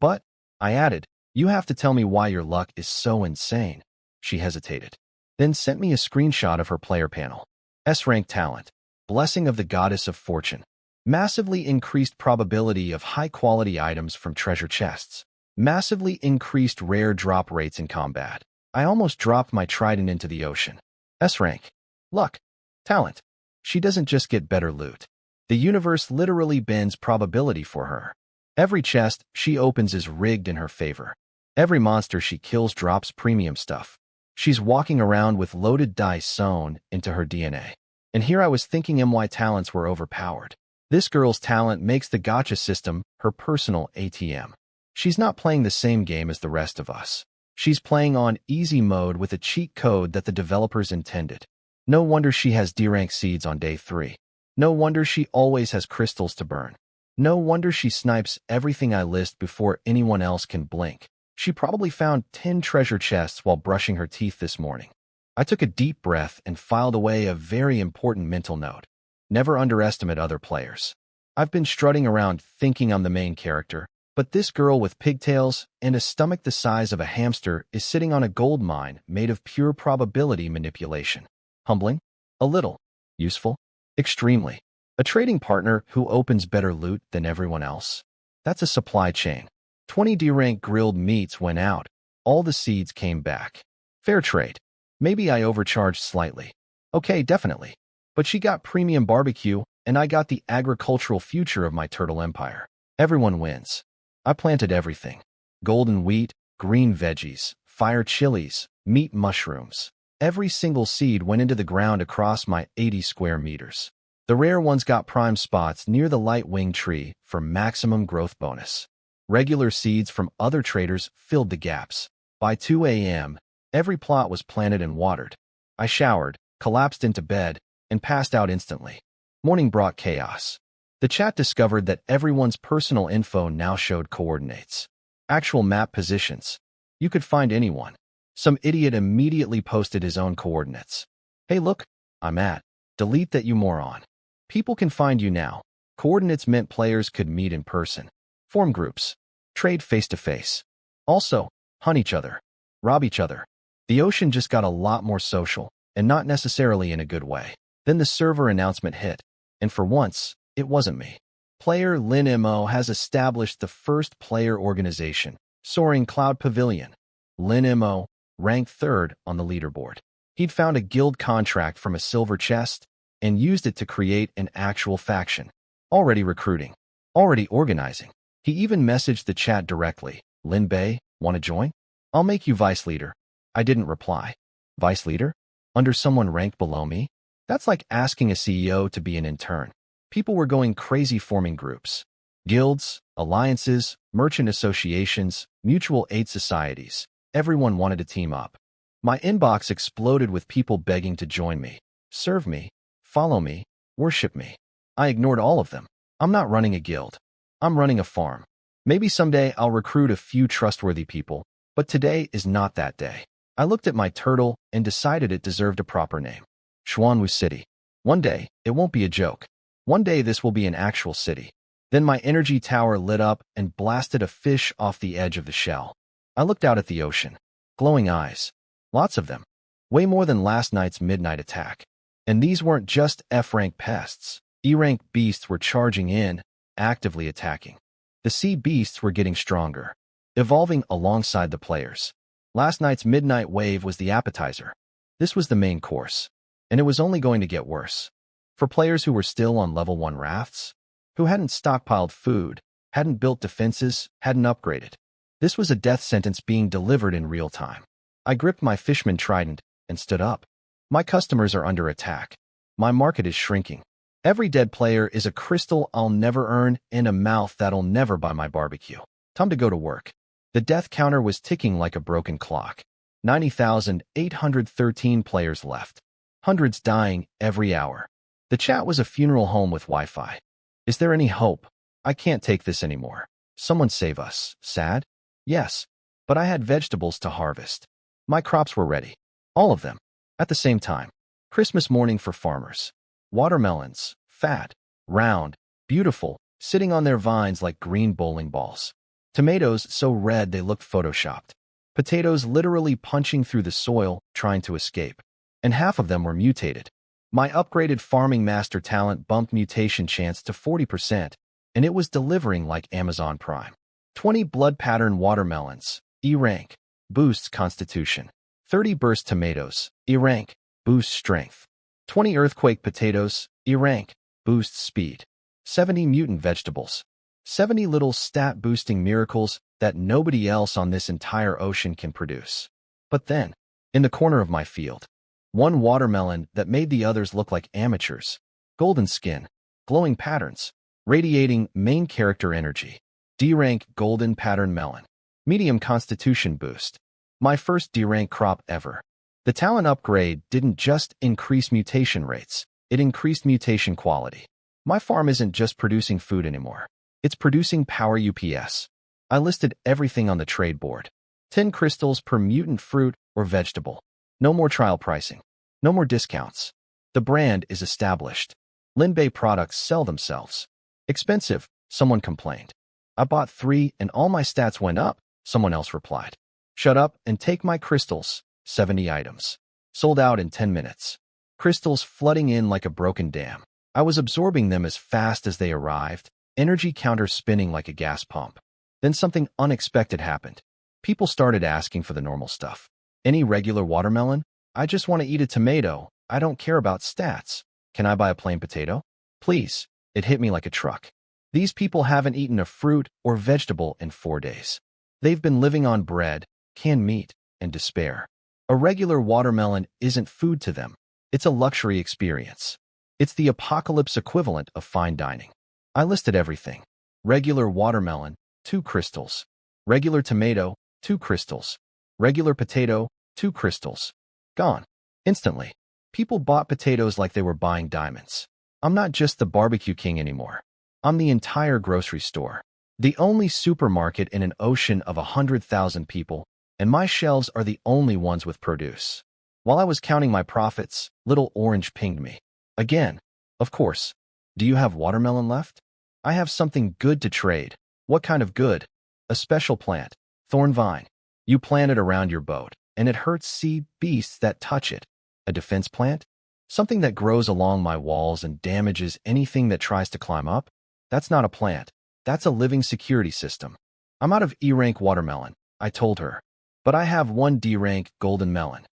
But, I added, you have to tell me why your luck is so insane. She hesitated. Then sent me a screenshot of her player panel. S-rank talent. Blessing of the goddess of fortune. Massively increased probability of high-quality items from treasure chests. Massively increased rare drop rates in combat. I almost dropped my trident into the ocean. S-rank. Luck. Talent. She doesn't just get better loot. The universe literally bends probability for her. Every chest she opens is rigged in her favor. Every monster she kills drops premium stuff. She's walking around with loaded dice sewn into her DNA. And here I was thinking MY talents were overpowered. This girl's talent makes the gacha system her personal ATM. She's not playing the same game as the rest of us. She's playing on easy mode with a cheat code that the developers intended. No wonder she has D-rank seeds on day 3. No wonder she always has crystals to burn. No wonder she snipes everything I list before anyone else can blink. She probably found 10 treasure chests while brushing her teeth this morning. I took a deep breath and filed away a very important mental note. Never underestimate other players. I've been strutting around thinking I'm the main character, but this girl with pigtails and a stomach the size of a hamster is sitting on a gold mine made of pure probability manipulation. Humbling? A little. Useful? Extremely. A trading partner who opens better loot than everyone else. That's a supply chain. 20 D-rank grilled meats went out. All the seeds came back. Fair trade. Maybe I overcharged slightly. Okay, definitely. But she got premium barbecue, and I got the agricultural future of my turtle empire. Everyone wins. I planted everything. Golden wheat, green veggies, fire chilies, meat mushrooms. Every single seed went into the ground across my 80 square meters. The rare ones got prime spots near the light-winged tree for maximum growth bonus. Regular seeds from other traders filled the gaps. By 2 a.m., every plot was planted and watered. I showered, collapsed into bed, and passed out instantly. Morning brought chaos. The chat discovered that everyone's personal info now showed coordinates. Actual map positions. You could find anyone. Some idiot immediately posted his own coordinates. Hey look, I'm at. Delete that, you moron. People can find you now. Coordinates meant players could meet in person. Form groups. Trade face-to-face. Also, hunt each other. Rob each other. The ocean just got a lot more social, and not necessarily in a good way. Then the server announcement hit, and for once, it wasn't me. Player Lin Bei has established the first player organization, Soaring Cloud Pavilion. Lin Bei ranked 3rd on the leaderboard. He'd found a guild contract from a silver chest and used it to create an actual faction. Already recruiting. Already organizing. He even messaged the chat directly. Lin Bei, want to join? I'll make you vice leader. I didn't reply. Vice leader? Under someone ranked below me? That's like asking a CEO to be an intern. People were going crazy, forming groups. Guilds, alliances, merchant associations, mutual aid societies. Everyone wanted to team up. My inbox exploded with people begging to join me, serve me, follow me, worship me. I ignored all of them. I'm not running a guild. I'm running a farm. Maybe someday I'll recruit a few trustworthy people, but today is not that day. I looked at my turtle and decided it deserved a proper name. Xuanwu City. One day, it won't be a joke. One day this will be an actual city. Then my energy tower lit up and blasted a fish off the edge of the shell. I looked out at the ocean. Glowing eyes. Lots of them. Way more than last night's midnight attack. And these weren't just F-rank pests. E-rank beasts were charging in, actively attacking. The sea beasts were getting stronger, evolving alongside the players. Last night's midnight wave was the appetizer. This was the main course, and it was only going to get worse. For players who were still on level 1 rafts, who hadn't stockpiled food, hadn't built defenses, hadn't upgraded. This was a death sentence being delivered in real time. I gripped my fishman trident and stood up. My customers are under attack. My market is shrinking. Every dead player is a crystal I'll never earn and a mouth that'll never buy my barbecue. Time to go to work. The death counter was ticking like a broken clock. 90,813 players left. Hundreds dying every hour. The chat was a funeral home with Wi-Fi. Is there any hope? I can't take this anymore. Someone save us. Sad? Yes. But I had vegetables to harvest. My crops were ready. All of them. At the same time. Christmas morning for farmers. Watermelons, fat, round, beautiful, sitting on their vines like green bowling balls. Tomatoes so red they looked photoshopped. Potatoes literally punching through the soil, trying to escape. And half of them were mutated. My upgraded farming master talent bumped mutation chance to 40%, and it was delivering like Amazon Prime. 20 blood pattern watermelons, E-rank, boosts constitution. 30 burst tomatoes, E-rank, boosts strength. 20 earthquake potatoes, E-rank, boosts speed. 70 mutant vegetables. 70 little stat-boosting miracles that nobody else on this entire ocean can produce. But then, in the corner of my field, one watermelon that made the others look like amateurs. Golden skin, glowing patterns, radiating main character energy. D-rank golden pattern melon. Medium constitution boost. My first D-rank crop ever. The talent upgrade didn't just increase mutation rates, it increased mutation quality. My farm isn't just producing food anymore. It's producing power UPS. I listed everything on the trade board. 10 crystals per mutant fruit or vegetable. No more trial pricing. No more discounts. The brand is established. Lin Bei products sell themselves. Expensive, someone complained. I bought 3 and all my stats went up, someone else replied. Shut up and take my crystals, 70 items. Sold out in 10 minutes. Crystals flooding in like a broken dam. I was absorbing them as fast as they arrived, energy counter spinning like a gas pump. Then something unexpected happened. People started asking for the normal stuff. Any regular watermelon? I just want to eat a tomato. I don't care about stats. Can I buy a plain potato? Please. It hit me like a truck. These people haven't eaten a fruit or vegetable in 4 days. They've been living on bread, canned meat, and despair. A regular watermelon isn't food to them. It's a luxury experience. It's the apocalypse equivalent of fine dining. I listed everything. Regular watermelon, 2 crystals. Regular tomato, 2 crystals. Regular potato, 2 crystals. Gone. Instantly. People bought potatoes like they were buying diamonds. I'm not just the barbecue king anymore. I'm the entire grocery store. The only supermarket in an ocean of 100,000 people, and my shelves are the only ones with produce. While I was counting my profits, little orange pinged me. Again. Of course. Do you have watermelon left? I have something good to trade. What kind of good? A special plant. Thorn vine. You plant it around your boat, and it hurts sea beasts that touch it. A defense plant? Something that grows along my walls and damages anything that tries to climb up? That's not a plant. That's a living security system. I'm out of E-rank watermelon, I told her. But I have 1 D-rank golden melon.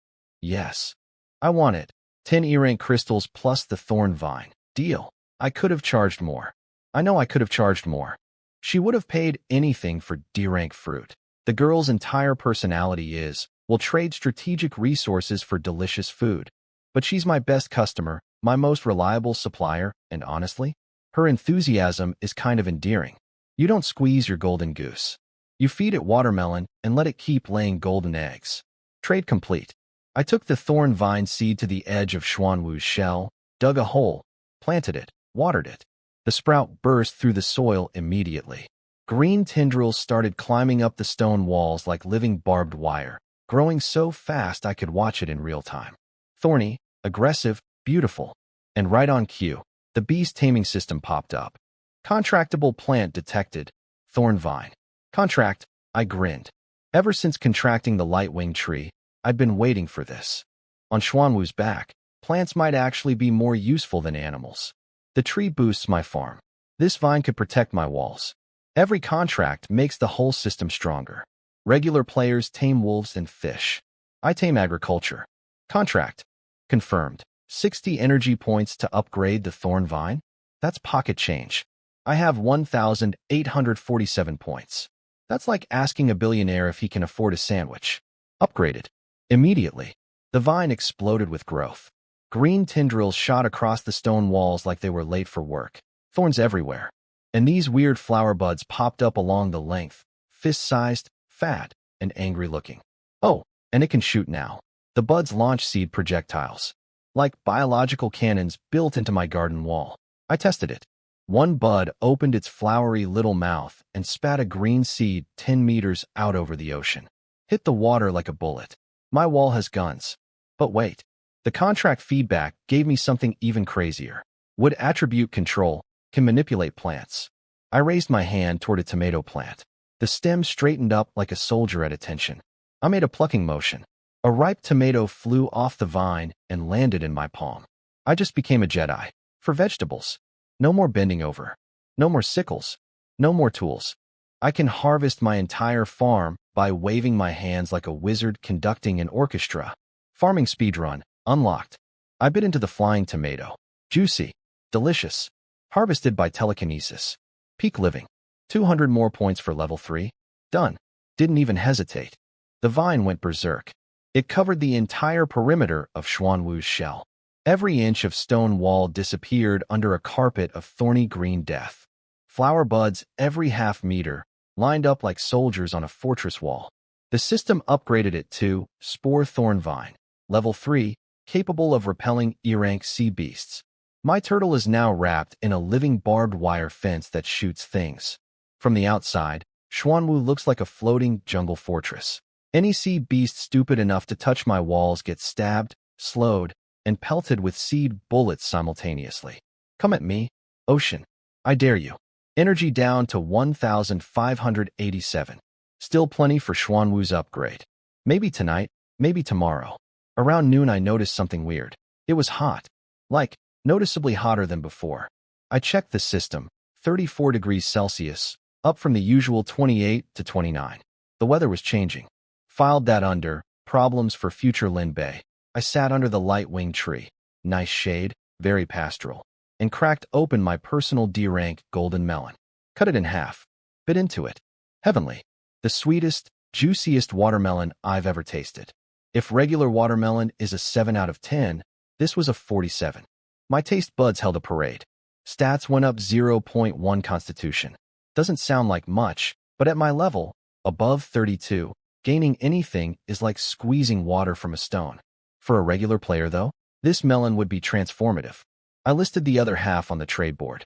Yes. I want it. 10 E-rank crystals plus the thorn vine. Deal. I could have charged more. I know I could have charged more. She would have paid anything for D-rank fruit. The girl's entire personality is, we'll trade strategic resources for delicious food. But she's my best customer, my most reliable supplier, and honestly, her enthusiasm is kind of endearing. You don't squeeze your golden goose. You feed it watermelon and let it keep laying golden eggs. Trade complete. I took the thorn vine seed to the edge of Xuanwu's shell, dug a hole, planted it, watered it. The sprout burst through the soil immediately. Green tendrils started climbing up the stone walls like living barbed wire, growing so fast I could watch it in real time. Thorny, aggressive, beautiful. And right on cue, the Beast Taming System popped up. Contractable plant detected. Thorn vine. Contract, I grinned. Ever since contracting the light-winged tree, I'd been waiting for this. On Xuanwu's back, plants might actually be more useful than animals. The tree boosts my farm. This vine could protect my walls. Every contract makes the whole system stronger. Regular players tame wolves and fish. I tame agriculture. Contract. Confirmed. 60 energy points to upgrade the thorn vine? That's pocket change. I have 1,847 points. That's like asking a billionaire if he can afford a sandwich. Upgraded. Immediately. The vine exploded with growth. Green tendrils shot across the stone walls like they were late for work. Thorns everywhere. And these weird flower buds popped up along the length, fist-sized, fat, and angry-looking. Oh, and it can shoot now. The buds launch seed projectiles. Like biological cannons built into my garden wall. I tested it. One bud opened its flowery little mouth and spat a green seed 10 meters out over the ocean. Hit the water like a bullet. My wall has guns. But wait. The contract feedback gave me something even crazier. Wood attribute control can manipulate plants. I raised my hand toward a tomato plant. The stem straightened up like a soldier at attention. I made a plucking motion. A ripe tomato flew off the vine and landed in my palm. I just became a Jedi. For vegetables. No more bending over. No more sickles. No more tools. I can harvest my entire farm by waving my hands like a wizard conducting an orchestra. Farming speedrun. Unlocked. I bit into the flying tomato. Juicy. Delicious. Harvested by telekinesis. Peak living. 200 more points for level 3. Done. Didn't even hesitate. The vine went berserk. It covered the entire perimeter of Xuanwu's shell. Every inch of stone wall disappeared under a carpet of thorny green death. Flower buds every half meter, lined up like soldiers on a fortress wall. The system upgraded it to Spore Thorn Vine, level 3, capable of repelling E-rank sea beasts. My turtle is now wrapped in a living barbed wire fence that shoots things. From the outside, Xuanwu looks like a floating jungle fortress. Any sea beast stupid enough to touch my walls gets stabbed, slowed, and pelted with seed bullets simultaneously. Come at me, ocean. I dare you. Energy down to 1,587. Still plenty for Xuanwu's upgrade. Maybe tonight, maybe tomorrow. Around noon I noticed something weird. It was hot. Like, noticeably hotter than before. I checked the system, 34 degrees Celsius, up from the usual 28 to 29. The weather was changing. Filed that under, problems for future Lin Bei. I sat under the light-winged tree. Nice shade, very pastoral. And cracked open my personal D-rank golden melon. Cut it in half. Bit into it. Heavenly. The sweetest, juiciest watermelon I've ever tasted. If regular watermelon is a 7 out of 10, this was a 47. My taste buds held a parade. Stats went up 0.1 constitution. Doesn't sound like much, but at my level, above 32, gaining anything is like squeezing water from a stone. For a regular player, though, this melon would be transformative. I listed the other half on the trade board.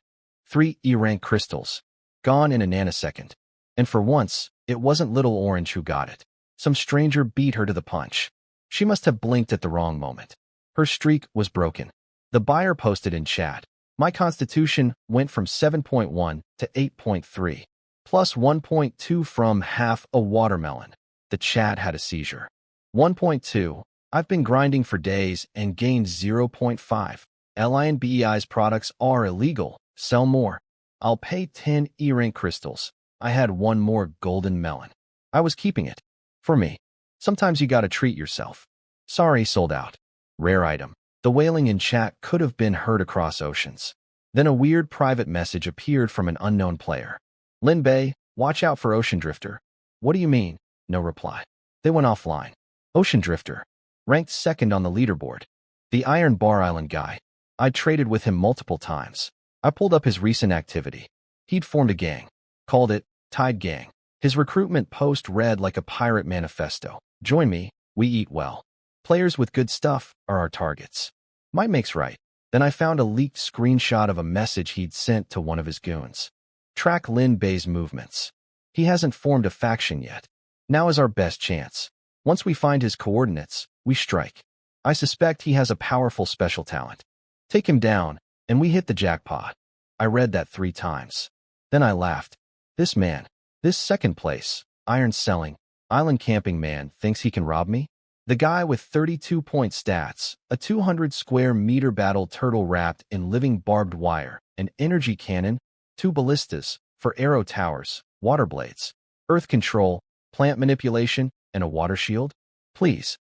3 E-rank crystals. Gone in a nanosecond. And for once, it wasn't Little Orange who got it. Some stranger beat her to the punch. She must have blinked at the wrong moment. Her streak was broken. The buyer posted in chat. My constitution went from 7.1 to 8.3, plus 1.2 from half a watermelon. The chat had a seizure. 1.2. I've been grinding for days and gained 0.5. Lin Bei's products are illegal. Sell more. I'll pay 10 E-rank crystals. I had one more golden melon. I was keeping it. For me. Sometimes you gotta treat yourself. Sorry, sold out. Rare item. The wailing in chat could have been heard across oceans. Then a weird private message appeared from an unknown player. Lin Bei, watch out for Ocean Drifter. What do you mean? No reply. They went offline. Ocean Drifter. Ranked second on the leaderboard. The Iron Bar Island guy. I'd traded with him multiple times. I pulled up his recent activity. He'd formed a gang. Called it Tide Gang. His recruitment post read like a pirate manifesto. Join me, we eat well. Players with good stuff are our targets. Might makes right. Then I found a leaked screenshot of a message he'd sent to one of his goons. Track Lin Bei's movements. He hasn't formed a faction yet. Now is our best chance. Once we find his coordinates, we strike. I suspect he has a powerful special talent. Take him down, and we hit the jackpot. I read that 3 times. Then I laughed. This man, this second place, iron selling, island camping man thinks he can rob me? The guy with 32-point stats, a 200 square meter battle turtle wrapped in living barbed wire, an energy cannon, 2 ballistas for arrow towers, water blades, earth control, plant manipulation, and a water shield? Please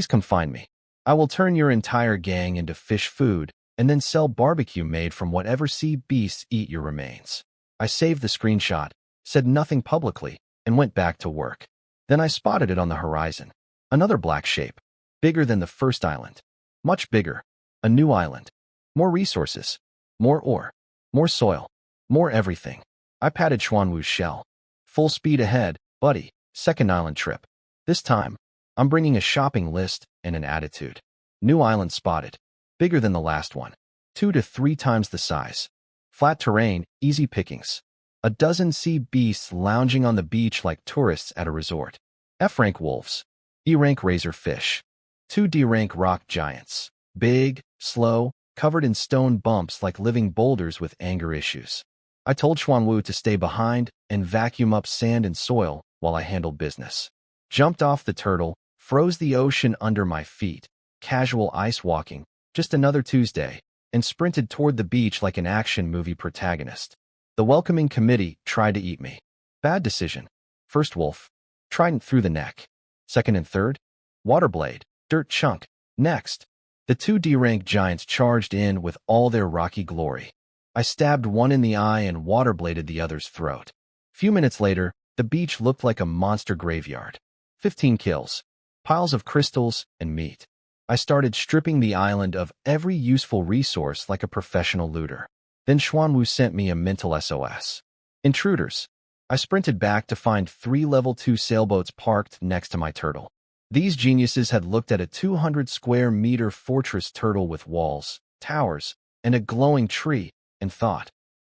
come find me. I will turn your entire gang into fish food and then sell barbecue made from whatever sea beasts eat your remains. I saved the screenshot, said nothing publicly, and went back to work. Then I spotted it on the horizon. Another black shape, bigger than the first island. Much bigger. A new island. More resources. More ore. More soil. More everything. I patted Xuanwu's shell. Full speed ahead, buddy. Second island trip. This time, I'm bringing a shopping list and an attitude. New island spotted. Bigger than the last one. 2 to 3 times the size. Flat terrain, easy pickings. A dozen sea beasts lounging on the beach like tourists at a resort. F-rank wolves. E-rank razor fish. 2 D-rank rock giants. Big, slow, covered in stone bumps like living boulders with anger issues. I told Xuanwu to stay behind and vacuum up sand and soil while I handled business. Jumped off the turtle, froze the ocean under my feet, casual ice walking, just another Tuesday, and sprinted toward the beach like an action movie protagonist. The welcoming committee tried to eat me. Bad decision. First wolf. Trident through the neck. Second and third. Waterblade. Dirt chunk. Next. The 2 D-rank giants charged in with all their rocky glory. I stabbed one in the eye and waterbladed the other's throat. Few minutes later, the beach looked like a monster graveyard. 15 kills. Piles of crystals and meat. I started stripping the island of every useful resource like a professional looter. Then Xuanwu sent me a mental SOS. Intruders. I sprinted back to find 3 level 2 sailboats parked next to my turtle. These geniuses had looked at a 200 square meter fortress turtle with walls, towers, and a glowing tree, and thought,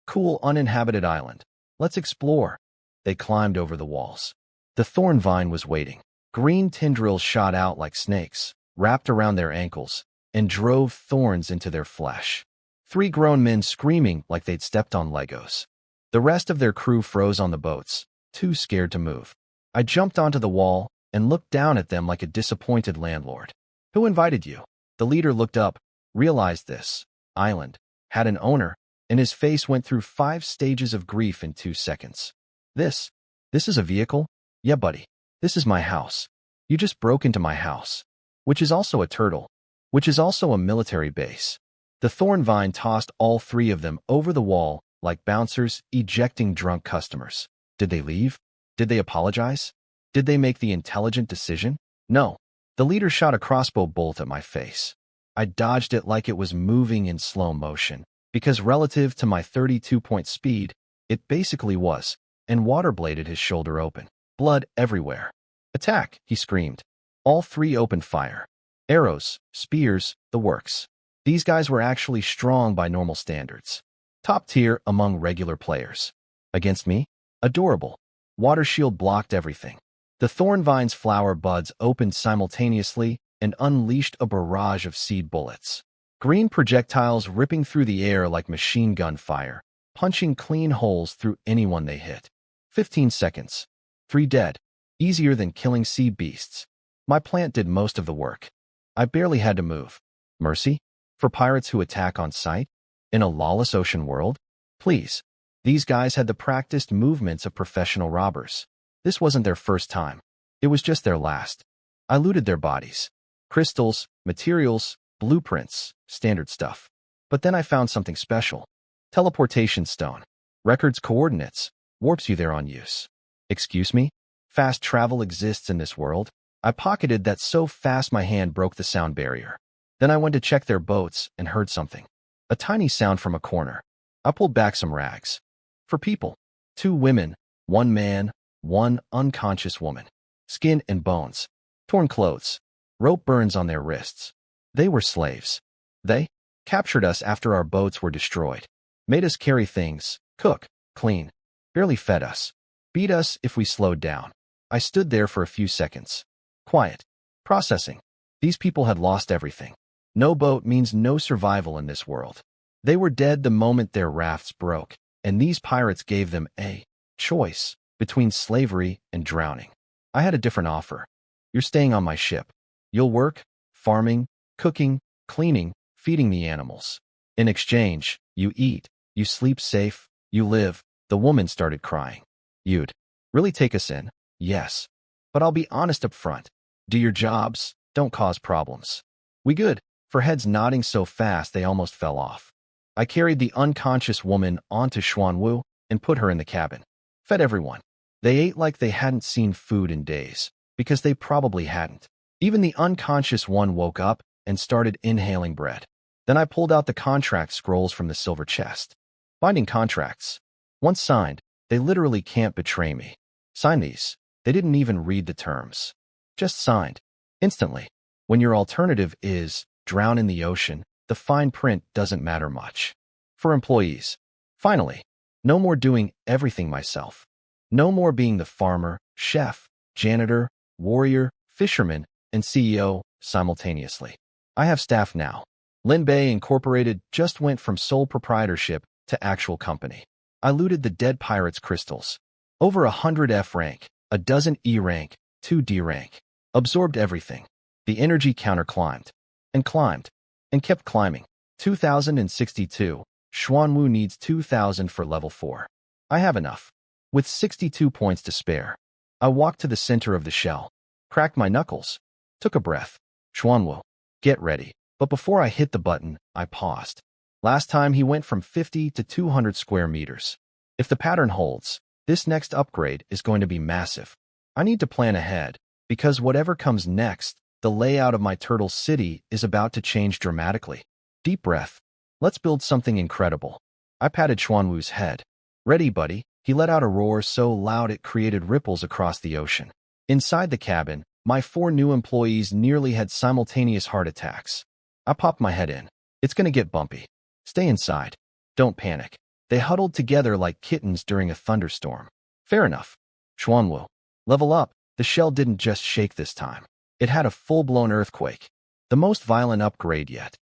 cool uninhabited island. Let's explore. They climbed over the walls. The thorn vine was waiting. Green tendrils shot out like snakes, wrapped around their ankles, and drove thorns into their flesh. 3 grown men screaming like they'd stepped on Legos. The rest of their crew froze on the boats, too scared to move. I jumped onto the wall and looked down at them like a disappointed landlord. Who invited you? The leader looked up, realized this island had an owner, and his face went through 5 stages of grief in 2 seconds. This is a vehicle? Yeah, buddy. This is my house. You just broke into my house. Which is also a turtle. Which is also a military base. The thorn vine tossed all 3 of them over the wall like bouncers ejecting drunk customers. Did they leave? Did they apologize? Did they make the intelligent decision? No. The leader shot a crossbow bolt at my face. I dodged it like it was moving in slow motion, because relative to my 32-point speed, it basically was, and water-bladed his shoulder open. Blood everywhere. Attack, he screamed. All 3 opened fire. Arrows, spears, the works. These guys were actually strong by normal standards. Top tier among regular players. Against me? Adorable. Water shield blocked everything. The thorn vine's flower buds opened simultaneously and unleashed a barrage of seed bullets. Green projectiles ripping through the air like machine gun fire, punching clean holes through anyone they hit. 15 seconds. 3 dead. Easier than killing sea beasts. My plant did most of the work. I barely had to move. Mercy? For pirates who attack on sight? In a lawless ocean world? Please. These guys had the practiced movements of professional robbers. This wasn't their first time. It was just their last. I looted their bodies. Crystals, materials, blueprints, standard stuff. But then I found something special. Teleportation stone. Records coordinates. Warps you there on use. Excuse me? Fast travel exists in this world? I pocketed that so fast my hand broke the sound barrier. Then I went to check their boats and heard something. A tiny sound from a corner. I pulled back some rags. For people. 2 women, 1 man, 1 unconscious woman. Skin and bones. Torn clothes. Rope burns on their wrists. They were slaves. They captured us after our boats were destroyed. Made us carry things, cook, clean. Barely fed us. Beat us if we slowed down. I stood there for a few seconds. Quiet. Processing. These people had lost everything. No boat means no survival in this world. They were dead the moment their rafts broke, and these pirates gave them a choice between slavery and drowning. I had a different offer. You're staying on my ship. You'll work, farming, cooking, cleaning, feeding the animals. In exchange, you eat, you sleep safe, you live. The woman started crying. You'd really take us in? Yes. But I'll be honest up front. Do your jobs, don't cause problems. We good, for heads nodding so fast they almost fell off. I carried the unconscious woman onto Xuanwu and put her in the cabin. Fed everyone. They ate like they hadn't seen food in days, because they probably hadn't. Even the unconscious one woke up and started inhaling bread. Then I pulled out the contract scrolls from the silver chest. Binding contracts. Once signed, they literally can't betray me. Sign these. They didn't even read the terms. Just signed. Instantly. When your alternative is drown in the ocean, the fine print doesn't matter much. For employees. Finally. No more doing everything myself. No more being the farmer, chef, janitor, warrior, fisherman, and CEO simultaneously. I have staff now. Lin Bei Incorporated just went from sole proprietorship to actual company. I looted the dead pirates' crystals. Over 100 F rank, a dozen E rank, 2 D rank. Absorbed everything. The energy counter climbed. And climbed. And kept climbing. 2062. Xuanwu needs 2000 for level 4. I have enough. With 62 points to spare. I walked to the center of the shell. Cracked my knuckles. Took a breath. Xuanwu, get ready. But before I hit the button, I paused. Last time he went from 50 to 200 square meters. If the pattern holds, this next upgrade is going to be massive. I need to plan ahead, because whatever comes next, the layout of my turtle city is about to change dramatically. Deep breath. Let's build something incredible. I patted Xuanwu's head. Ready, buddy. He let out a roar so loud it created ripples across the ocean. Inside the cabin, my 4 new employees nearly had simultaneous heart attacks. I popped my head in. It's gonna get bumpy. Stay inside. Don't panic. They huddled together like kittens during a thunderstorm. Fair enough. Xuanwu. Level up. The shell didn't just shake this time. It had a full-blown earthquake. The most violent upgrade yet.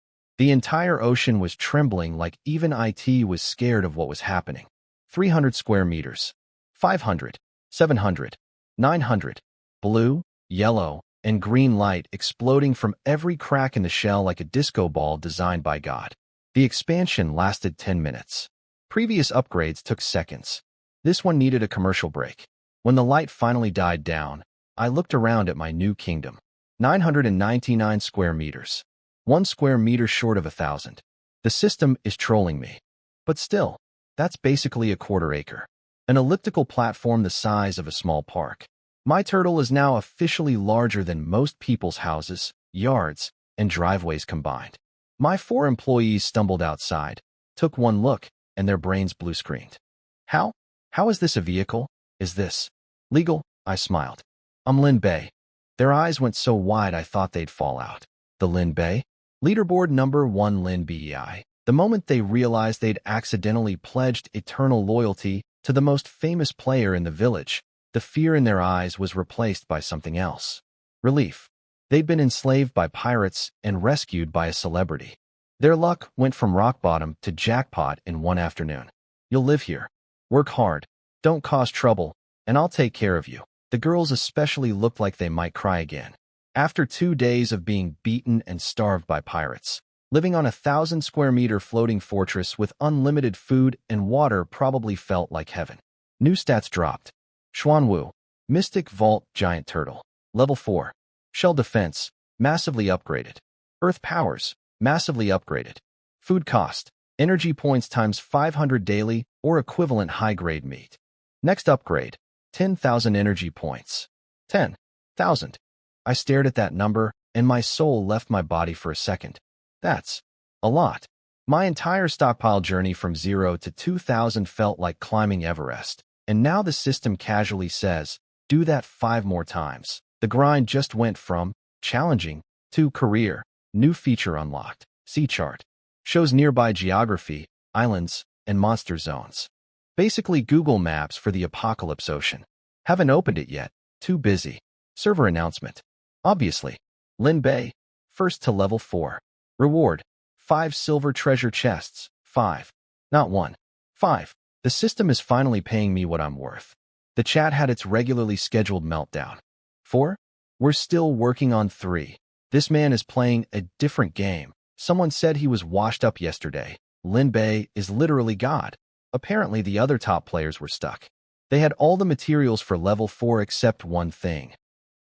The entire ocean was trembling like even IT was scared of what was happening. 300 square meters. 500. 700. 900. Blue, yellow, and green light exploding from every crack in the shell like a disco ball designed by God. The expansion lasted 10 minutes. Previous upgrades took seconds. This one needed a commercial break. When the light finally died down, I looked around at my new kingdom. 999 square meters. 1 square meter short of 1,000. The system is trolling me. But still, that's basically a quarter acre. An elliptical platform the size of a small park. My turtle is now officially larger than most people's houses, yards, and driveways combined. My 4 employees stumbled outside, took one look, and their brains blue-screened. How? How is this a vehicle? Is this legal? I smiled. I'm Lin Bei. Their eyes went so wide I thought they'd fall out. The Lin Bei? Leaderboard number 1 Lin Bei. The moment they realized they'd accidentally pledged eternal loyalty to the most famous player in the village, the fear in their eyes was replaced by something else. Relief. They'd been enslaved by pirates and rescued by a celebrity. Their luck went from rock bottom to jackpot in one afternoon. You'll live here. Work hard. Don't cause trouble, and I'll take care of you. The girls especially looked like they might cry again. After 2 days of being beaten and starved by pirates, living on a 1,000 square meter floating fortress with unlimited food and water probably felt like heaven. New stats dropped. Xuanwu, Mystic Vault Giant Turtle. Level 4. Shell Defense, massively upgraded. Earth Powers, massively upgraded. Food Cost, energy points times 500 daily or equivalent high-grade meat. Next upgrade, 10,000 energy points. 10,000. I stared at that number, and my soul left my body for a second. That's a lot. My entire stockpile journey from 0 to 2,000 felt like climbing Everest. And now the system casually says, do that 5 more times. The grind just went from challenging to career. New feature unlocked. Sea chart. Shows nearby geography, islands, and monster zones. Basically Google Maps for the Apocalypse Ocean. Haven't opened it yet. Too busy. Server announcement. Obviously. Lin Bei. First to level 4. Reward. 5 silver treasure chests. 5. Not 1. 5. The system is finally paying me what I'm worth. The chat had its regularly scheduled meltdown. 4. We're still working on 3. This man is playing a different game. Someone said he was washed up yesterday. Lin Bei is literally God. Apparently the other top players were stuck. They had all the materials for level 4 except one thing.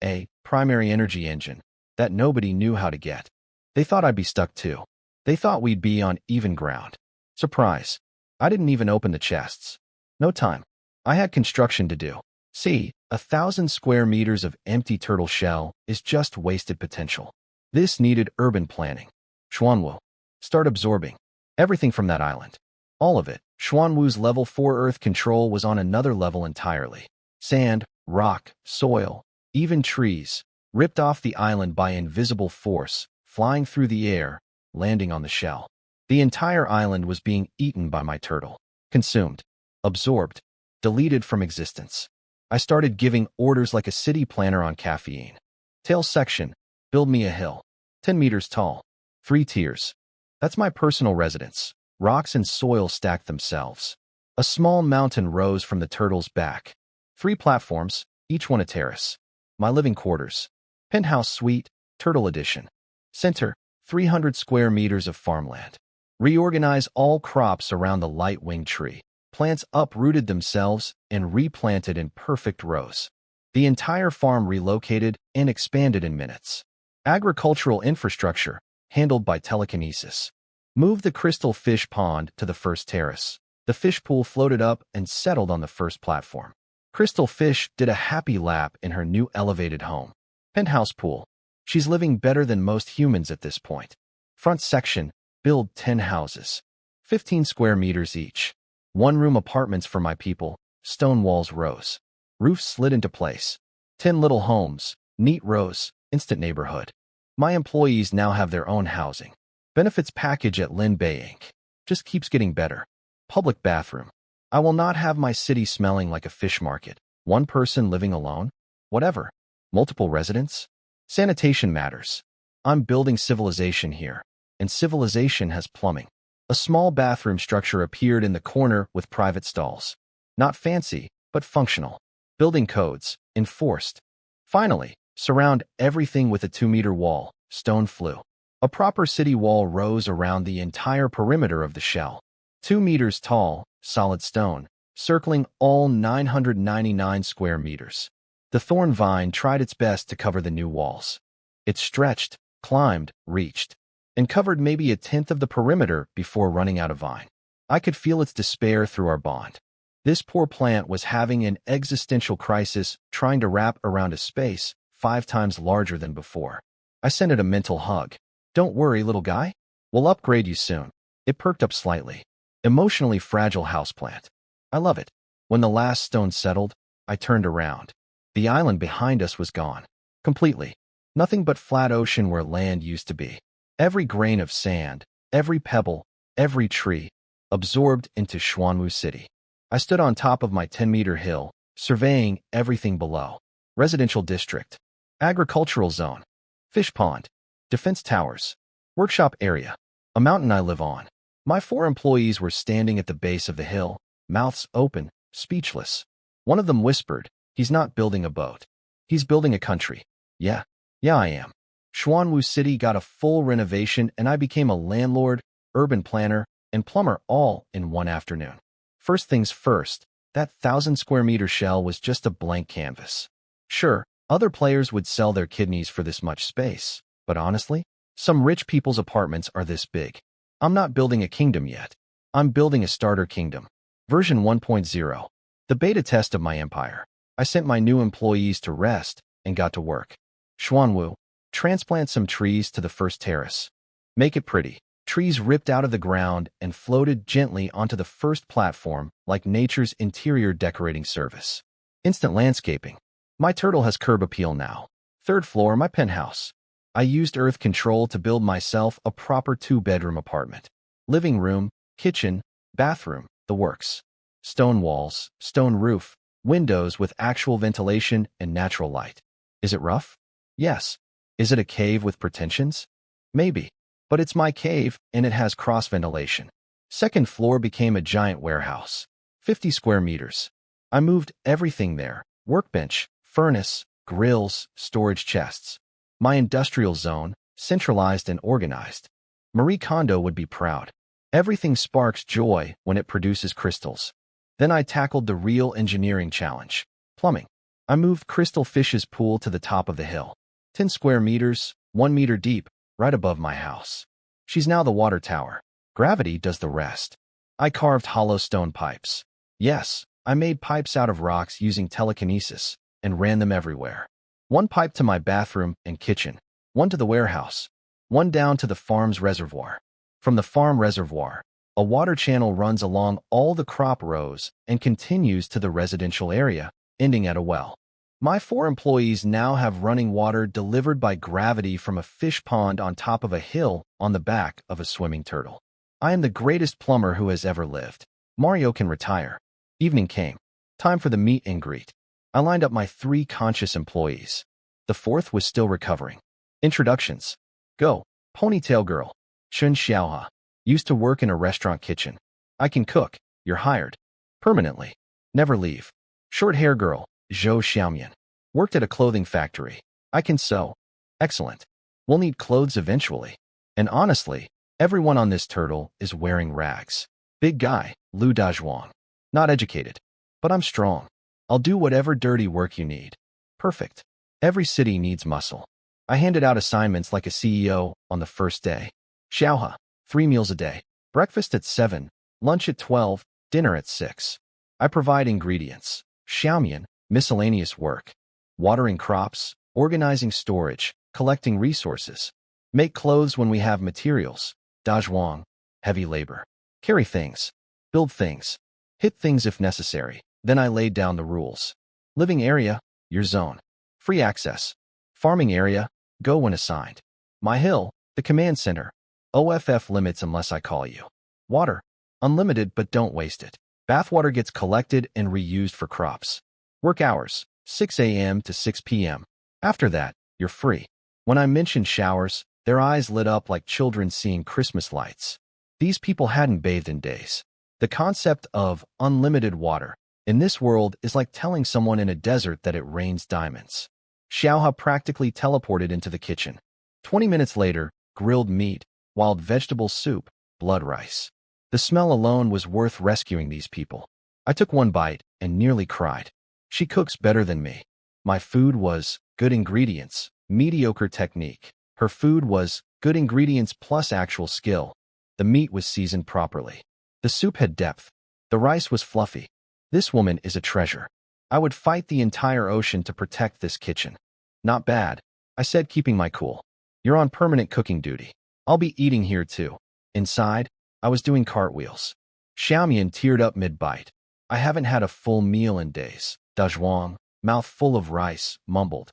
A primary energy engine that nobody knew how to get. They thought I'd be stuck too. They thought we'd be on even ground. Surprise. I didn't even open the chests. No time. I had construction to do. See, 1,000 square meters of empty turtle shell is just wasted potential. This needed urban planning. Xuanwu. Start absorbing. Everything from that island. All of it. Xuanwu's level 4 earth control was on another level entirely. Sand, rock, soil, even trees, ripped off the island by invisible force, flying through the air, landing on the shell. The entire island was being eaten by my turtle. Consumed. Absorbed. Deleted from existence. I started giving orders like a city planner on caffeine. Tail section. Build me a hill. 10 meters tall. 3 tiers. That's my personal residence. Rocks and soil stacked themselves. A small mountain rose from the turtle's back. 3 platforms, each one a terrace. My living quarters. Penthouse suite, Turtle Edition. Center, 300 square meters of farmland. Reorganize all crops around the light-winged tree. Plants uprooted themselves and replanted in perfect rows. The entire farm relocated and expanded in minutes. Agricultural infrastructure, handled by telekinesis. Move the crystal fish pond to the first terrace. The fish pool floated up and settled on the first platform. Crystal fish did a happy lap in her new elevated home. Penthouse pool. She's living better than most humans at this point. Front section. Build 10 houses. 15 square meters each. 1-room apartments for my people. Stone walls rose. Roofs slid into place. 10 little homes. Neat rows. Instant neighborhood. My employees now have their own housing. Benefits package at Lin Bei Inc. Just keeps getting better. Public bathroom. I will not have my city smelling like a fish market. 1 person living alone? Whatever. Multiple residents? Sanitation matters. I'm building civilization here. and civilization has plumbing. A small bathroom structure appeared in the corner with private stalls. Not fancy, but functional. Building codes, enforced. Finally, surround everything with a 2-meter wall, stone flue. A proper city wall rose around the entire perimeter of the shell. 2 meters tall, solid stone, circling all 999 square meters. The thorn vine tried its best to cover the new walls. It stretched, climbed, reached, and covered maybe a tenth of the perimeter before running out of vine. I could feel its despair through our bond. This poor plant was having an existential crisis trying to wrap around a space 5 times larger than before. I sent it a mental hug. Don't worry, little guy. We'll upgrade you soon. It perked up slightly. Emotionally fragile houseplant. I love it. When the last stone settled, I turned around. The island behind us was gone. Completely. Nothing but flat ocean where land used to be. Every grain of sand, every pebble, every tree, absorbed into Xuanwu City. I stood on top of my 10-meter hill, surveying everything below. Residential district. Agricultural zone. Fish pond. Defense towers. Workshop area. A mountain I live on. My 4 employees were standing at the base of the hill, mouths open, speechless. One of them whispered, "He's not building a boat. He's building a country." Yeah, I am. Xuanwu City got a full renovation and I became a landlord, urban planner, and plumber all in one afternoon. First things first, that 1,000-square-meter shell was just a blank canvas. Sure, other players would sell their kidneys for this much space, but honestly, some rich people's apartments are this big. I'm not building a kingdom yet. I'm building a starter kingdom. Version 1.0. The beta test of my empire. I sent my new employees to rest and got to work. Xuanwu. Transplant some trees to the first terrace. Make it pretty. Trees ripped out of the ground and floated gently onto the first platform like nature's interior decorating service. Instant landscaping. My turtle has curb appeal now. 3rd floor, my penthouse. I used earth control to build myself a proper 2-bedroom apartment. Living room, kitchen, bathroom, the works. Stone walls, stone roof, windows with actual ventilation and natural light. Is it rough? Yes. Is it a cave with pretensions? Maybe. But it's my cave, and it has cross-ventilation. 2nd floor became a giant warehouse. 50 square meters. I moved everything there. Workbench, furnace, grills, storage chests. My industrial zone, centralized and organized. Marie Kondo would be proud. Everything sparks joy when it produces crystals. Then I tackled the real engineering challenge. Plumbing. I moved Crystal Fish's pool to the top of the hill. 10 square meters, 1 meter deep, right above my house. She's now the water tower. Gravity does the rest. I carved hollow stone pipes. Yes, I made pipes out of rocks using telekinesis and ran them everywhere. 1 pipe to my bathroom and kitchen, 1 to the warehouse, 1 down to the farm's reservoir. From the farm reservoir, a water channel runs along all the crop rows and continues to the residential area, ending at a well. My 4 employees now have running water delivered by gravity from a fish pond on top of a hill on the back of a swimming turtle. I am the greatest plumber who has ever lived. Mario can retire. Evening came. Time for the meet and greet. I lined up my 3 conscious employees. The 4th was still recovering. Introductions. Go. Ponytail girl. Chun Xiaoha. Used to work in a restaurant kitchen. I can cook. You're hired. Permanently. Never leave. Short hair girl. Zhou Xiaomian. Worked at a clothing factory. I can sew. Excellent. We'll need clothes eventually. And honestly, everyone on this turtle is wearing rags. Big guy, Lu Dazhuang. Not educated. But I'm strong. I'll do whatever dirty work you need. Perfect. Every city needs muscle. I handed out assignments like a CEO on the first day. Xiaoha, 3 meals a day. Breakfast at 7, lunch at 12, dinner at 6. I provide ingredients. Xiaomian, miscellaneous work. Watering crops, organizing storage, collecting resources. Make clothes when we have materials. Dazhuang, heavy labor. Carry things. Build things. Hit things if necessary. Then I laid down the rules. Living area, your zone. Free access. Farming area, go when assigned. My hill, the command center. OFF limits unless I call you. Water, unlimited but don't waste it. Bathwater gets collected and reused for crops. Work hours, 6 a.m. to 6 p.m. After that, you're free. When I mention showers, Their eyes lit up like children seeing Christmas lights. These people hadn't bathed in days. The concept of unlimited water in this world is like telling someone in a desert that it rains diamonds. Xiaohua practically teleported into the kitchen. 20 minutes later, grilled meat, wild vegetable soup, blood rice. The smell alone was worth rescuing these people. I took one bite and nearly cried. She cooks better than me. My food was good ingredients, mediocre technique. Her food was good ingredients plus actual skill. The meat was seasoned properly. The soup had depth. The rice was fluffy. This woman is a treasure. I would fight the entire ocean to protect this kitchen. Not bad, I said, keeping my cool. You're on permanent cooking duty. I'll be eating here too. Inside, I was doing cartwheels. Xiaomian teared up mid-bite. I haven't had a full meal in days. Dazhuang, mouth full of rice, mumbled.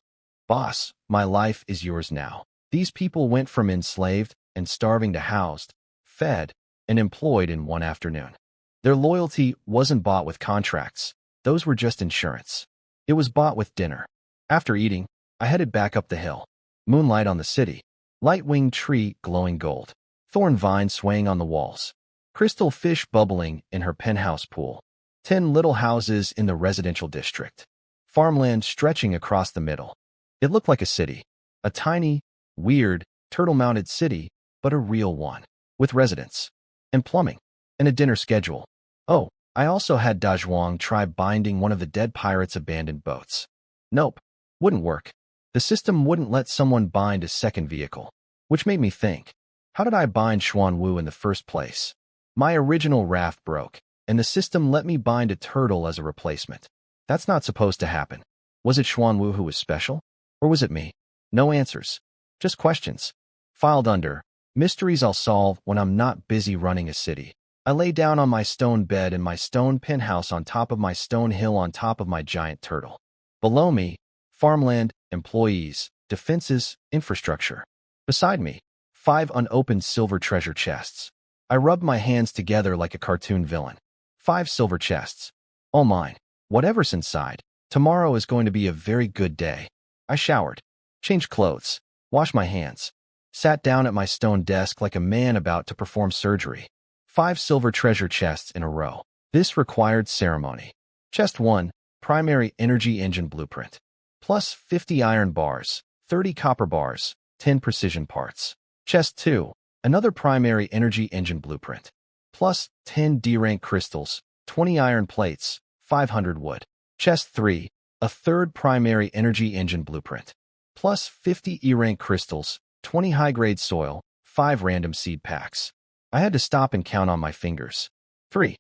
Boss, my life is yours now. These people went from enslaved and starving to housed, fed, and employed in one afternoon. Their loyalty wasn't bought with contracts. Those were just insurance. It was bought with dinner. After eating, I headed back up the hill. Moonlight on the city. Light-winged tree glowing gold. Thorn vine swaying on the walls. Crystal fish bubbling in her penthouse pool. 10 little houses in the residential district. Farmland stretching across the middle. It looked like a city. A tiny, weird, turtle-mounted city, but a real one. With residents. And plumbing. And a dinner schedule. Oh, I also had Dazhuang try binding one of the dead pirates' abandoned boats. Nope. Wouldn't work. The system wouldn't let someone bind a second vehicle. Which made me think, how did I bind Xuan Wu in the first place? My original raft broke, and the system let me bind a turtle as a replacement. That's not supposed to happen. Was it Xuan Wu who was special? Or was it me? No answers. Just questions. Filed under, mysteries I'll solve when I'm not busy running a city. I lay down on my stone bed in my stone penthouse on top of my stone hill on top of my giant turtle. Below me, farmland, employees, defenses, infrastructure. Beside me, 5 unopened silver treasure chests. I rubbed my hands together like a cartoon villain. 5 silver chests. All mine. Whatever's inside. Tomorrow is going to be a very good day. I showered, changed clothes, washed my hands, sat down at my stone desk like a man about to perform surgery. 5 silver treasure chests in a row. This required ceremony. Chest 1, primary energy engine blueprint. Plus 50 iron bars, 30 copper bars, 10 precision parts. Chest 2, another primary energy engine blueprint. Plus 10 D-rank crystals, 20 iron plates, 500 wood. Chest 3, a third primary energy engine blueprint. Plus 50 E-rank crystals, 20 high-grade soil, 5 random seed packs. I had to stop and count on my fingers. 3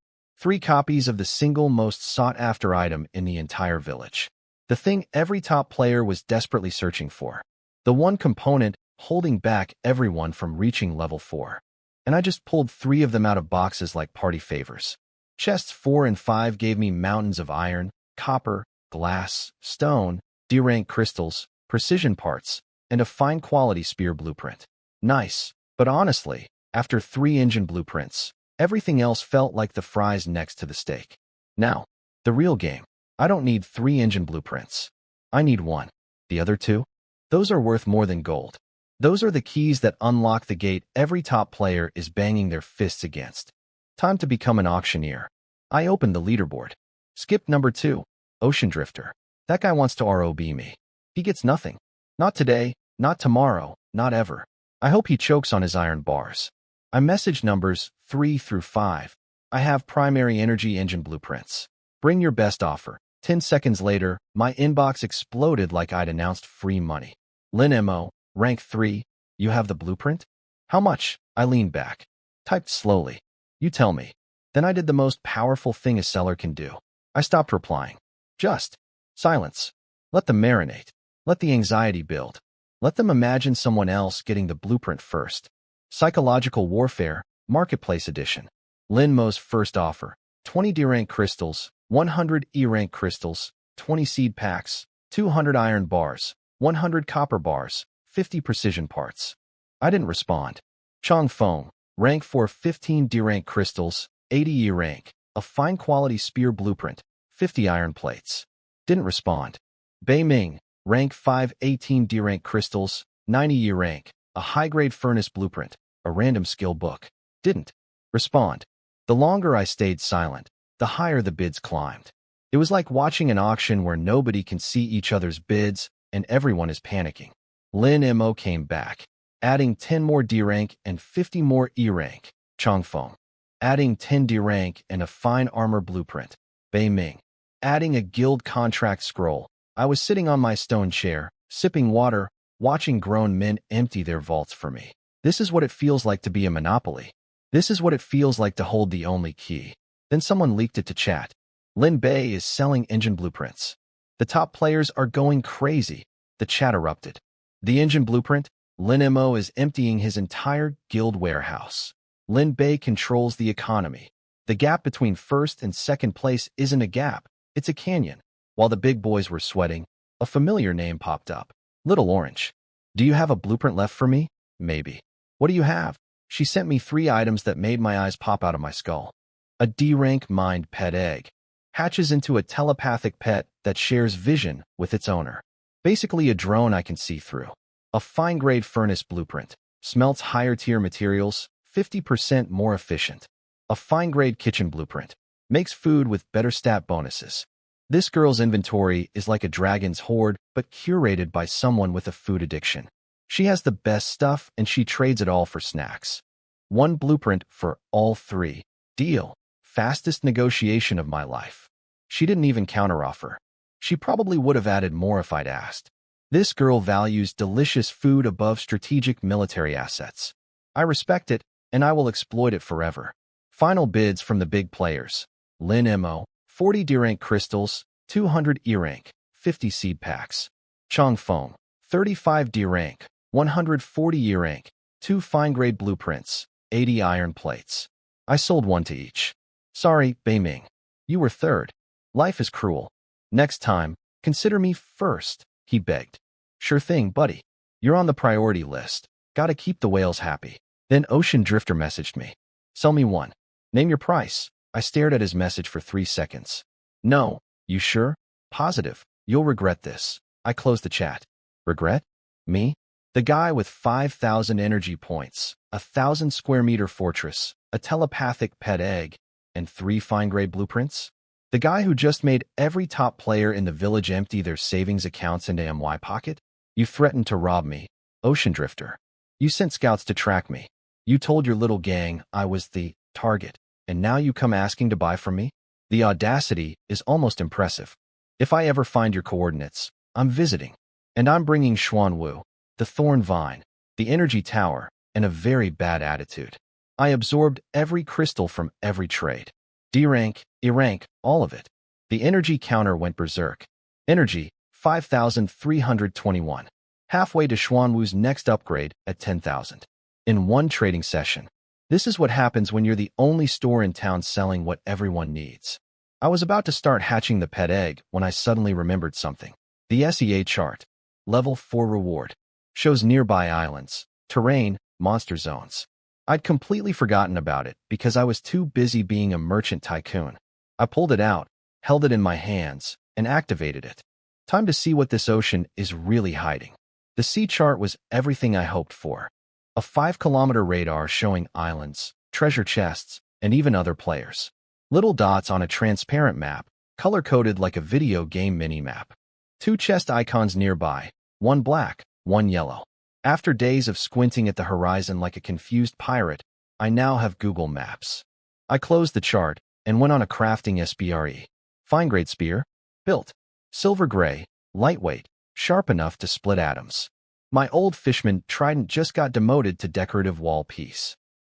copies of the single most sought-after item in the entire village. The thing every top player was desperately searching for. The one component holding back everyone from reaching level 4. And I just pulled 3 of them out of boxes like party favors. Chests 4 and 5 gave me mountains of iron, copper, glass, stone, D-rank crystals, precision parts, and a fine-quality spear blueprint. Nice, but honestly, after 3 engine blueprints, everything else felt like the fries next to the steak. Now, the real game. I don't need 3 engine blueprints. I need 1. The other 2? Those are worth more than gold. Those are the keys that unlock the gate every top player is banging their fists against. Time to become an auctioneer. I opened the leaderboard. Skip number 2, Ocean Drifter. That guy wants to ROB me. He gets nothing. Not today, not tomorrow, not ever. I hope he chokes on his iron bars. I message numbers 3 through 5. I have primary energy engine blueprints. Bring your best offer. 10 seconds later, my inbox exploded like I'd announced free money. Lin Mo, rank 3. You have the blueprint? How much? I leaned back. Typed slowly. You tell me. Then I did the most powerful thing a seller can do. I stopped replying. Just silence. Let them marinate. Let the anxiety build. Let them imagine someone else getting the blueprint first. Psychological Warfare, Marketplace Edition. Lin Mo's first offer. 20 D-rank crystals, 100 E-rank crystals, 20 seed packs, 200 iron bars, 100 copper bars, 50 precision parts. I didn't respond. Chong Feng, rank 4, 15 D-rank crystals, 80 E-rank, a fine-quality spear blueprint, 50 iron plates. Didn't respond. Bei Ming, rank 5, 18 D-rank crystals, 90 E-rank, a high-grade furnace blueprint, a random skill book. Didn't respond. The longer I stayed silent, the higher the bids climbed. It was like watching an auction where nobody can see each other's bids and everyone is panicking. Lin Mo came back, adding 10 more D rank and 50 more E rank. Chongfeng, adding 10 D rank and a fine armor blueprint. Bei Ming, adding a guild contract scroll. I was sitting on my stone chair, sipping water, watching grown men empty their vaults for me. This is what it feels like to be a monopoly. This is what it feels like to hold the only key. Then someone leaked it to chat. Lin Bei is selling engine blueprints. The top players are going crazy. The chat erupted. The engine blueprint? Lin Mo is emptying his entire guild warehouse. Lin Bei controls the economy. The gap between first and second place isn't a gap, it's a canyon. While the big boys were sweating, a familiar name popped up. Little Orange. Do you have a blueprint left for me? Maybe. What do you have? She sent me 3 items that made my eyes pop out of my skull. A D-rank mined pet egg. Hatches into a telepathic pet that shares vision with its owner. Basically a drone I can see through. A fine-grade furnace blueprint. Smelts higher-tier materials, 50% more efficient. A fine-grade kitchen blueprint. Makes food with better stat bonuses. This girl's inventory is like a dragon's hoard, but curated by someone with a food addiction. She has the best stuff, and she trades it all for snacks. 1 blueprint for all 3. Deal. Fastest negotiation of my life. She didn't even counteroffer. She probably would have added more if I'd asked. This girl values delicious food above strategic military assets. I respect it, and I will exploit it forever. Final bids from the big players. Lin Mo, 40 D-rank crystals, 200 E-rank, 50 seed packs. Chongfeng, 35 D-rank, 140 E-rank, 2 fine-grade blueprints, 80 iron plates. I sold 1 to each. Sorry, Bei Ming. You were third. Life is cruel. Next time, consider me first, he begged. Sure thing, buddy. You're on the priority list. Gotta keep the whales happy. Then Ocean Drifter messaged me. Sell me 1. Name your price. I stared at his message for 3 seconds. No. You sure? Positive. You'll regret this. I closed the chat. Regret? Me? The guy with 5,000 energy points, a 1,000 square meter fortress, a telepathic pet egg, and 3 fine-grade blueprints? The guy who just made every top player in the village empty their savings accounts into MY pocket? You threatened to rob me, Ocean Drifter. You sent scouts to track me. You told your little gang I was the target, and now you come asking to buy from me? The audacity is almost impressive. If I ever find your coordinates, I'm visiting. And I'm bringing Xuanwu, the Thorn Vine, the Energy Tower, and a very bad attitude. I absorbed every crystal from every trade. D-rank, E-rank, all of it. The energy counter went berserk. Energy, 5,321. Halfway to Xuanwu's next upgrade at 10,000. In 1 trading session. This is what happens when you're the only store in town selling what everyone needs. I was about to start hatching the pet egg when I suddenly remembered something. The SEA chart. Level 4 reward. Shows nearby islands, terrain, monster zones. I'd completely forgotten about it because I was too busy being a merchant tycoon. I pulled it out, held it in my hands, and activated it. Time to see what this ocean is really hiding. The sea chart was everything I hoped for. A 5-kilometer radar showing islands, treasure chests, and even other players. Little dots on a transparent map, color-coded like a video game mini-map. 2 chest icons nearby, 1 black, 1 yellow. After days of squinting at the horizon like a confused pirate, I now have Google Maps. I closed the chart and went on a crafting SBRE. Fine-grade spear, built. Silver gray, lightweight, sharp enough to split atoms. My old fishman trident just got demoted to decorative wall piece.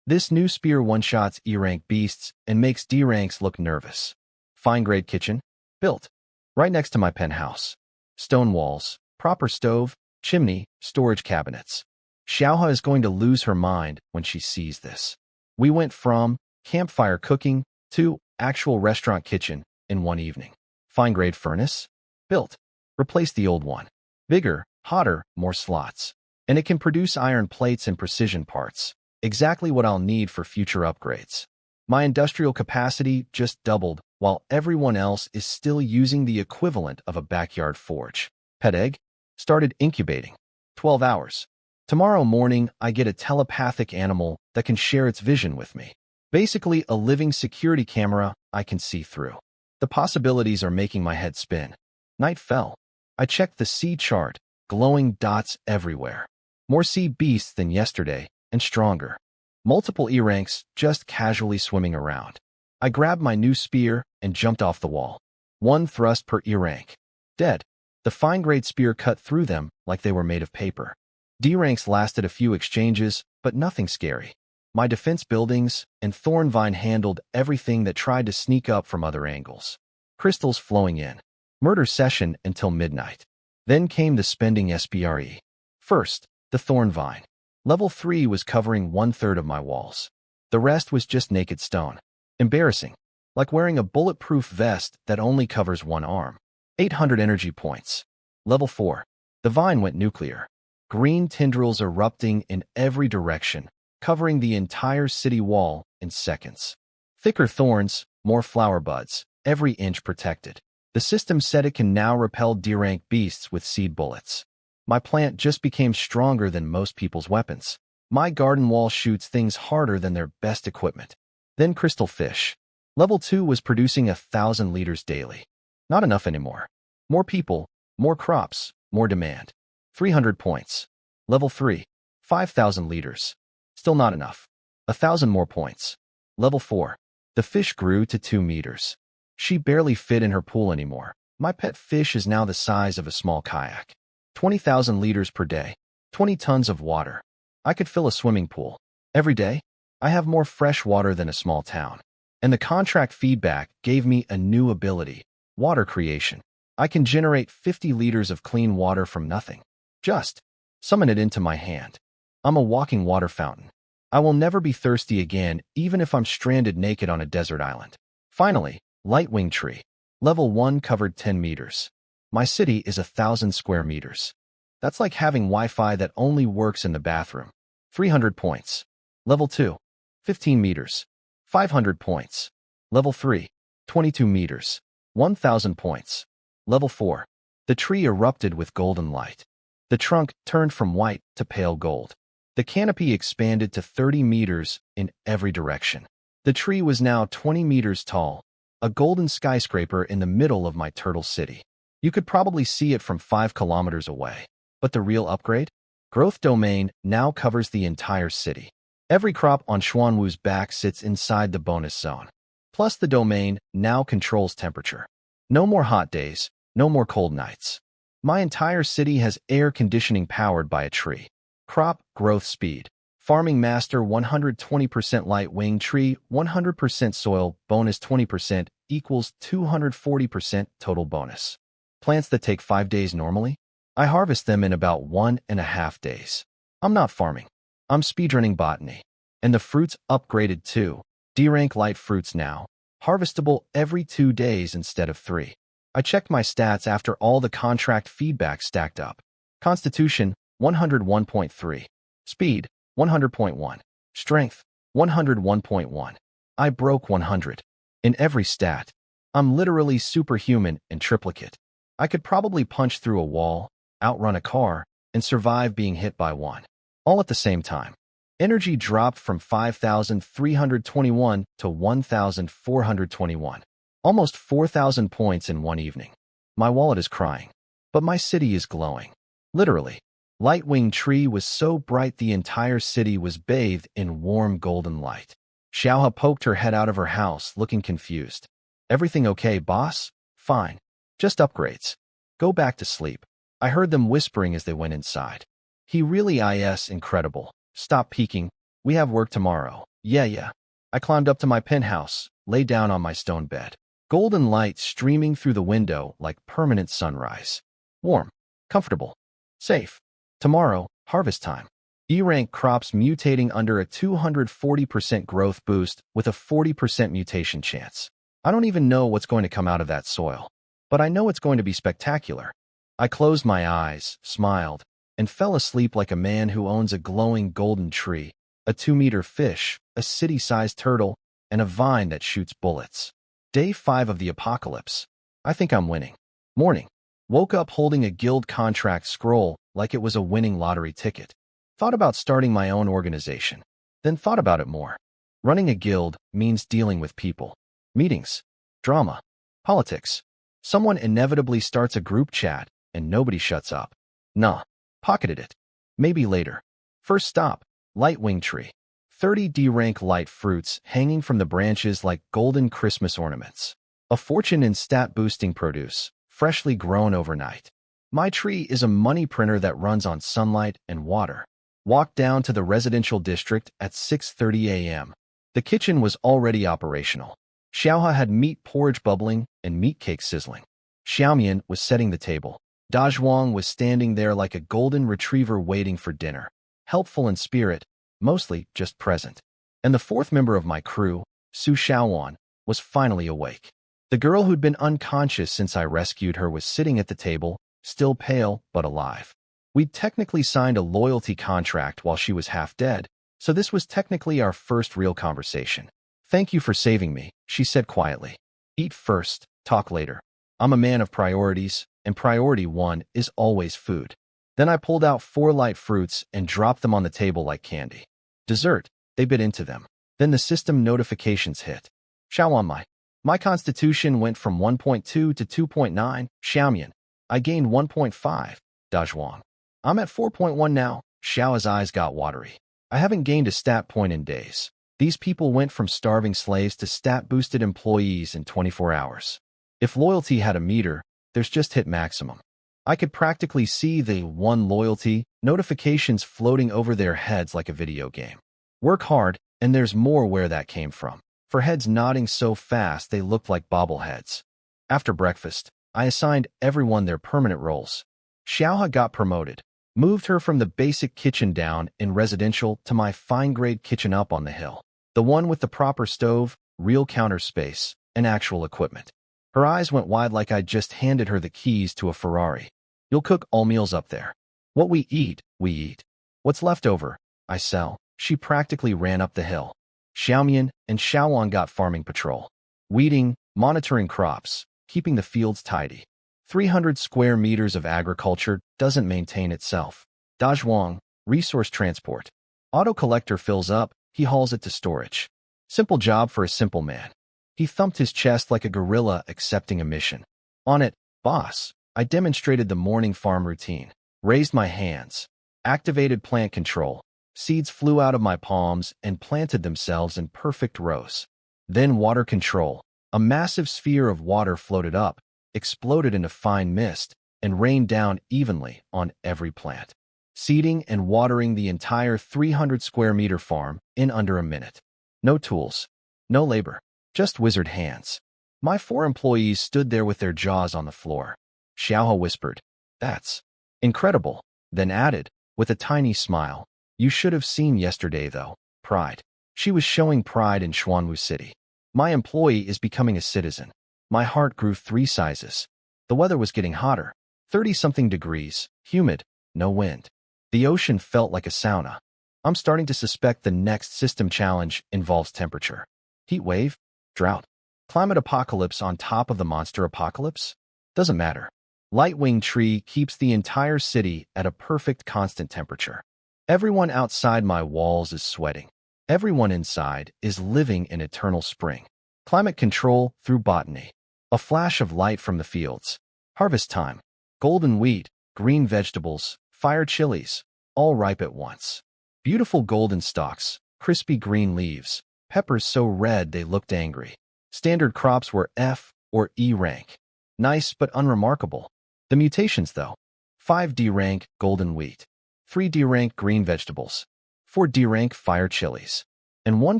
This new spear one-shots E-rank beasts and makes D-ranks look nervous. Fine-grade kitchen, built. Right next to my penthouse. Stone walls, proper stove, chimney, storage cabinets. Xiaohe is going to lose her mind when she sees this. We went from campfire cooking to actual restaurant kitchen in 1 evening. Fine-grade furnace, built. Replace the old one. Bigger, hotter, more slots. And it can produce iron plates and precision parts. Exactly what I'll need for future upgrades. My industrial capacity just doubled while everyone else is still using the equivalent of a backyard forge. Pet egg? Started incubating. 12 hours. Tomorrow morning, I get a telepathic animal that can share its vision with me. Basically, a living security camera I can see through. The possibilities are making my head spin. Night fell. I checked the sea chart, glowing dots everywhere. More sea beasts than yesterday, and stronger. Multiple E-ranks just casually swimming around. I grabbed my new spear and jumped off the wall. One thrust per E-rank. Dead. The fine-grade spear cut through them like they were made of paper. D-ranks lasted a few exchanges, but nothing scary. My defense buildings and Thornvine handled everything that tried to sneak up from other angles. Crystals flowing in. Murder session until midnight. Then came the spending SPRE. First, the Thornvine. Level 3 was covering 1/3 of my walls. The rest was just naked stone. Embarrassing. Like wearing a bulletproof vest that only covers one arm. 800 energy points. Level 4. The vine went nuclear. Green tendrils erupting in every direction, covering the entire city wall in seconds. Thicker thorns, more flower buds, every inch protected. The system said it can now repel D-rank beasts with seed bullets. My plant just became stronger than most people's weapons. My garden wall shoots things harder than their best equipment. Then crystal fish. Level 2 was producing 1,000 liters daily. Not enough anymore. More people, more crops, more demand. 300 points. Level 3. 5,000 liters. Still not enough. 1,000 more points. Level 4. The fish grew to 2 meters. She barely fit in her pool anymore. My pet fish is now the size of a small kayak. 20,000 liters per day. 20 tons of water. I could fill a swimming pool. Every day, I have more fresh water than a small town. And the contract feedback gave me a new ability. Water creation. I can generate 50 liters of clean water from nothing. Just summon it into my hand. I'm a walking water fountain. I will never be thirsty again, even if I'm stranded naked on a desert island. Finally, Lightwing Tree. Level 1 covered 10 meters. My city is 1,000 square meters. That's like having Wi-Fi that only works in the bathroom. 300 points. Level 2. 15 meters. 500 points. Level 3. 22 meters. 1,000 points. Level 4. The tree erupted with golden light. The trunk turned from white to pale gold. The canopy expanded to 30 meters in every direction. The tree was now 20 meters tall, a golden skyscraper in the middle of my turtle city. You could probably see it from 5 kilometers away. But the real upgrade? Growth domain now covers the entire city. Every crop on Xuanwu's back sits inside the bonus zone. Plus the domain now controls temperature. No more hot days, no more cold nights. My entire city has air conditioning powered by a tree. Crop growth speed. Farming master 120% light wing tree, 100% soil, bonus 20% equals 240% total bonus. Plants that take 5 days normally? I harvest them in about 1.5 days. I'm not farming. I'm speedrunning botany. And the fruits upgraded too. D-rank light fruits now. Harvestable every 2 days instead of 3. I checked my stats after all the contract feedback stacked up. Constitution, 101.3. Speed, 100.1. Strength, 101.1. I broke 100. In every stat. I'm literally superhuman in triplicate. I could probably punch through a wall, outrun a car, and survive being hit by one. All at the same time. Energy dropped from 5,321 to 1,421. Almost 4,000 points in one evening. My wallet is crying. But my city is glowing. Literally. Lightwing Tree was so bright the entire city was bathed in warm golden light. Xiaohe poked her head out of her house, looking confused. Everything okay, boss? Fine. Just upgrades. Go back to sleep. I heard them whispering as they went inside. He really is incredible. Stop peeking. We have work tomorrow. Yeah. I climbed up to my penthouse, lay down on my stone bed. Golden light streaming through the window like permanent sunrise. Warm. Comfortable. Safe. Tomorrow, harvest time. E-rank crops mutating under a 240% growth boost with a 40% mutation chance. I don't even know what's going to come out of that soil. But I know it's going to be spectacular. I closed my eyes, smiled, and fell asleep like a man who owns a glowing golden tree, a 2-meter fish, a city-sized turtle, and a vine that shoots bullets. Day 5 of the apocalypse. I think I'm winning. Morning. Woke up holding a guild contract scroll like it was a winning lottery ticket. Thought about starting my own organization. Then thought about it more. Running a guild means dealing with people. Meetings. Drama. Politics. Someone inevitably starts a group chat, and nobody shuts up. Nah. Pocketed it. Maybe later. First stop. Light wing tree. 30 D-rank light fruits hanging from the branches like golden Christmas ornaments. A fortune in stat-boosting produce, freshly grown overnight. My tree is a money printer that runs on sunlight and water. Walked down to the residential district at 6:30 a.m. The kitchen was already operational. Xiaohe had meat porridge bubbling and meat cake sizzling. Xiaomian was setting the table. Dazhuang was standing there like a golden retriever waiting for dinner. Helpful in spirit, mostly just present. And the fourth member of my crew, Su Xiaowan, was finally awake. The girl who'd been unconscious since I rescued her was sitting at the table, still pale but alive. We'd technically signed a loyalty contract while she was half dead, so this was technically our first real conversation. "Thank you for saving me," she said quietly. "Eat first, talk later. I'm a man of priorities, and priority one is always food." Then I pulled out 4 light fruits and dropped them on the table like candy. Dessert, they bit into them. Then the system notifications hit. Xiaowan, my constitution went from 1.2 to 2.9, Xiaomian. I gained 1.5, Dazhuang. I'm at 4.1 now. Xiao's eyes got watery. I haven't gained a stat point in days. These people went from starving slaves to stat-boosted employees in 24 hours. If loyalty had a meter, there's just hit maximum. I could practically see the one loyalty notifications floating over their heads like a video game. Work hard, and there's more where that came from. For heads nodding so fast they looked like bobbleheads. After breakfast, I assigned everyone their permanent roles. Xiaohe got promoted. Moved her from the basic kitchen down in residential to my fine-grade kitchen up on the hill. The one with the proper stove, real counter space, and actual equipment. Her eyes went wide like I'd just handed her the keys to a Ferrari. "You'll cook all meals up there. What we eat, we eat. What's left over, I sell." She practically ran up the hill. Xiaomian and Xiaowan got farming patrol. Weeding, monitoring crops, keeping the fields tidy. 300 square meters of agriculture doesn't maintain itself. Dazhuang, resource transport. Auto collector fills up, he hauls it to storage. Simple job for a simple man. He thumped his chest like a gorilla accepting a mission. On it, boss. I demonstrated the morning farm routine. Raised my hands. Activated plant control. Seeds flew out of my palms and planted themselves in perfect rows. Then water control. A massive sphere of water floated up, exploded into fine mist, and rained down evenly on every plant. Seeding and watering the entire 300 square meter farm in under a minute. No tools. No labor. Just wizard hands. My 4 employees stood there with their jaws on the floor. Xiaohe whispered, "That's incredible," then added, with a tiny smile, "You should have seen yesterday, though." Pride. She was showing pride in Xuanwu City. My employee is becoming a citizen. My heart grew 3 sizes. The weather was getting hotter. 30-something degrees, humid, no wind. The ocean felt like a sauna. I'm starting to suspect the next system challenge involves temperature. Heat wave? Drought? Climate apocalypse on top of the monster apocalypse? Doesn't matter. Lightwing Tree keeps the entire city at a perfect constant temperature. Everyone outside my walls is sweating. Everyone inside is living in eternal spring. Climate control through botany. A flash of light from the fields. Harvest time. Golden wheat, green vegetables, fire chilies, all ripe at once. Beautiful golden stalks, crispy green leaves, peppers so red they looked angry. Standard crops were F or E rank. Nice but unremarkable. The mutations, though. 5D rank golden wheat, 3D rank green vegetables, 4D rank fire chilies, and one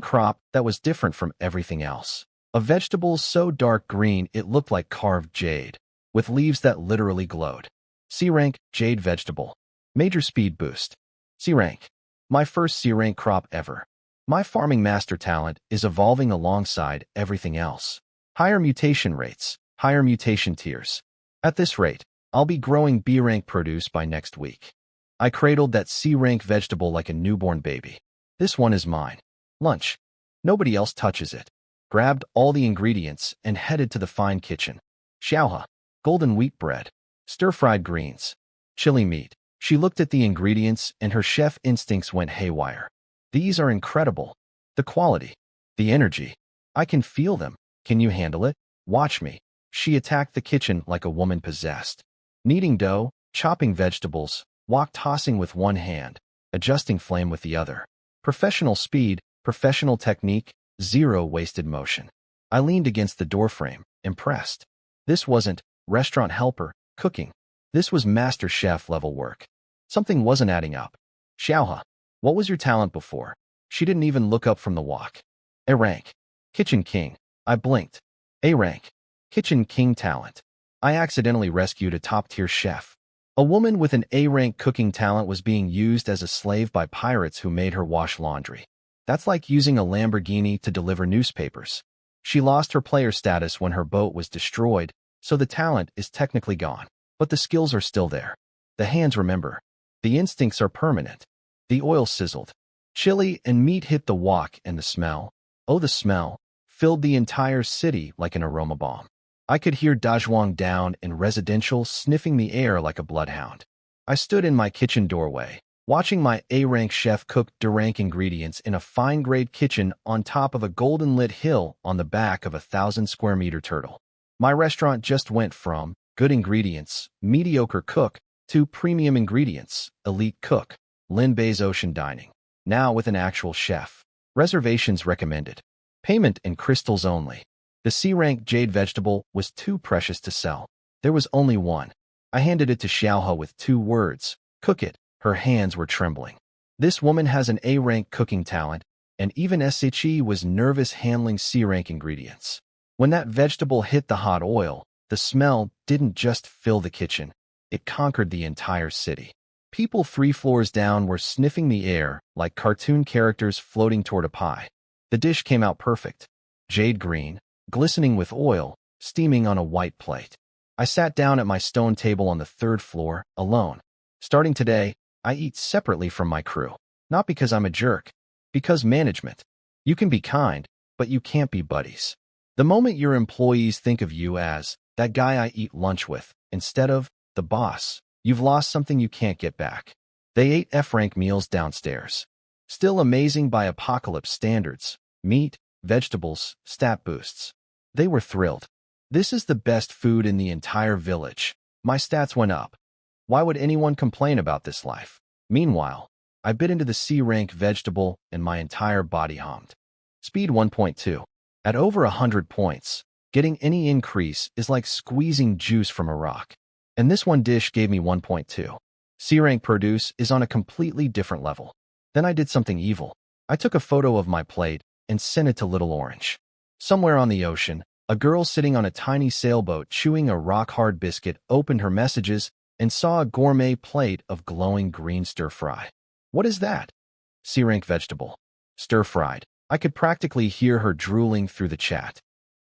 crop that was different from everything else. A vegetable so dark green it looked like carved jade, with leaves that literally glowed. C rank jade vegetable. Major speed boost. C rank. My first C rank crop ever. My farming master talent is evolving alongside everything else. Higher mutation rates, higher mutation tiers. At this rate, I'll be growing B rank produce by next week. I cradled that C rank vegetable like a newborn baby. This one is mine. Lunch. Nobody else touches it. Grabbed all the ingredients and headed to the fine kitchen. Xiaohe. Golden wheat bread. Stir-fried greens. Chili meat. She looked at the ingredients and her chef instincts went haywire. These are incredible. The quality. The energy. I can feel them. Can you handle it? Watch me. She attacked the kitchen like a woman possessed. Kneading dough, chopping vegetables, wok tossing with one hand, adjusting flame with the other. Professional speed, professional technique, zero wasted motion. I leaned against the doorframe, impressed. This wasn't restaurant helper cooking. This was master chef level work. Something wasn't adding up. Xiaohe, what was your talent before? She didn't even look up from the wok. A rank. Kitchen king. I blinked. A rank. Kitchen king talent. I accidentally rescued a top-tier chef. A woman with an A-rank cooking talent was being used as a slave by pirates who made her wash laundry. That's like using a Lamborghini to deliver newspapers. She lost her player status when her boat was destroyed, so the talent is technically gone. But the skills are still there. The hands remember. The instincts are permanent. The oil sizzled. Chili and meat hit the wok, and the smell, oh the smell, filled the entire city like an aroma bomb. I could hear Dazhuang down in residential sniffing the air like a bloodhound. I stood in my kitchen doorway, watching my A-rank chef cook D-rank ingredients in a fine-grade kitchen on top of a golden-lit hill on the back of a 1,000-square-meter turtle. My restaurant just went from good ingredients, mediocre cook, to premium ingredients, elite cook, Lin Bei's ocean dining. Now with an actual chef. Reservations recommended. Payment in crystals only. The C-rank jade vegetable was too precious to sell. There was only one. I handed it to Xiaohe with 2 words. Cook it. Her hands were trembling. This woman has an A-rank cooking talent, and even SHE was nervous handling C-rank ingredients. When that vegetable hit the hot oil, the smell didn't just fill the kitchen. It conquered the entire city. People 3 floors down were sniffing the air like cartoon characters floating toward a pie. The dish came out perfect. Jade green, glistening with oil, steaming on a white plate. I sat down at my stone table on the 3rd floor, alone. Starting today, I eat separately from my crew. Not because I'm a jerk. Because management. You can be kind, but you can't be buddies. The moment your employees think of you as that guy I eat lunch with, instead of the boss, you've lost something you can't get back. They ate F-rank meals downstairs. Still amazing by apocalypse standards. Meat, vegetables, stat boosts. They were thrilled. This is the best food in the entire village. My stats went up. Why would anyone complain about this life? Meanwhile, I bit into the C-rank vegetable and my entire body hummed. Speed 1.2. At over 100 points, getting any increase is like squeezing juice from a rock. And this one dish gave me 1.2. C-rank produce is on a completely different level. Then I did something evil. I took a photo of my plate and sent it to Little Orange. Somewhere on the ocean, a girl sitting on a tiny sailboat chewing a rock-hard biscuit opened her messages and saw a gourmet plate of glowing green stir-fry. What is that? C-rank vegetable. Stir-fried. I could practically hear her drooling through the chat.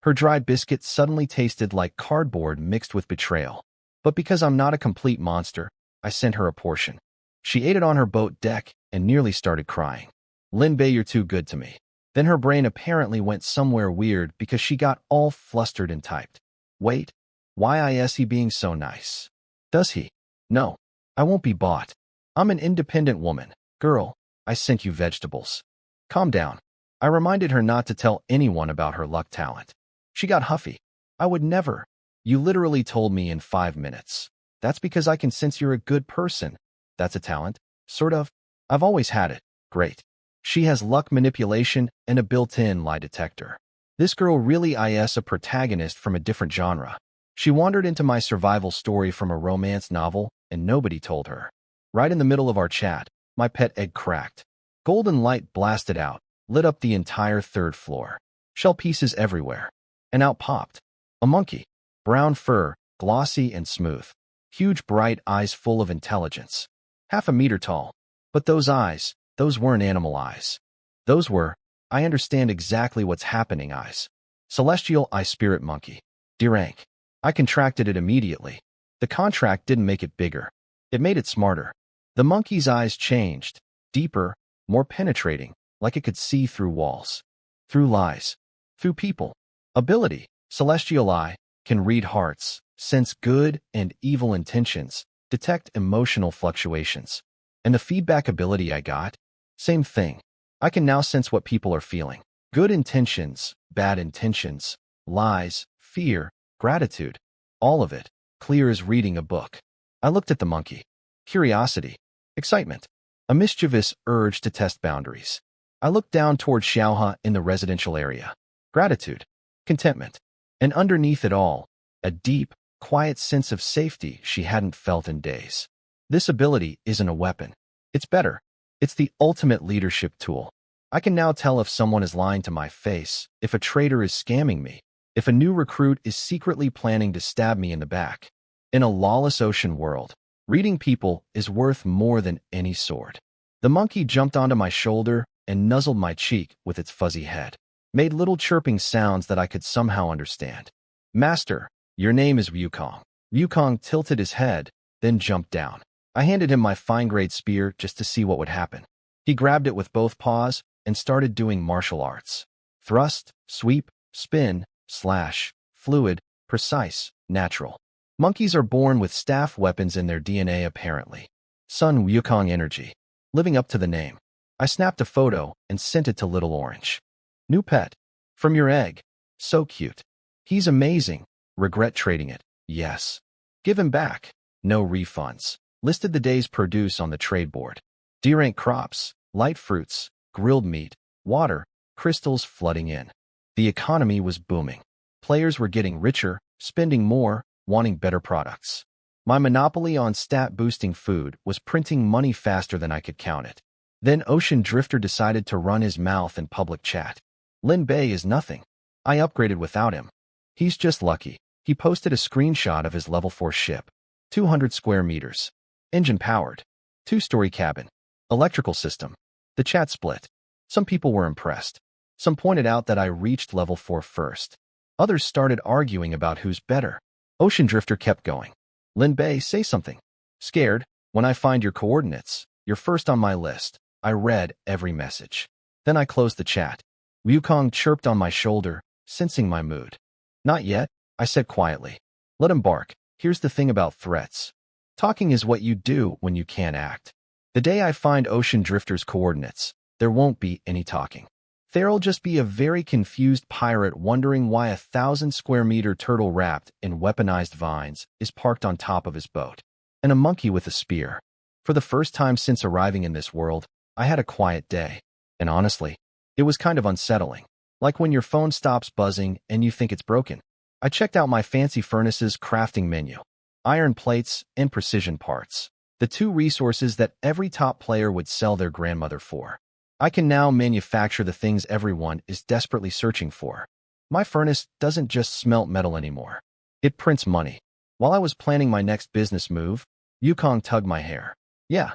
Her dried biscuit suddenly tasted like cardboard mixed with betrayal. But because I'm not a complete monster, I sent her a portion. She ate it on her boat deck and nearly started crying. Lin Bei, you're too good to me. Then her brain apparently went somewhere weird because she got all flustered and typed. Wait, why is he being so nice? Does he? No, I won't be bought. I'm an independent woman. Girl, I sent you vegetables. Calm down. I reminded her not to tell anyone about her luck talent. She got huffy. I would never. You literally told me in 5 minutes. That's because I can sense you're a good person. That's a talent. Sort of. I've always had it. Great. She has luck manipulation and a built-in lie detector. This girl really is a protagonist from a different genre. She wandered into my survival story from a romance novel, and nobody told her. Right in the middle of our chat, my pet egg cracked. Golden light blasted out, lit up the entire 3rd floor. Shell pieces everywhere. And out popped a monkey. Brown fur, glossy and smooth. Huge bright eyes full of intelligence. 1/2 meter tall. But those eyes, those weren't animal eyes. Those were, I understand exactly what's happening eyes. Celestial eye spirit monkey. D-rank. I contracted it immediately. The contract didn't make it bigger. It made it smarter. The monkey's eyes changed. Deeper, more penetrating, like it could see through walls. Through lies. Through people. Ability. Celestial eye. Can read hearts. Sense good and evil intentions. detect emotional fluctuations. And the feedback ability I got? Same thing. I can now sense what people are feeling. Good intentions, bad intentions, lies, fear, gratitude. All of it. Clear as reading a book. I looked at the monkey. Curiosity. Excitement. A mischievous urge to test boundaries. I looked down toward Xiaohe in the residential area. Gratitude. Contentment. And underneath it all, a deep, quiet sense of safety she hadn't felt in days. This ability isn't a weapon. It's better. It's the ultimate leadership tool. I can now tell if someone is lying to my face, if a traitor is scamming me, if a new recruit is secretly planning to stab me in the back. In a lawless ocean world, reading people is worth more than any sword. The monkey jumped onto my shoulder and nuzzled my cheek with its fuzzy head, made little chirping sounds that I could somehow understand. Master, your name is Wukong. Wukong tilted his head, then jumped down. I handed him my fine-grade spear just to see what would happen. He grabbed it with both paws and started doing martial arts. Thrust, sweep, spin, slash, fluid, precise, natural. Monkeys are born with staff weapons in their DNA apparently. Sun Wukong energy. Living up to the name. I snapped a photo and sent it to Little Orange. New pet. From your egg. So cute. He's amazing. Regret trading it. Yes. Give him back. No refunds. Listed the day's produce on the trade board. D-rank crops, light fruits, grilled meat, water, crystals flooding in. The economy was booming. Players were getting richer, spending more, wanting better products. My monopoly on stat-boosting food was printing money faster than I could count it. Then Ocean Drifter decided to run his mouth in public chat. Lin Bei is nothing. I upgraded without him. He's just lucky. He posted a screenshot of his level 4 ship. 200 square meters. Engine-powered. 2-story cabin. Electrical system. The chat split. Some people were impressed. Some pointed out that I reached level 4 first. Others started arguing about who's better. Ocean Drifter kept going. Lin Bei, say something. Scared? When I find your coordinates, you're first on my list. I read every message. Then I closed the chat. Wukong chirped on my shoulder, sensing my mood. Not yet, I said quietly. Let him bark. Here's the thing about threats. Talking is what you do when you can't act. The day I find Ocean Drifter's coordinates, there won't be any talking. There'll just be a very confused pirate wondering why a 1,000-square-meter turtle wrapped in weaponized vines is parked on top of his boat, and a monkey with a spear. For the first time since arriving in this world, I had a quiet day. And honestly, it was kind of unsettling. Like when your phone stops buzzing and you think it's broken. I checked out my fancy furnace's crafting menu. Iron plates and precision parts. The two resources that every top player would sell their grandmother for. I can now manufacture the things everyone is desperately searching for. My furnace doesn't just smelt metal anymore. It prints money. While I was planning my next business move, Wukong tugged my hair. Yeah,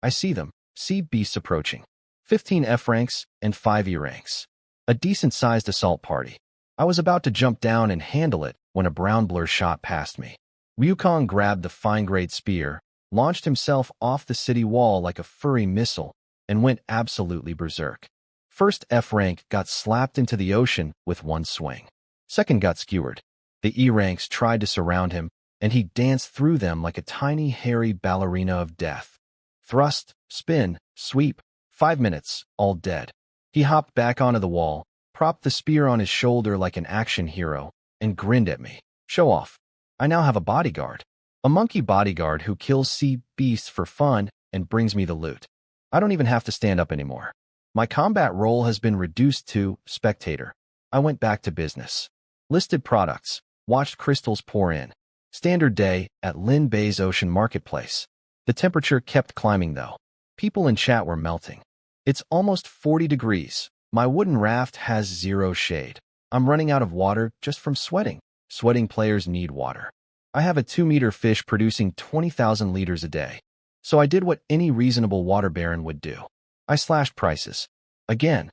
I see them. See beasts approaching. 15 F ranks and 5 E ranks. A decent-sized assault party. I was about to jump down and handle it when a brown blur shot past me. Wukong grabbed the fine-grade spear, launched himself off the city wall like a furry missile, and went absolutely berserk. First F rank got slapped into the ocean with one swing. Second got skewered. The E ranks tried to surround him, and he danced through them like a tiny, hairy ballerina of death. Thrust, spin, sweep, 5 minutes, all dead. He hopped back onto the wall, propped the spear on his shoulder like an action hero, and grinned at me. Show off. I now have a bodyguard. A monkey bodyguard who kills sea beasts for fun and brings me the loot. I don't even have to stand up anymore. My combat role has been reduced to spectator. I went back to business. Listed products. Watched crystals pour in. Standard day at Lin Bei's Ocean Marketplace. The temperature kept climbing though. People in chat were melting. It's almost 40 degrees. My wooden raft has 0 shade. I'm running out of water just from sweating. Sweating players need water. I have a 2-meter fish producing 20,000 liters a day. So I did what any reasonable water baron would do. I slashed prices. Again.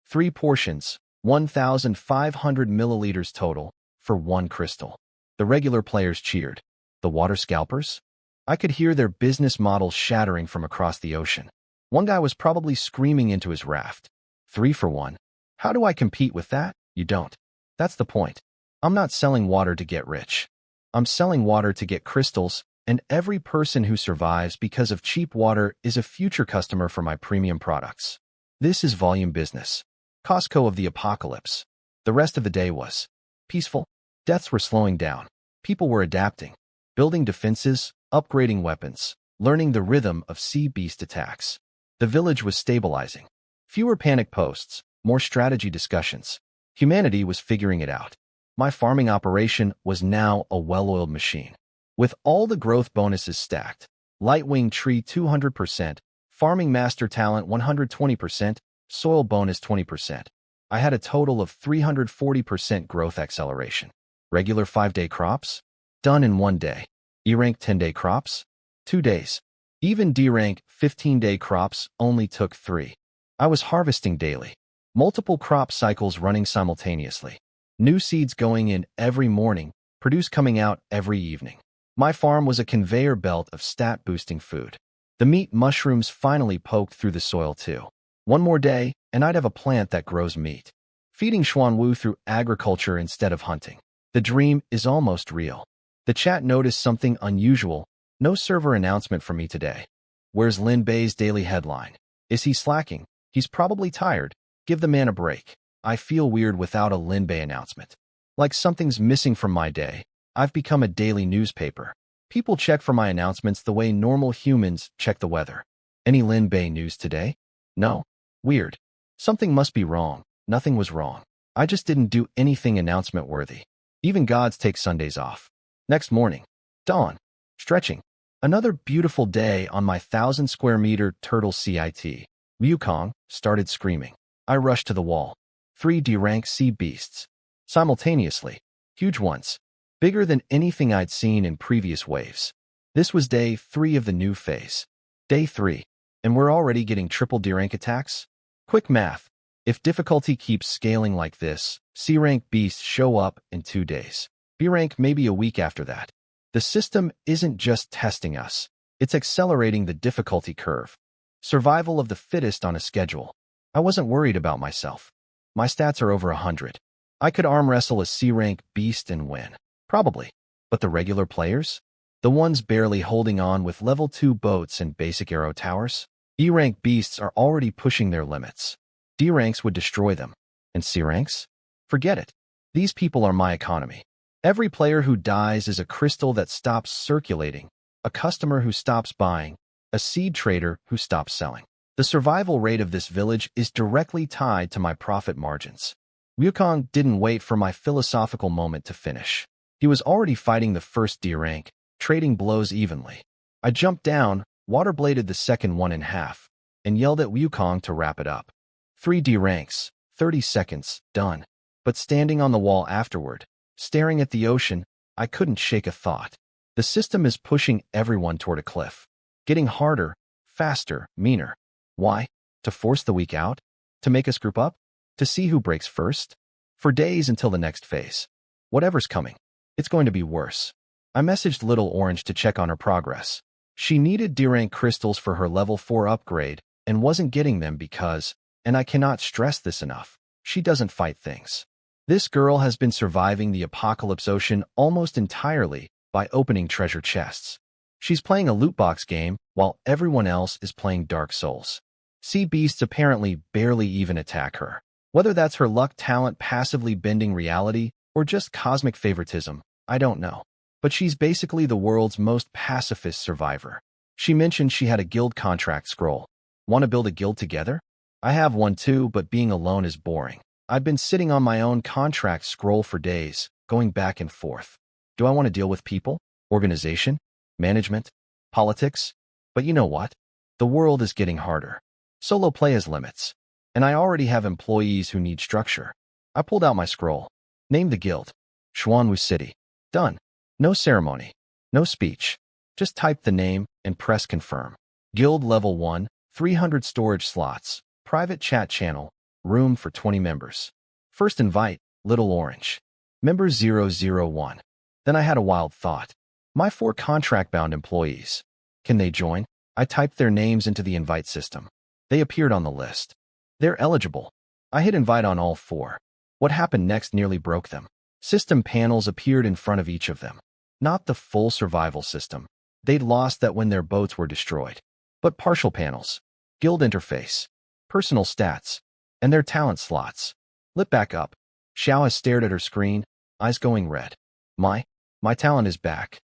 3 portions, 1,500 milliliters total, for 1 crystal. The regular players cheered. The water scalpers? I could hear their business model shattering from across the ocean. One guy was probably screaming into his raft. 3 for 1. How do I compete with that? You don't. That's the point. I'm not selling water to get rich. I'm selling water to get crystals, and every person who survives because of cheap water is a future customer for my premium products. This is volume business. Costco of the apocalypse. The rest of the day was peaceful. Deaths were slowing down. People were adapting, building defenses, upgrading weapons, learning the rhythm of sea beast attacks. The village was stabilizing. Fewer panic posts, more strategy discussions. Humanity was figuring it out. My farming operation was now a well-oiled machine. With all the growth bonuses stacked, Lightwing Tree 200%, Farming Master Talent 120%, Soil Bonus 20%. I had a total of 340% growth acceleration. Regular 5-day crops? Done in 1 day. E-rank 10-day crops? 2 days. Even D-rank 15-day crops only took 3. I was harvesting daily. Multiple crop cycles running simultaneously. New seeds going in every morning, produce coming out every evening. My farm was a conveyor belt of stat-boosting food. The meat mushrooms finally poked through the soil too. 1 more day, and I'd have a plant that grows meat. Feeding Xuanwu through agriculture instead of hunting. The dream is almost real. The chat noticed something unusual. No server announcement from me today. Where's Lin Bei's daily headline? Is he slacking? He's probably tired. Give the man a break. I feel weird without a Lin Bei announcement. Like something's missing from my day. I've become a daily newspaper. People check for my announcements the way normal humans check the weather. Any Lin Bei news today? No. Weird. Something must be wrong. Nothing was wrong. I just didn't do anything announcement-worthy. Even gods take Sundays off. Next morning. Dawn. Stretching. Another beautiful day on my 1,000-square-meter turtle CIT. Wukong started screaming. I rushed to the wall. 3D rank sea beasts. Simultaneously. Huge ones. Bigger than anything I'd seen in previous waves. This was day 3 of the new phase. Day 3. And we're already getting triple D-rank attacks? Quick math. If difficulty keeps scaling like this, C-rank beasts show up in 2 days. B-rank maybe a week after that. The system isn't just testing us. It's accelerating the difficulty curve. Survival of the fittest on a schedule. I wasn't worried about myself. My stats are over 100. I could arm wrestle a C-rank beast and win. Probably. But the regular players? The ones barely holding on with level 2 boats and basic arrow towers? E-rank beasts are already pushing their limits. D-ranks would destroy them. And C-ranks? Forget it. These people are my economy. Every player who dies is a crystal that stops circulating, a customer who stops buying, a seed trader who stops selling. The survival rate of this village is directly tied to my profit margins. Wukong didn't wait for my philosophical moment to finish. He was already fighting the first D-rank, trading blows evenly. I jumped down, water-bladed the second one in half, and yelled at Wukong to wrap it up. 3 D-ranks, 30 seconds, done. But standing on the wall afterward, staring at the ocean, I couldn't shake a thought. The system is pushing everyone toward a cliff. Getting harder, faster, meaner. Why? To force the weak out? To make us group up? To see who breaks first? For days until the next phase. Whatever's coming. It's going to be worse. I messaged Little Orange to check on her progress. She needed D-rank crystals for her level 4 upgrade and wasn't getting them because, and I cannot stress this enough, she doesn't fight things. This girl has been surviving the apocalypse ocean almost entirely by opening treasure chests. She's playing a loot box game while everyone else is playing Dark Souls. Sea beasts apparently barely even attack her. Whether that's her luck talent passively bending reality or just cosmic favoritism, I don't know. But she's basically the world's most pacifist survivor. She mentioned she had a guild contract scroll. Want to build a guild together? I have one too, but being alone is boring. I've been sitting on my own contract scroll for days, going back and forth. Do I want to deal with people, organization, management, politics? But you know what? The world is getting harder. Solo play has limits. And I already have employees who need structure. I pulled out my scroll. Named the guild. Xuanwu City. Done. No ceremony. No speech. Just type the name and press confirm. Guild level 1, 300 storage slots, private chat channel, room for 20 members. First invite, Little Orange. Member 001. Then I had a wild thought. My 4 contract-bound employees. Can they join? I typed their names into the invite system. They appeared on the list. They're eligible. I hit invite on all 4. What happened next nearly broke them. System panels appeared in front of each of them. Not the full survival system. They'd lost that when their boats were destroyed. But partial panels, guild interface, personal stats, and their talent slots lit back up. Xiao has stared at her screen, eyes going red. My talent is back.